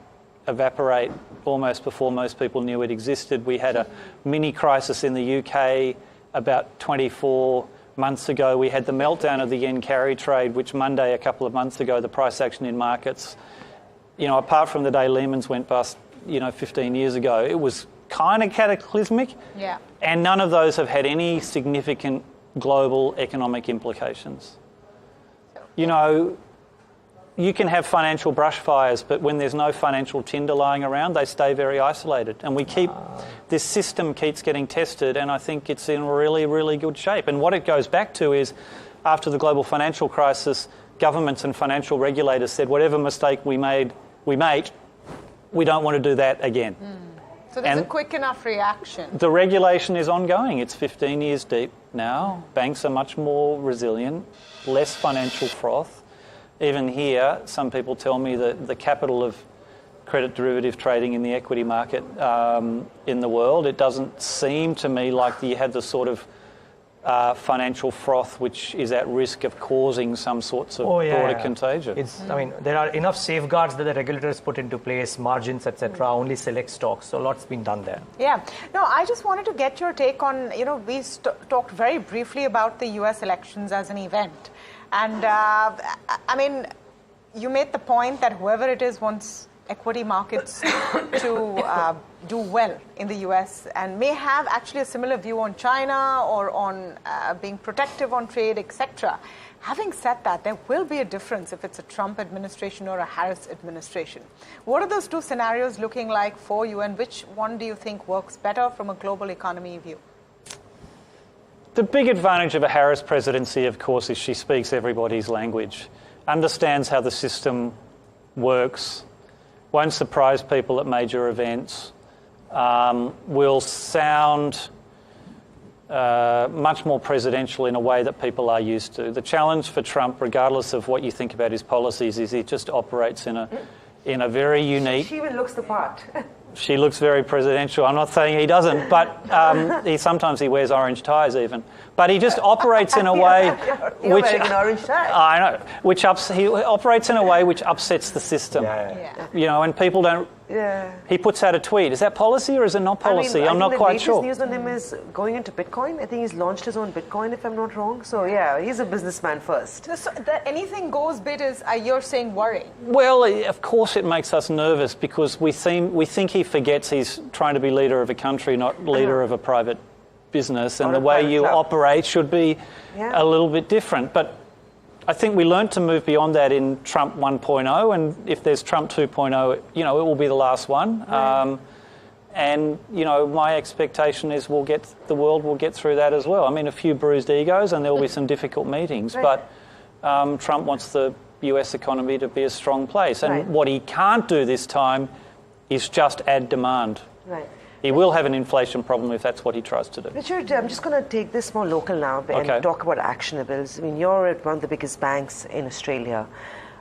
S15: evaporate almost before most people knew it existed. We had a mini crisis in the UK about 24 months ago. We had the meltdown of the yen carry trade, which Monday, a couple of months ago, the price action in markets, apart from the day Lehman's went bust, 15 years ago, it was kind of cataclysmic.
S3: Yeah.
S15: And none of those have had any significant global economic implications. You can have financial brush fires, but when there's no financial tinder lying around, they stay very isolated. And this system keeps getting tested, and I think it's in really, really good shape. And what it goes back to is, after the global financial crisis, governments and financial regulators said, whatever mistake we make, we don't want to do that again.
S3: So there's a quick enough reaction.
S15: The regulation is ongoing. It's 15 years deep now. Banks are much more resilient, less financial froth. Even here, some people tell me that the capital of credit derivative trading in the equity market in the world, it doesn't seem to me like you have the sort of financial froth which is at risk of causing some sorts of broader contagion.
S2: There are enough safeguards that the regulators put into place, margins, etc., only select stocks. So lots been done there.
S3: Yeah. No, I just wanted to get your take on, we talked very briefly about the US elections as an event. And, you made the point that whoever it is wants equity markets to do well in the US and may have actually a similar view on China or on being protective on trade, etc. Having said that, there will be a difference if it's a Trump administration or a Harris administration. What are those two scenarios looking like for you, and which one do you think works better from a global economy view?
S15: The big advantage of a Harris presidency, of course, is she speaks everybody's language, understands how the system works, won't surprise people at major events, will sound much more presidential in a way that people are used to. The challenge for Trump, regardless of what you think about his policies, is he just operates in a very unique...
S1: She even looks the part.
S15: She looks very presidential. I'm not saying he doesn't, but sometimes he wears orange ties even. But he just operates in a way
S1: You're wearing an orange tie.
S15: I know. He operates in a way which upsets the system. You know, and people don't. He puts out a tweet. Is that policy or is it not policy? I'm not quite sure.
S1: The latest news on him is going into Bitcoin. I think he's launched his own Bitcoin, if I'm not wrong. So yeah, he's a businessman first.
S3: So the anything goes bit is, you're saying, worrying.
S15: Well, of course it makes us nervous because we think he forgets he's trying to be leader of a country, not leader of a private business, and the way you operate should be a little bit different. But I think we learned to move beyond that in Trump 1.0, and if there's Trump 2.0, you know, it will be the last one. Right. And, you know, my expectation is the world will get through that as well. I mean, a few bruised egos and there will be some difficult meetings, but Trump wants the US economy to be a strong place. And what he can't do this time is just add demand.
S1: Right.
S15: He will have an inflation problem if that's what he tries to do.
S1: Richard, I'm just going to take this more local now and talk about actionables. I mean, you're at one of the biggest banks in Australia.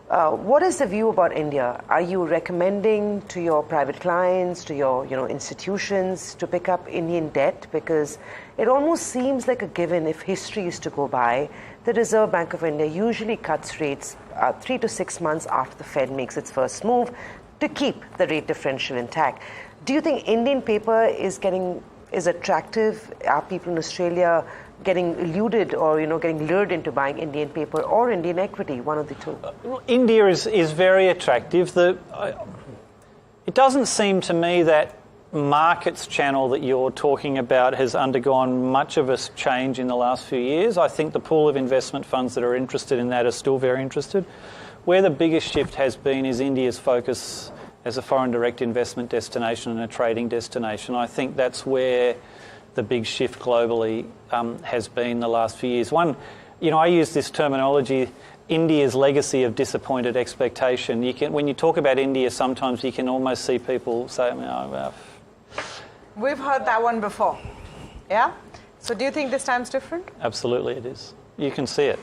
S1: What is the view about India? Are you recommending to your private clients, to your institutions, to pick up Indian debt? Because it almost seems like a given, if history is to go by, the Reserve Bank of India usually cuts rates 3 to 6 months after the Fed makes its first move to keep the rate differential intact. Do you think Indian paper is attractive? Are people in Australia getting eluded or getting lured into buying Indian paper or Indian equity, one of the two?
S15: India is very attractive. It doesn't seem to me that markets channel that you're talking about has undergone much of a change in the last few years. I think the pool of investment funds that are interested in that are still very interested. Where the biggest shift has been is India's focus as a foreign direct investment destination and a trading destination. I think that's where the big shift globally has been the last few years. One, I use this terminology, India's legacy of disappointed expectation. When you talk about India, sometimes you can almost see people say, "Oh, well."
S3: We've heard that one before. Yeah? So do you think this time's different?
S15: Absolutely it is. You can see it.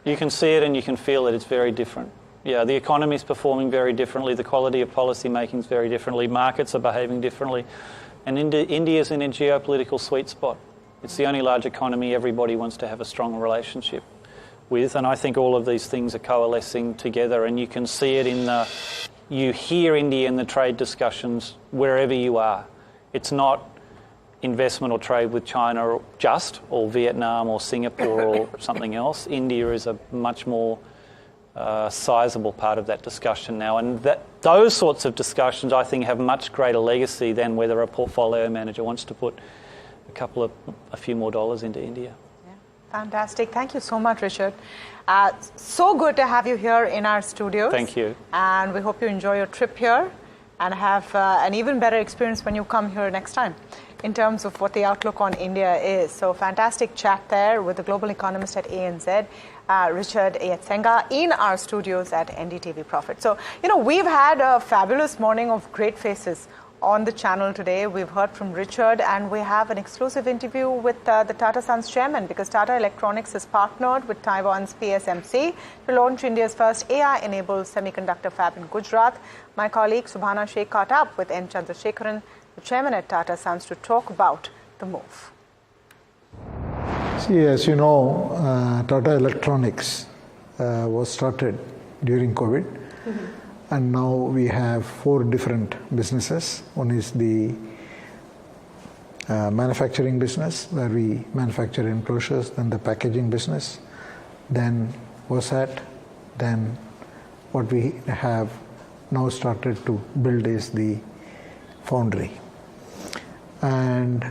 S15: You can see it and you can feel it. It's very different. Yeah, the economy is performing very differently. The quality of policy making is very differently. Markets are behaving differently. And India is in a geopolitical sweet spot. It's the only large economy everybody wants to have a strong relationship with. And I think all of these things are coalescing together. And you can see it you hear India in the trade discussions wherever you are. It's not investment or trade with China or Vietnam or Singapore or something else. India is a much more sizable part of that discussion now, and those sorts of discussions I think have much greater legacy than whether a portfolio manager wants to put a few more dollars into India.
S3: Yeah. Fantastic. Thank you so much, Richard. So good to have you here in our studios.
S15: Thank you.
S3: And we hope you enjoy your trip here and have an even better experience when you come here next time in terms of what the outlook on India is. So fantastic chat there with the global economist at ANZ, Richard Ayatsenga, in our studios at NDTV Profit. So, we've had a fabulous morning of great faces on the channel today. We've heard from Richard, and we have an exclusive interview with the Tata Sons chairman, because Tata Electronics has partnered with Taiwan's PSMC to launch India's first AI-enabled semiconductor fab in Gujarat. My colleague Subhana Sheikh caught up with N. Chandrasekharan, the chairman at Tata Sons, to talk about the move.
S5: See, as you know, Tata Electronics was started during COVID. Mm-hmm. And now we have 4 different businesses. One is the manufacturing business, where we manufacture enclosures, then the packaging business, then OSAT, then what we have now started to build is the foundry. And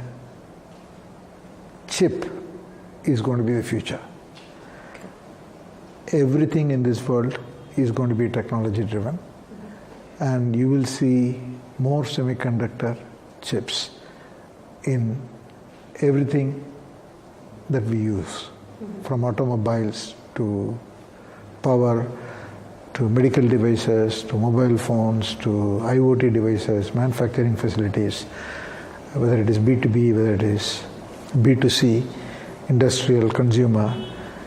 S5: chip is going to be the future. everything in this world is going to be technology driven, and you will see more semiconductor chips in everything that we use, from automobiles to power, to medical devices, to mobile phones, to IoT devices, manufacturing facilities, whether it is B2B, whether it is B2C, industrial, consumer.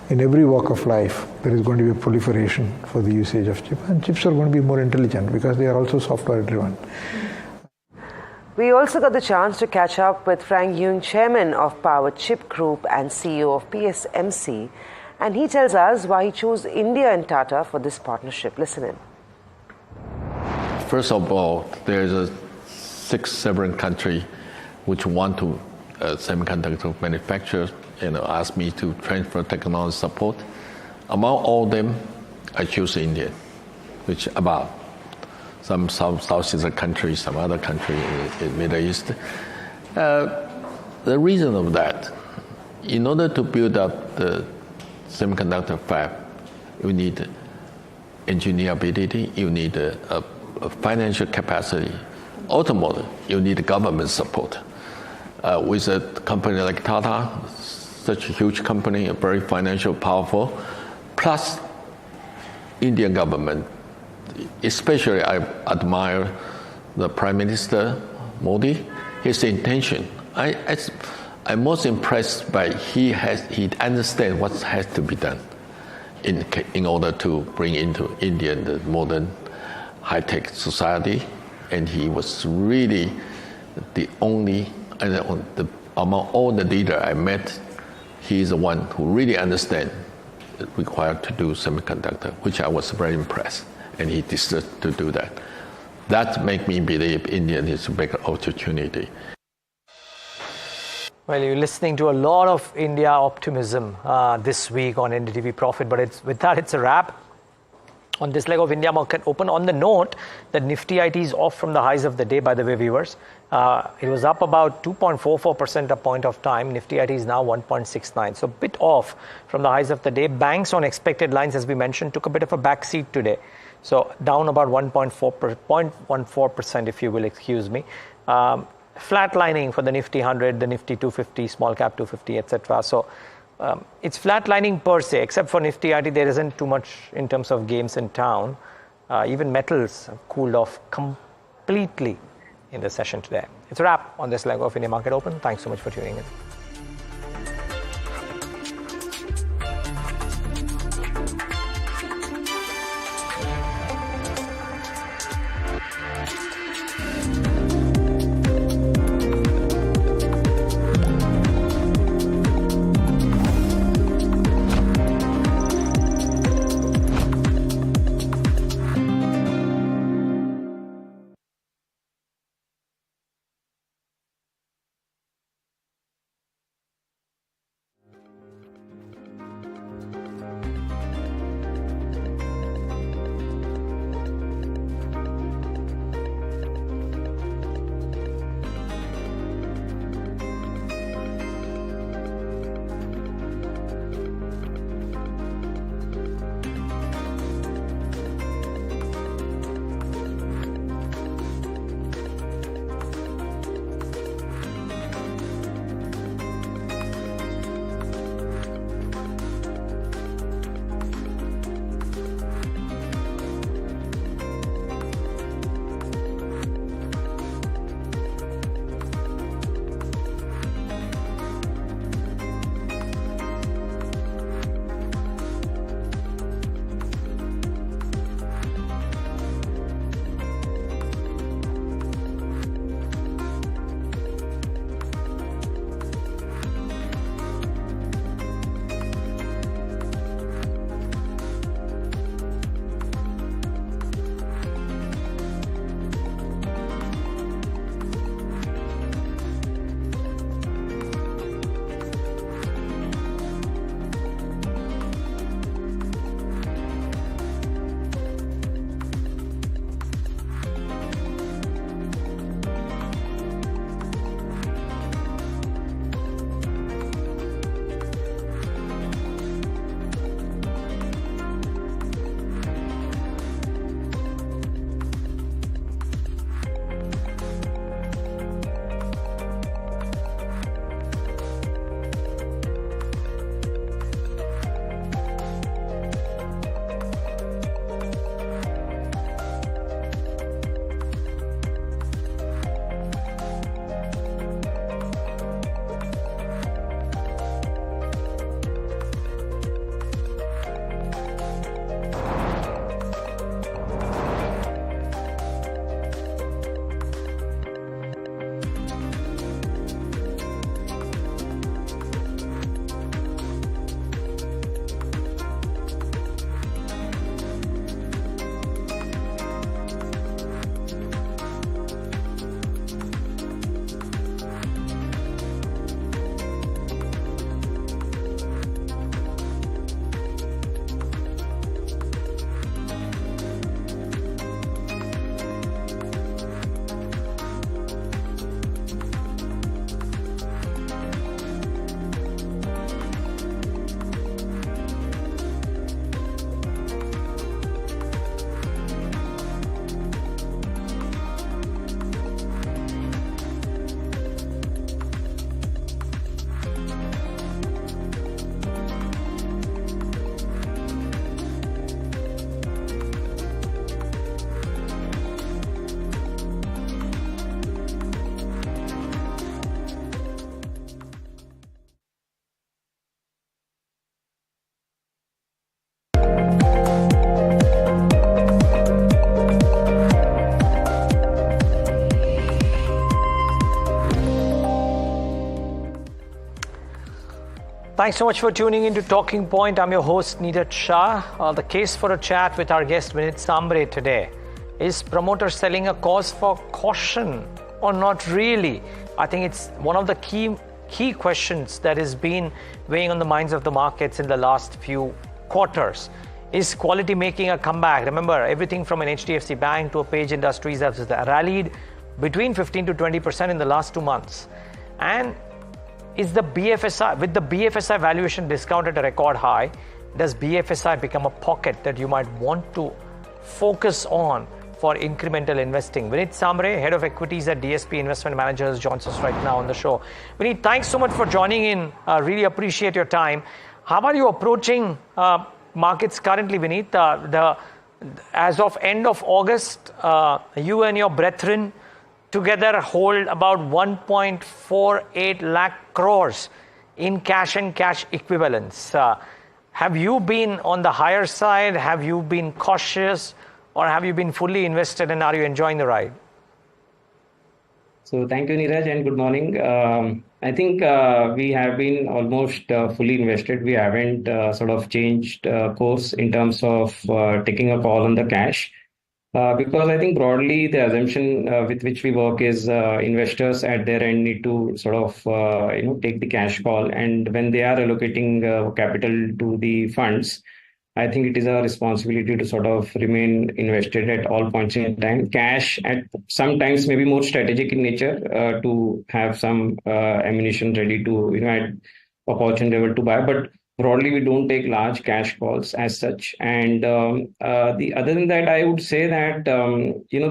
S5: In every walk of life, there is going to be a proliferation for the usage of chips, and chips are going to be more intelligent because they are also software driven.
S1: We also got the chance to catch up with Frank Yung, chairman of Power Chip Group and CEO of PSMC, and he tells us why he chose India and Tata for this partnership. Listen in.
S16: First of all, there's a 6-7 countries which want to semiconductor manufacturers ask me to transfer technology support. Among all of them, I choose India, which about some Southeast countries, some other country in Middle East. The reason of that, in order to build up the semiconductor fab, you need engineer ability, you need a financial capacity. Ultimately, you need government support. With a company like Tata, such a huge company, a very financial powerful, plus Indian government, especially I admire the Prime Minister Modi, his intention. I'm most impressed by he understands what has to be done in order to bring into India the modern high-tech society, and he was really the only, among all the leaders I met, he is the one who really understands required to do semiconductor, which I was very impressed, and he decided to do that. That makes me believe India is a big opportunity.
S2: Well, you're listening to a lot of India optimism this week on NDTV Profit, but with that, it's a wrap on this leg of India market open. On the note that Nifty IT is off from the highs of the day, by the way, viewers. It was up about 2.44% at a point of time. Nifty IT is now 1.69. So a bit off from the highs of the day. Banks on expected lines, as we mentioned, took a bit of a backseat today. So down about 1.14%, if you will excuse me. Flatlining for the Nifty 100, the Nifty 250, small cap 250, etc. So it's flatlining per se, except for Nifty IT, there isn't too much in terms of games in town. Even metals have cooled off completely in the session today. It's a wrap on this leg of India Market Open. Thanks so much for tuning in. Thanks so much for tuning in to Talking Point. I'm your host, Niraj Shah. The case for a chat with our guest, Vinit Sambre, today. Is promoter selling a cause for caution or not really? I think it's one of the key questions that has been weighing on the minds of the markets in the last few quarters. Is quality making a comeback? Remember, everything from an HDFC Bank to a Page Industries has rallied between 15 to 20% in the last 2 months. And is the BFSI, with the BFSI valuation discount at a record high, does BFSI become a pocket that you might want to focus on for incremental investing? Vinit Sambre, Head of Equities at DSP Investment Managers, joins us right now on the show. Vinit, thanks so much for joining in. Really appreciate your time. How are you approaching markets currently, Vinit? As of end of August, you and your brethren together hold about 1.48 lakh crores in cash and cash equivalents. Have you been on the higher side? Have you been cautious? Or have you been fully invested and are you enjoying the ride?
S17: So thank you, Niraj, and good morning. I think we have been almost fully invested. We haven't sort of changed course in terms of taking a call on the cash. Because I think broadly the assumption with which we work is investors at their end need to sort of take the cash call, and when they are allocating capital to the funds, I think it is our responsibility to sort of remain invested at all points in time. Cash at sometimes maybe more strategic in nature to have some ammunition ready to at opportunity level to buy, but broadly, we don't take large cash calls as such. And the other than that, I would say that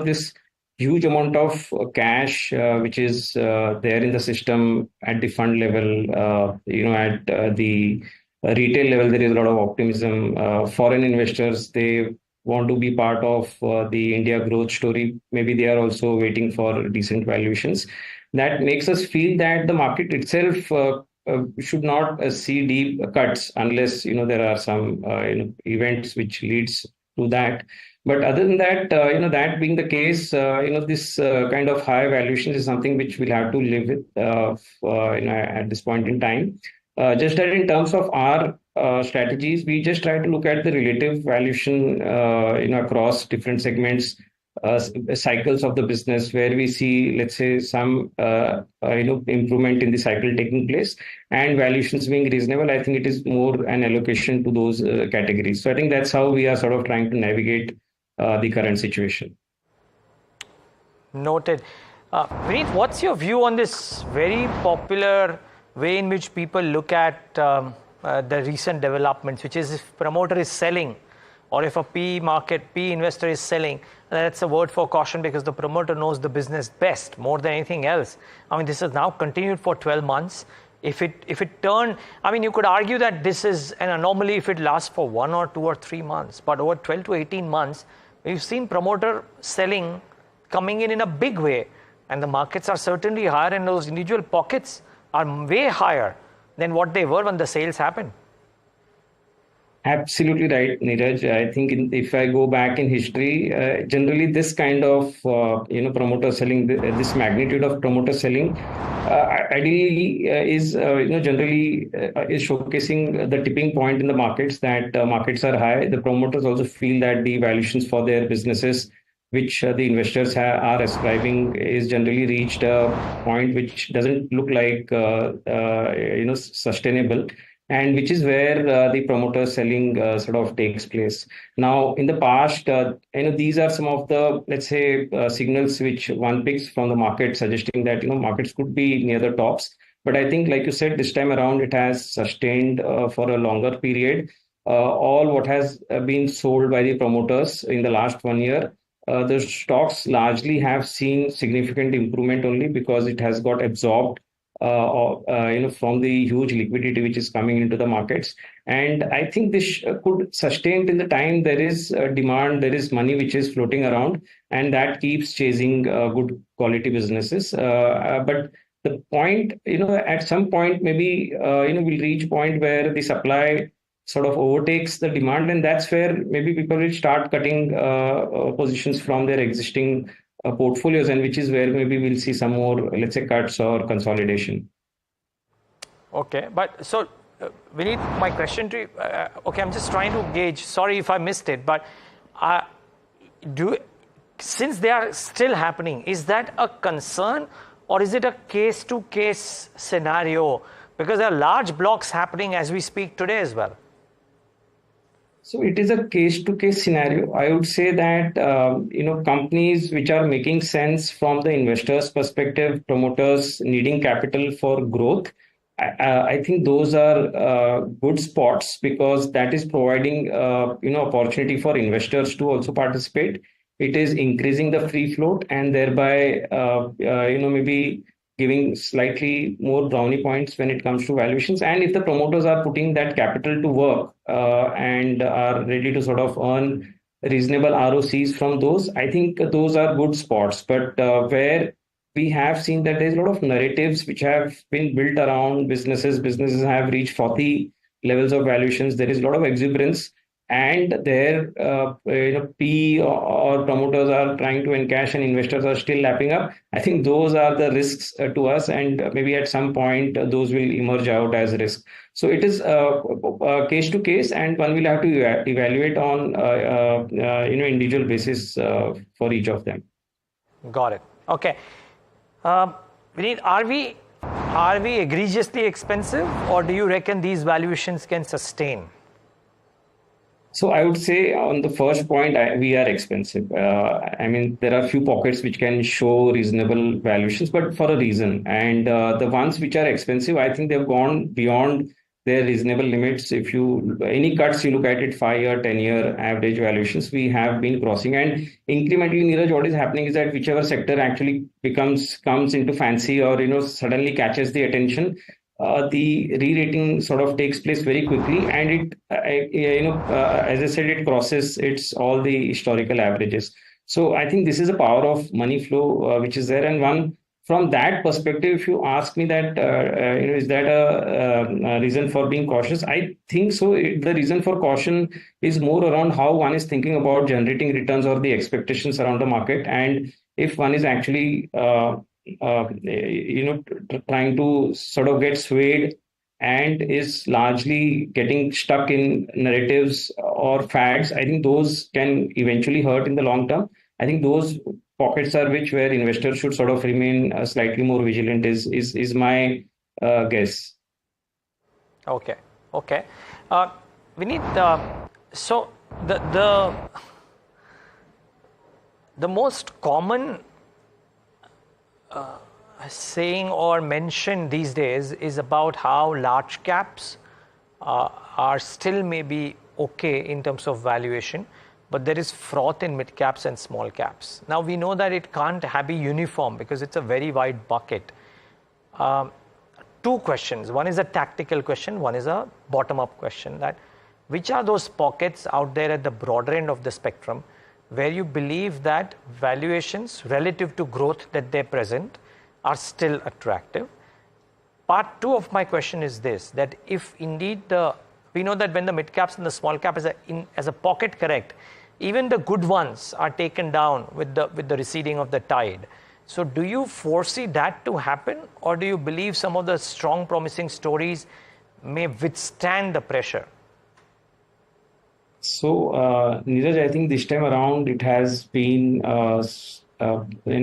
S17: this huge amount of cash which is there in the system at the fund level, at the retail level, there is a lot of optimism. Foreign investors, they want to be part of the India growth story. Maybe they are also waiting for decent valuations. That makes us feel that the market itself should not see deep cuts unless there are some events which leads to that. But other than that, that being the case, this kind of high valuation is something which we'll have to live with at this point in time. Just that in terms of our strategies, we just try to look at the relative valuation across different segments. Cycles of the business where we see, let's say, some improvement in the cycle taking place and valuations being reasonable. I think it is more an allocation to those categories. So I think that's how we are sort of trying to navigate the current situation.
S2: Noted. Vinit, what's your view on this very popular way in which people look at the recent developments, which is if promoter is selling or if a PE investor is selling, that's a word for caution because the promoter knows the business best more than anything else. I mean, this has now continued for 12 months. If it turned, I mean, you could argue that this is an anomaly if it lasts for 1 or 2 or 3 months. But over 12 to 18 months, we've seen promoter selling coming in a big way. And the markets are certainly higher and those individual pockets are way higher than what they were when the sales happened.
S17: Absolutely right, Niraj. I think if I go back in history, generally this kind of promoter selling, this magnitude of promoter selling, ideally is generally is showcasing the tipping point in the markets that markets are high. The promoters also feel that the valuations for their businesses, which the investors are ascribing, is generally reached a point which doesn't look like sustainable. And which is where the promoter selling sort of takes place. Now, in the past, these are some of the, let's say, signals which one picks from the market, suggesting that markets could be near the tops. But I think, like you said, this time around it has sustained for a longer period. All what has been sold by the promoters in the last 1 year, the stocks largely have seen significant improvement only because it has got absorbed from the huge liquidity which is coming into the markets. And I think this could sustain till the time there is demand, there is money which is floating around, and that keeps chasing good quality businesses. But the point, at some point, maybe, we'll reach a point where the supply sort of overtakes the demand, and that's where maybe people will start cutting positions from their existing portfolios, and which is where maybe we'll see some more, let's say, cuts or consolidation.
S2: Okay, but so Vineet, my question to you, okay, I'm just trying to gauge, sorry if I missed it, but since they are still happening, is that a concern or is it a case-to-case scenario? Because there are large blocks happening as we speak today as well.
S17: So it is a case-to-case scenario. I would say that companies which are making sense from the investors' perspective, promoters needing capital for growth, I think those are good spots because that is providing opportunity for investors to also participate. It is increasing the free float and thereby maybe giving slightly more brownie points when it comes to valuations. And if the promoters are putting that capital to work and are ready to sort of earn reasonable ROCs from those, I think those are good spots. But where we have seen that there's a lot of narratives which have been built around businesses have reached 40 levels of valuations. There is a lot of exuberance. And their PE or promoters are trying to encash and investors are still lapping up. I think those are the risks to us, and maybe at some point those will emerge out as risk. So it is case to case, and one will have to evaluate on individual basis for each of them.
S2: Got it. Okay, Vineet, are we egregiously expensive, or do you reckon these valuations can sustain?
S17: So I would say on the first point, we are expensive. I mean, there are a few pockets which can show reasonable valuations, but for a reason. And the ones which are expensive, I think they've gone beyond their reasonable limits. If any cuts you look at it, 5-year, 10-year average valuations, we have been crossing. And incrementally, Niraj, what is happening is that whichever sector actually comes into fancy or suddenly catches the attention, the re-rating sort of takes place very quickly, and as I said, it crosses all the historical averages. So I think this is a power of money flow which is there, and one from that perspective, if you ask me that is that a reason for being cautious? I think so. The reason for caution is more around how one is thinking about generating returns or the expectations around the market, and if one is actually trying to sort of get swayed and is largely getting stuck in narratives or fads, I think those can eventually hurt in the long term. I think those pockets are where investors should sort of remain slightly more vigilant is my guess.
S2: Okay. Vineet, so the most common saying or mention these days is about how large caps are still maybe okay in terms of valuation, but there is froth in mid caps and small caps. Now we know that it can't be uniform because it's a very wide bucket. Two questions. One is a tactical question, one is a bottom-up question. That which are those pockets out there at the broader end of the spectrum where you believe that valuations relative to growth that they present are still attractive? Part two of my question is this, that if indeed we know that when the mid caps and the small cap as a pocket correct, even the good ones are taken down with the receding of the tide. So do you foresee that to happen, or do you believe some of the strong promising stories may withstand the pressure?
S17: So Niraj, I think this time around it has been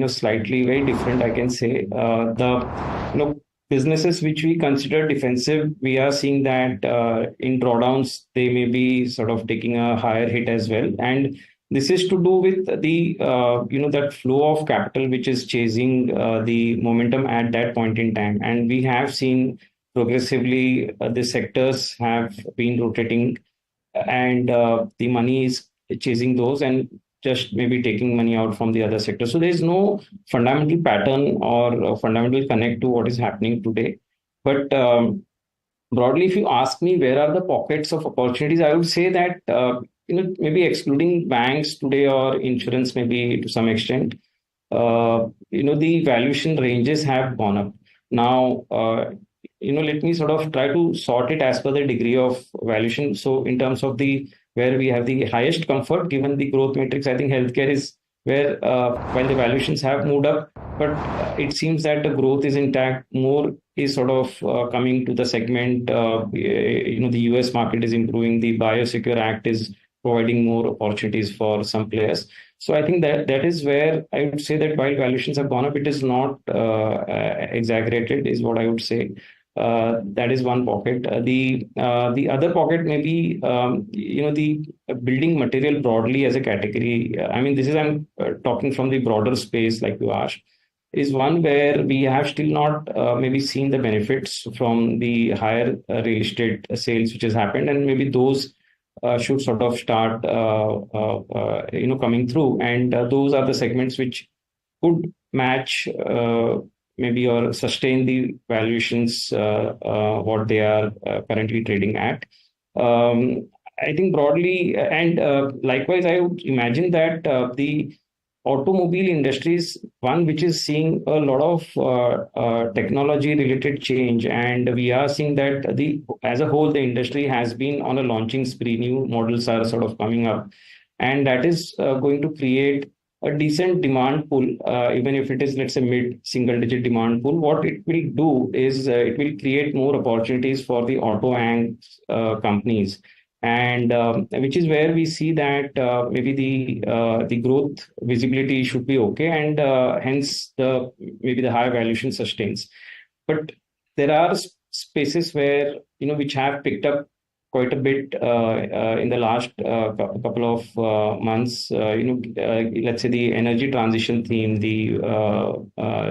S17: slightly very different, I can say. The businesses which we consider defensive, we are seeing that in drawdowns they may be sort of taking a higher hit as well, and this is to do with the that flow of capital which is chasing the momentum at that point in time. And we have seen progressively the sectors have been rotating, and the money is chasing those and just maybe taking money out from the other sector. So there is no fundamental pattern or fundamental connect to what is happening today. But broadly, if you ask me where are the pockets of opportunities, I would say that maybe excluding banks today or insurance, maybe to some extent, the valuation ranges have gone up. Now, let me sort of try to sort it as per the degree of valuation. So in terms of where we have the highest comfort, given the growth matrix, I think healthcare is where while the valuations have moved up, but it seems that the growth is intact. More is sort of coming to the segment. The US market is improving. The Biosecure Act is providing more opportunities for some players. So I think that is where I would say that while valuations have gone up, it is not exaggerated, is what I would say. That is one pocket. The other pocket may be the building material broadly as a category. I mean, this is I'm talking from the broader space, like you asked, is one where we have still not maybe seen the benefits from the higher real estate sales which has happened, and maybe those should sort of start coming through, and those are the segments which could match maybe or sustain the valuations what they are currently trading at. I think broadly, and likewise, I would imagine that the automobile industry is one which is seeing a lot of technology related change, and we are seeing that as a whole the industry has been on a launching spree. New models are sort of coming up, and that is going to create a decent demand pool, even if it is, let's say, mid single digit demand pool. What it will do is it will create more opportunities for the auto companies, and which is where we see that maybe the growth visibility should be okay, and hence maybe the higher valuation sustains. But there are spaces where which have picked up quite a bit in the last couple of months. Let's say the energy transition theme, the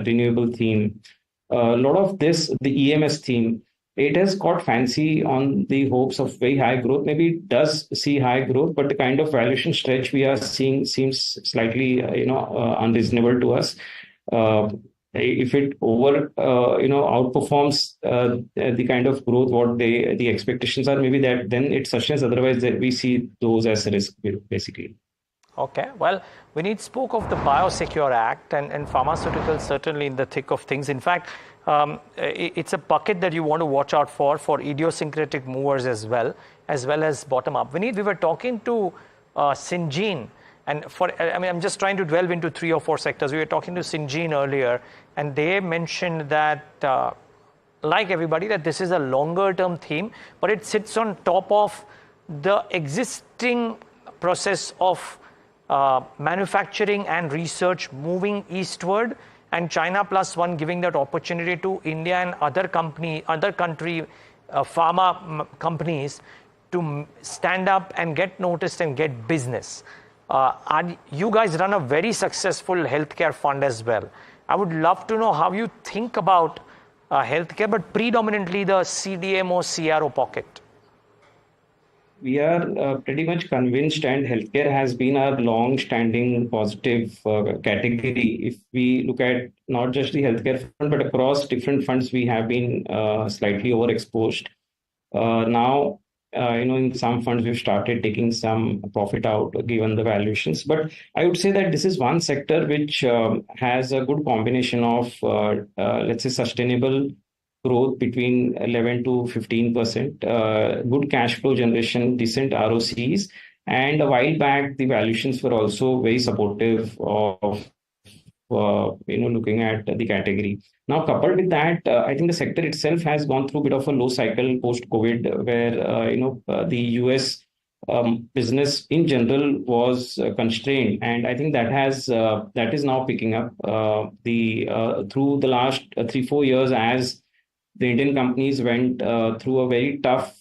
S17: renewable theme, a lot of this, the EMS theme. It has caught fancy on the hopes of very high growth. Maybe it does see high growth, but the kind of valuation stretch we are seeing seems slightly, unreasonable to us. If it outperforms the kind of growth what the expectations are, maybe that then it sustains. Otherwise, we see those as a risk, basically.
S2: Okay, well, we spoke of the Biosecure Act and pharmaceuticals certainly in the thick of things. In fact, it's a bucket that you want to watch out for idiosyncratic movers as well as bottom up. We were talking to Syngene, and I'm just trying to delve into 3 or 4 sectors. We were talking to Syngene earlier, and they mentioned that, like everybody, that this is a longer term theme, but it sits on top of the existing process of manufacturing and research moving eastward, and China Plus One giving that opportunity to India and other country pharma companies to stand up and get noticed and get business. You guys run a very successful healthcare fund as well. I would love to know how you think about healthcare, but predominantly the CDMO CRO pocket.
S17: We are pretty much convinced, and healthcare has been our long-standing positive category. If we look at not just the healthcare fund, but across different funds, we have been slightly overexposed. Now, in some funds, we've started taking some profit out given the valuations. But I would say that this is one sector which has a good combination of, let's say, sustainable growth between 11 to 15%, good cash flow generation, decent ROCs, and a while back the valuations were also very supportive of looking at the category. Now, coupled with that, I think the sector itself has gone through a bit of a low cycle post-COVID, where the US business in general was constrained, and I think that is now picking up through the last 3-4 years as the Indian companies went through a very tough,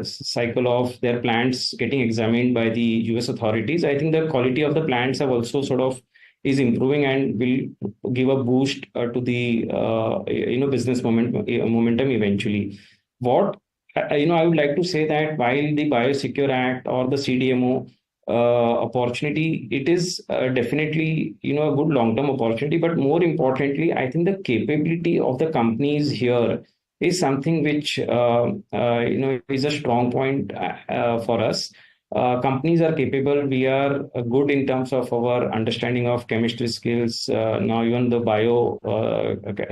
S17: cycle of their plants getting examined by the US authorities. I think the quality of the plants have also sort of is improving and will give a boost to the business momentum eventually. What I would like to say that while the Biosecure Act or the CDMO opportunity, it is definitely a good long-term opportunity, but more importantly, I think the capability of the companies here is something which is a strong point for us. Companies are capable. We are good in terms of our understanding of chemistry skills, now even the bio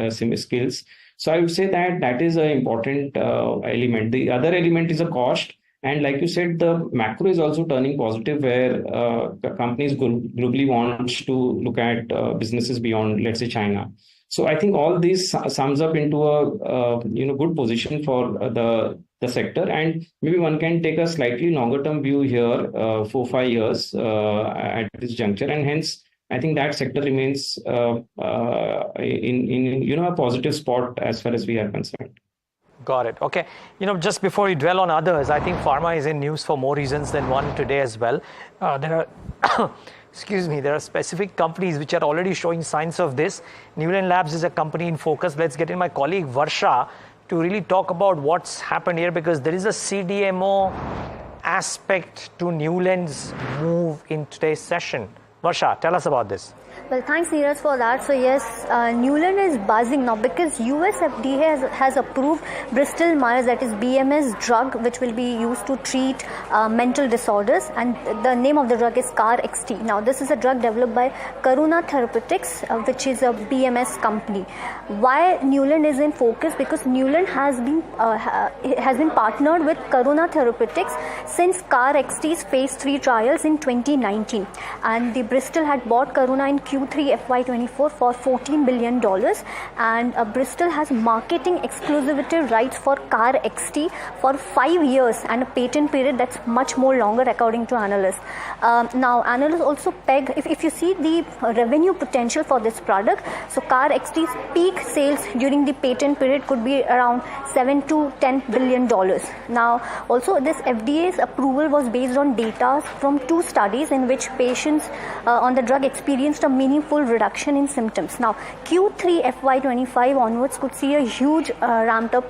S17: skills. So I would say that is an important element. The other element is a cost. And like you said, the macro is also turning positive, where companies globally want to look at businesses beyond, let's say, China. So I think all this sums up into a good position for the sector, and maybe one can take a slightly longer term view here, 4-5 years at this juncture, and hence I think that sector remains in a positive spot as far as we are concerned.
S2: Got it. Okay. Just before we dwell on others, I think pharma is in news for more reasons than one today as well. There are, there are specific companies which are already showing signs of this. Neuland Labs is a company in focus. Let's get in my colleague Varsha to really talk about what's happened here, because there is a CDMO aspect to Neuland's move in today's session. Varsha, tell us about this.
S18: Well, thanks Niraj for that. So yes, Neuland is buzzing now because US FDA has approved Bristol Myers, that is BMS drug, which will be used to treat mental disorders, and the name of the drug is CAR-XT. Now this is a drug developed by Karuna Therapeutics, which is a BMS company. Why Neuland is in focus? Because Neuland has been partnered with Karuna Therapeutics since CAR-XT's phase 3 trials in 2019, and the Bristol had bought Karuna in Q3 FY24 for $14 billion, and Bristol has marketing exclusivity rights for CAR-XT for 5 years and a patent period that's much more longer according to analysts. Now analysts also peg, if you see the revenue potential for this product, so CAR-XT's peak sales during the patent period could be around $7 to $10 billion. Now also this FDA's approval was based on data from 2 studies in which patients on the drug experienced a meaningful reduction in symptoms. Now Q3 FY25 onwards could see a huge ramped up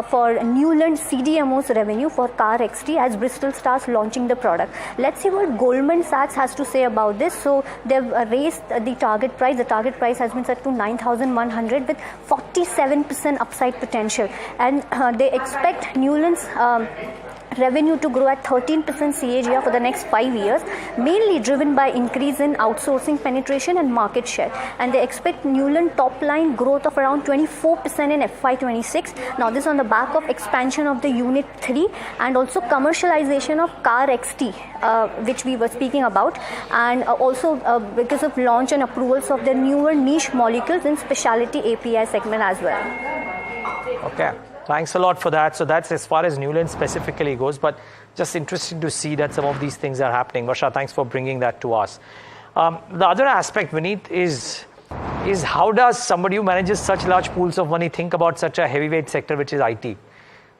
S18: for Neuland CDMO's revenue for CAR-XT as Bristol starts launching the product. Let's see what Goldman Sachs has to say about this. So they've raised the target price. The target price has been set to 9,100 with 47% upside potential, and they expect Neuland's revenue to grow at 13% CAGR for the next 5 years, mainly driven by increase in outsourcing penetration and market share. And they expect Neuland top line growth of around 24% in FY26. Now this on the back of expansion of the Unit 3 and also commercialization of CAR-XT, which we were speaking about, and also because of launch and approvals of the newer niche molecules in specialty API segment as well.
S2: Okay. Thanks a lot for that. So that's as far as Neuland specifically goes, but just interesting to see that some of these things are happening. Varsha, thanks for bringing that to us. The other aspect, Vineet, is how does somebody who manages such large pools of money think about such a heavyweight sector, which is IT?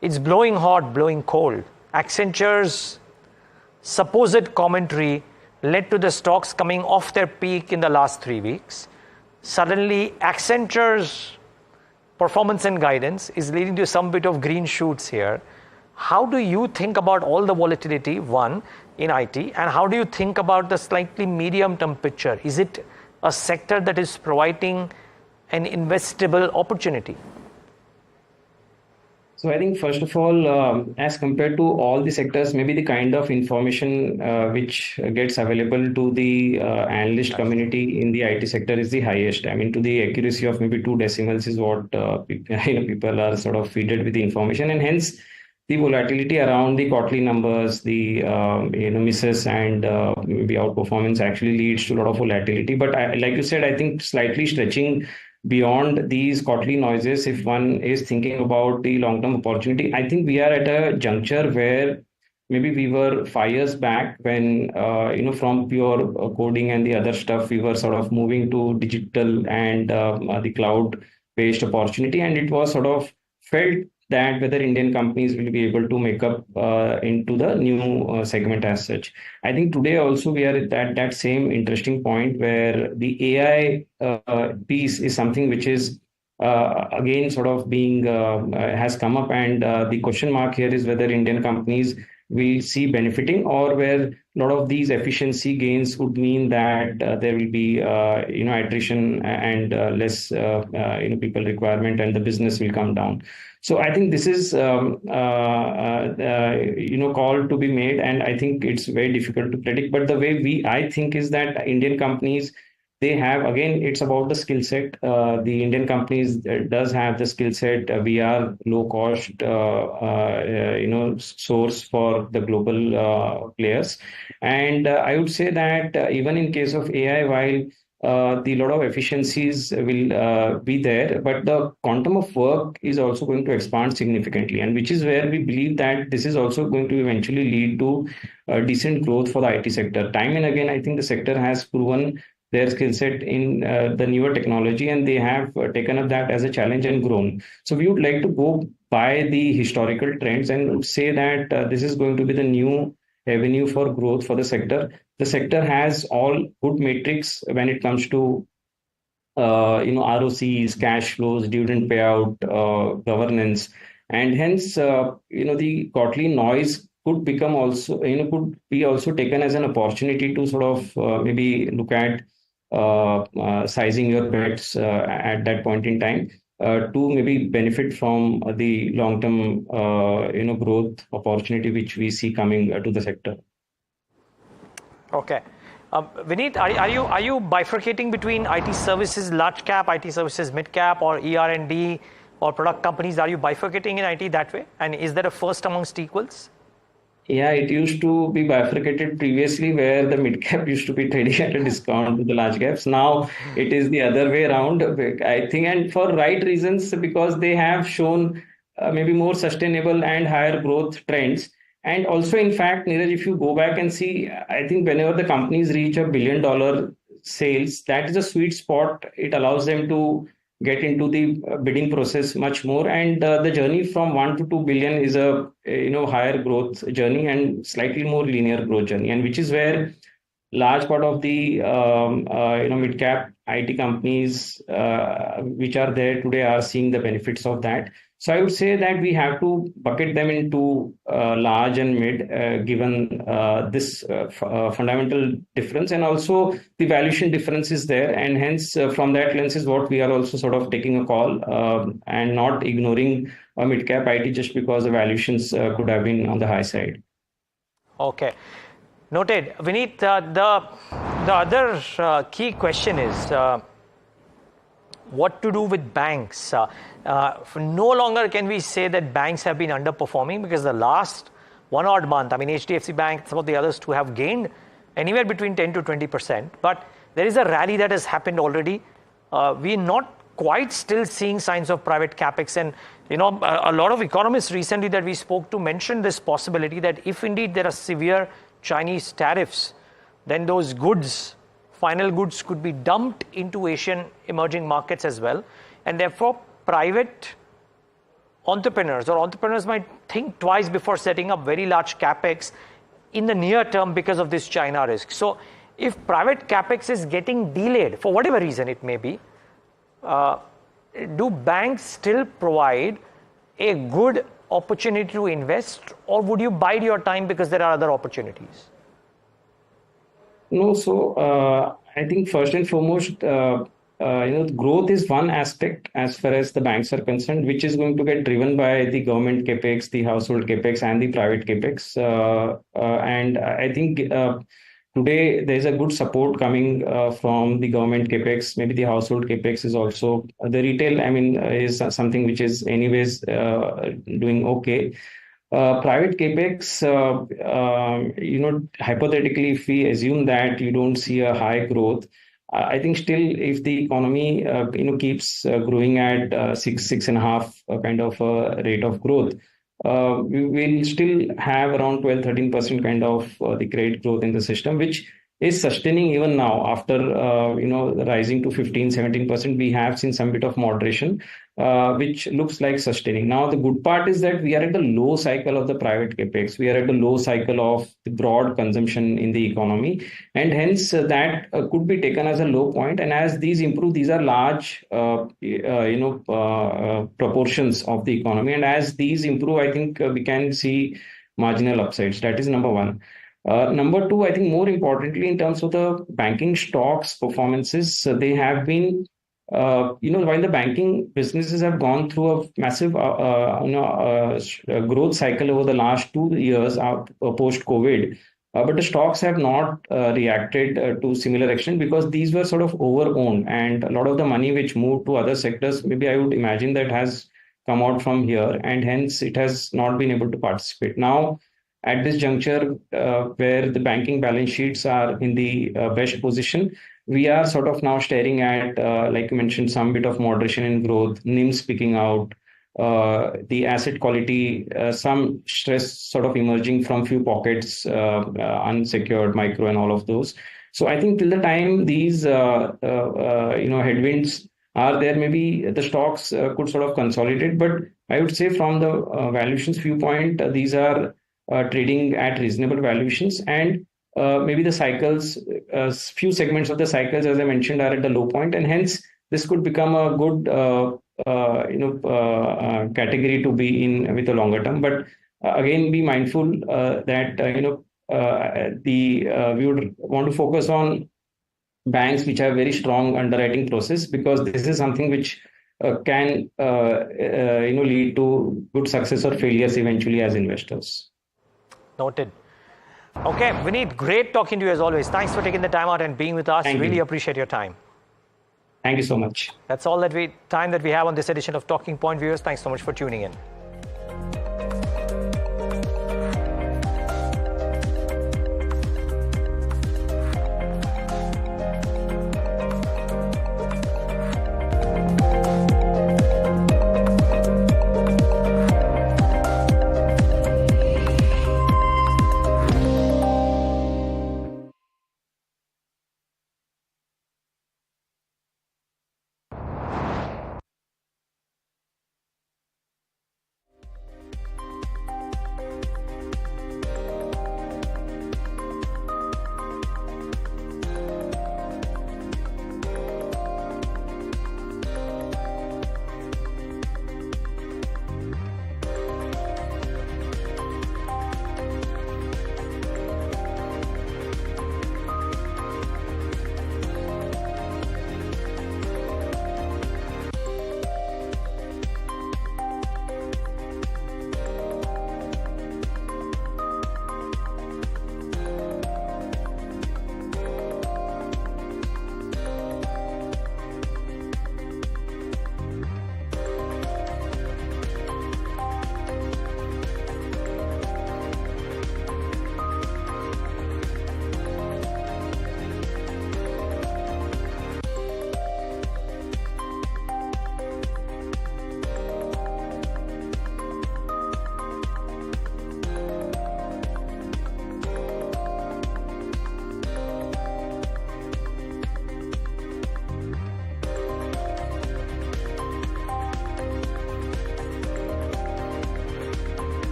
S2: It's blowing hot, blowing cold. Accenture's supposed commentary led to the stocks coming off their peak in the last 3 weeks. Suddenly, Accenture's performance and guidance is leading to some bit of green shoots here. How do you think about all the volatility, one, in IT, and how do you think about the slightly medium-term picture? Is it a sector that is providing an investable opportunity?
S17: So I think first of all, as compared to all the sectors, maybe the kind of information which gets available to the analyst community in the IT sector is the highest. I mean, to the accuracy of maybe 2 decimals is what people are sort of feeded with the information, and hence the volatility around the quarterly numbers, the misses and maybe outperformance actually leads to a lot of volatility. But like you said, I think slightly stretching beyond these quarterly noises, if one is thinking about the long-term opportunity, I think we are at a juncture where maybe we were 5 years back when, from pure coding and the other stuff, we were sort of moving to digital and the cloud-based opportunity. And it was sort of felt that whether Indian companies will be able to make up into the new segment as such. I think today also we are at that same interesting point where the AI piece is something which is again sort of being has come up, and the question mark here is whether Indian companies will see benefiting, or where a lot of these efficiency gains would mean that there will be attrition and less people requirement, and the business will come down. So I think this is call to be made, and I think it's very difficult to predict. But the way I think is that Indian companies they have, again, it's about the skill set. The Indian companies does have the skill set. We are low cost, source for the global players. And I would say that even in case of AI, while the lot of efficiencies will be there, but the quantum of work is also going to expand significantly, and which is where we believe that this is also going to eventually lead to decent growth for the IT sector. Time and again, I think the sector has proven their skill set in the newer technology, and they have taken up that as a challenge and grown. So we would like to go by the historical trends and say that this is going to be the new avenue for growth for the sector. The sector has all good metrics when it comes to ROCs, cash flows, dividend payout, governance, and hence the quarterly noise could become also could be also taken as an opportunity to sort of maybe look at sizing your bets at that point in time to maybe benefit from the long-term growth opportunity which we see coming to the sector.
S2: Okay. Vineet, are you bifurcating between IT services large cap, IT services mid cap, or ER&D or product companies? Are you bifurcating in IT that way? And is there a first amongst equals?
S17: Yeah, it used to be bifurcated previously, where the mid cap used to be trading at a discount to the large caps. Now it is the other way around, I think, and for right reasons, because they have shown maybe more sustainable and higher growth trends. And also, in fact, Niraj, if you go back and see, I think whenever the companies reach $1 billion sales, that is a sweet spot. It allows them to get into the bidding process much more, and the journey from 1 to 2 billion is a higher growth journey and slightly more linear growth journey, and which is where large part of the mid cap IT companies which are there today are seeing the benefits of that. So I would say that we have to bucket them into large and mid, given this fundamental difference, and also the valuation difference is there, and hence from that lens is what we are also sort of taking a call and not ignoring a mid cap IT just because the valuations could have been on the high side.
S2: Okay. Noted. Vineet, the other key question is what to do with banks. No longer can we say that banks have been underperforming, because the last 1 odd month, I mean, HDFC Bank, some of the others too have gained anywhere between 10 to 20%. But there is a rally that has happened already. We're not quite still seeing signs of private capex. And, a lot of economists recently that we spoke to mentioned this possibility that if indeed there are severe Chinese tariffs, then those goods, final goods, could be dumped into Asian emerging markets as well. And therefore, private entrepreneurs might think twice before setting up very large capex in the near term because of this China risk. So if private capex is getting delayed for whatever reason it may be, do banks still provide a good opportunity to invest, or would you bide your time because there are other opportunities?
S17: No, so I think first and foremost, growth is one aspect as far as the banks are concerned, which is going to get driven by the government capex, the household capex, and the private capex. And I think today there is a good support coming from the government capex. Maybe the household capex is also the retail. I mean, is something which is anyways doing okay. Private capex, hypothetically, if we assume that you don't see a high growth, I think still if the economy, keeps growing at 6.5 kind of a rate of growth, we will still have around 12-13% kind of the credit growth in the system, which is sustaining even now after rising to 15-17%. We have seen some bit of moderation, which looks like sustaining. Now the good part is that we are at the low cycle of the private capex. We are at the low cycle of the broad consumption in the economy, and hence that could be taken as a low point. And as these improve, these are large proportions of the economy, and as these improve, I think we can see marginal upsides. That is number one. Number two, I think more importantly, in terms of the banking stocks performances, they have been, while the banking businesses have gone through a massive, growth cycle over the last 2 years post-COVID, But the stocks have not reacted to similar extent because these were sort of over-owned, and a lot of the money which moved to other sectors, maybe I would imagine that has come out from here, and hence it has not been able to participate. Now, at this juncture, where the banking balance sheets are in the best position, we are sort of now staring at, like you mentioned, some bit of moderation in growth, NIMs picking out, the asset quality, some stress sort of emerging from few pockets, unsecured, micro, and all of those. So I think till the time these headwinds are there, maybe the stocks could sort of consolidate. But I would say from the valuations viewpoint, these are trading at reasonable valuations, and maybe the cycles, few segments of the cycles, as I mentioned, are at the low point, and hence this could become a good category to be in with a longer term. But again, be mindful that we would want to focus on banks which have very strong underwriting process, because this is something which can lead to good success or failures eventually as investors.
S2: Noted. Okay, Vineet, great talking to you as always. Thanks for taking the time out and being with us. Really appreciate your time.
S17: Thank you so much.
S2: That's all time that we have on this edition of Talking Point. Viewers, thanks so much for tuning in.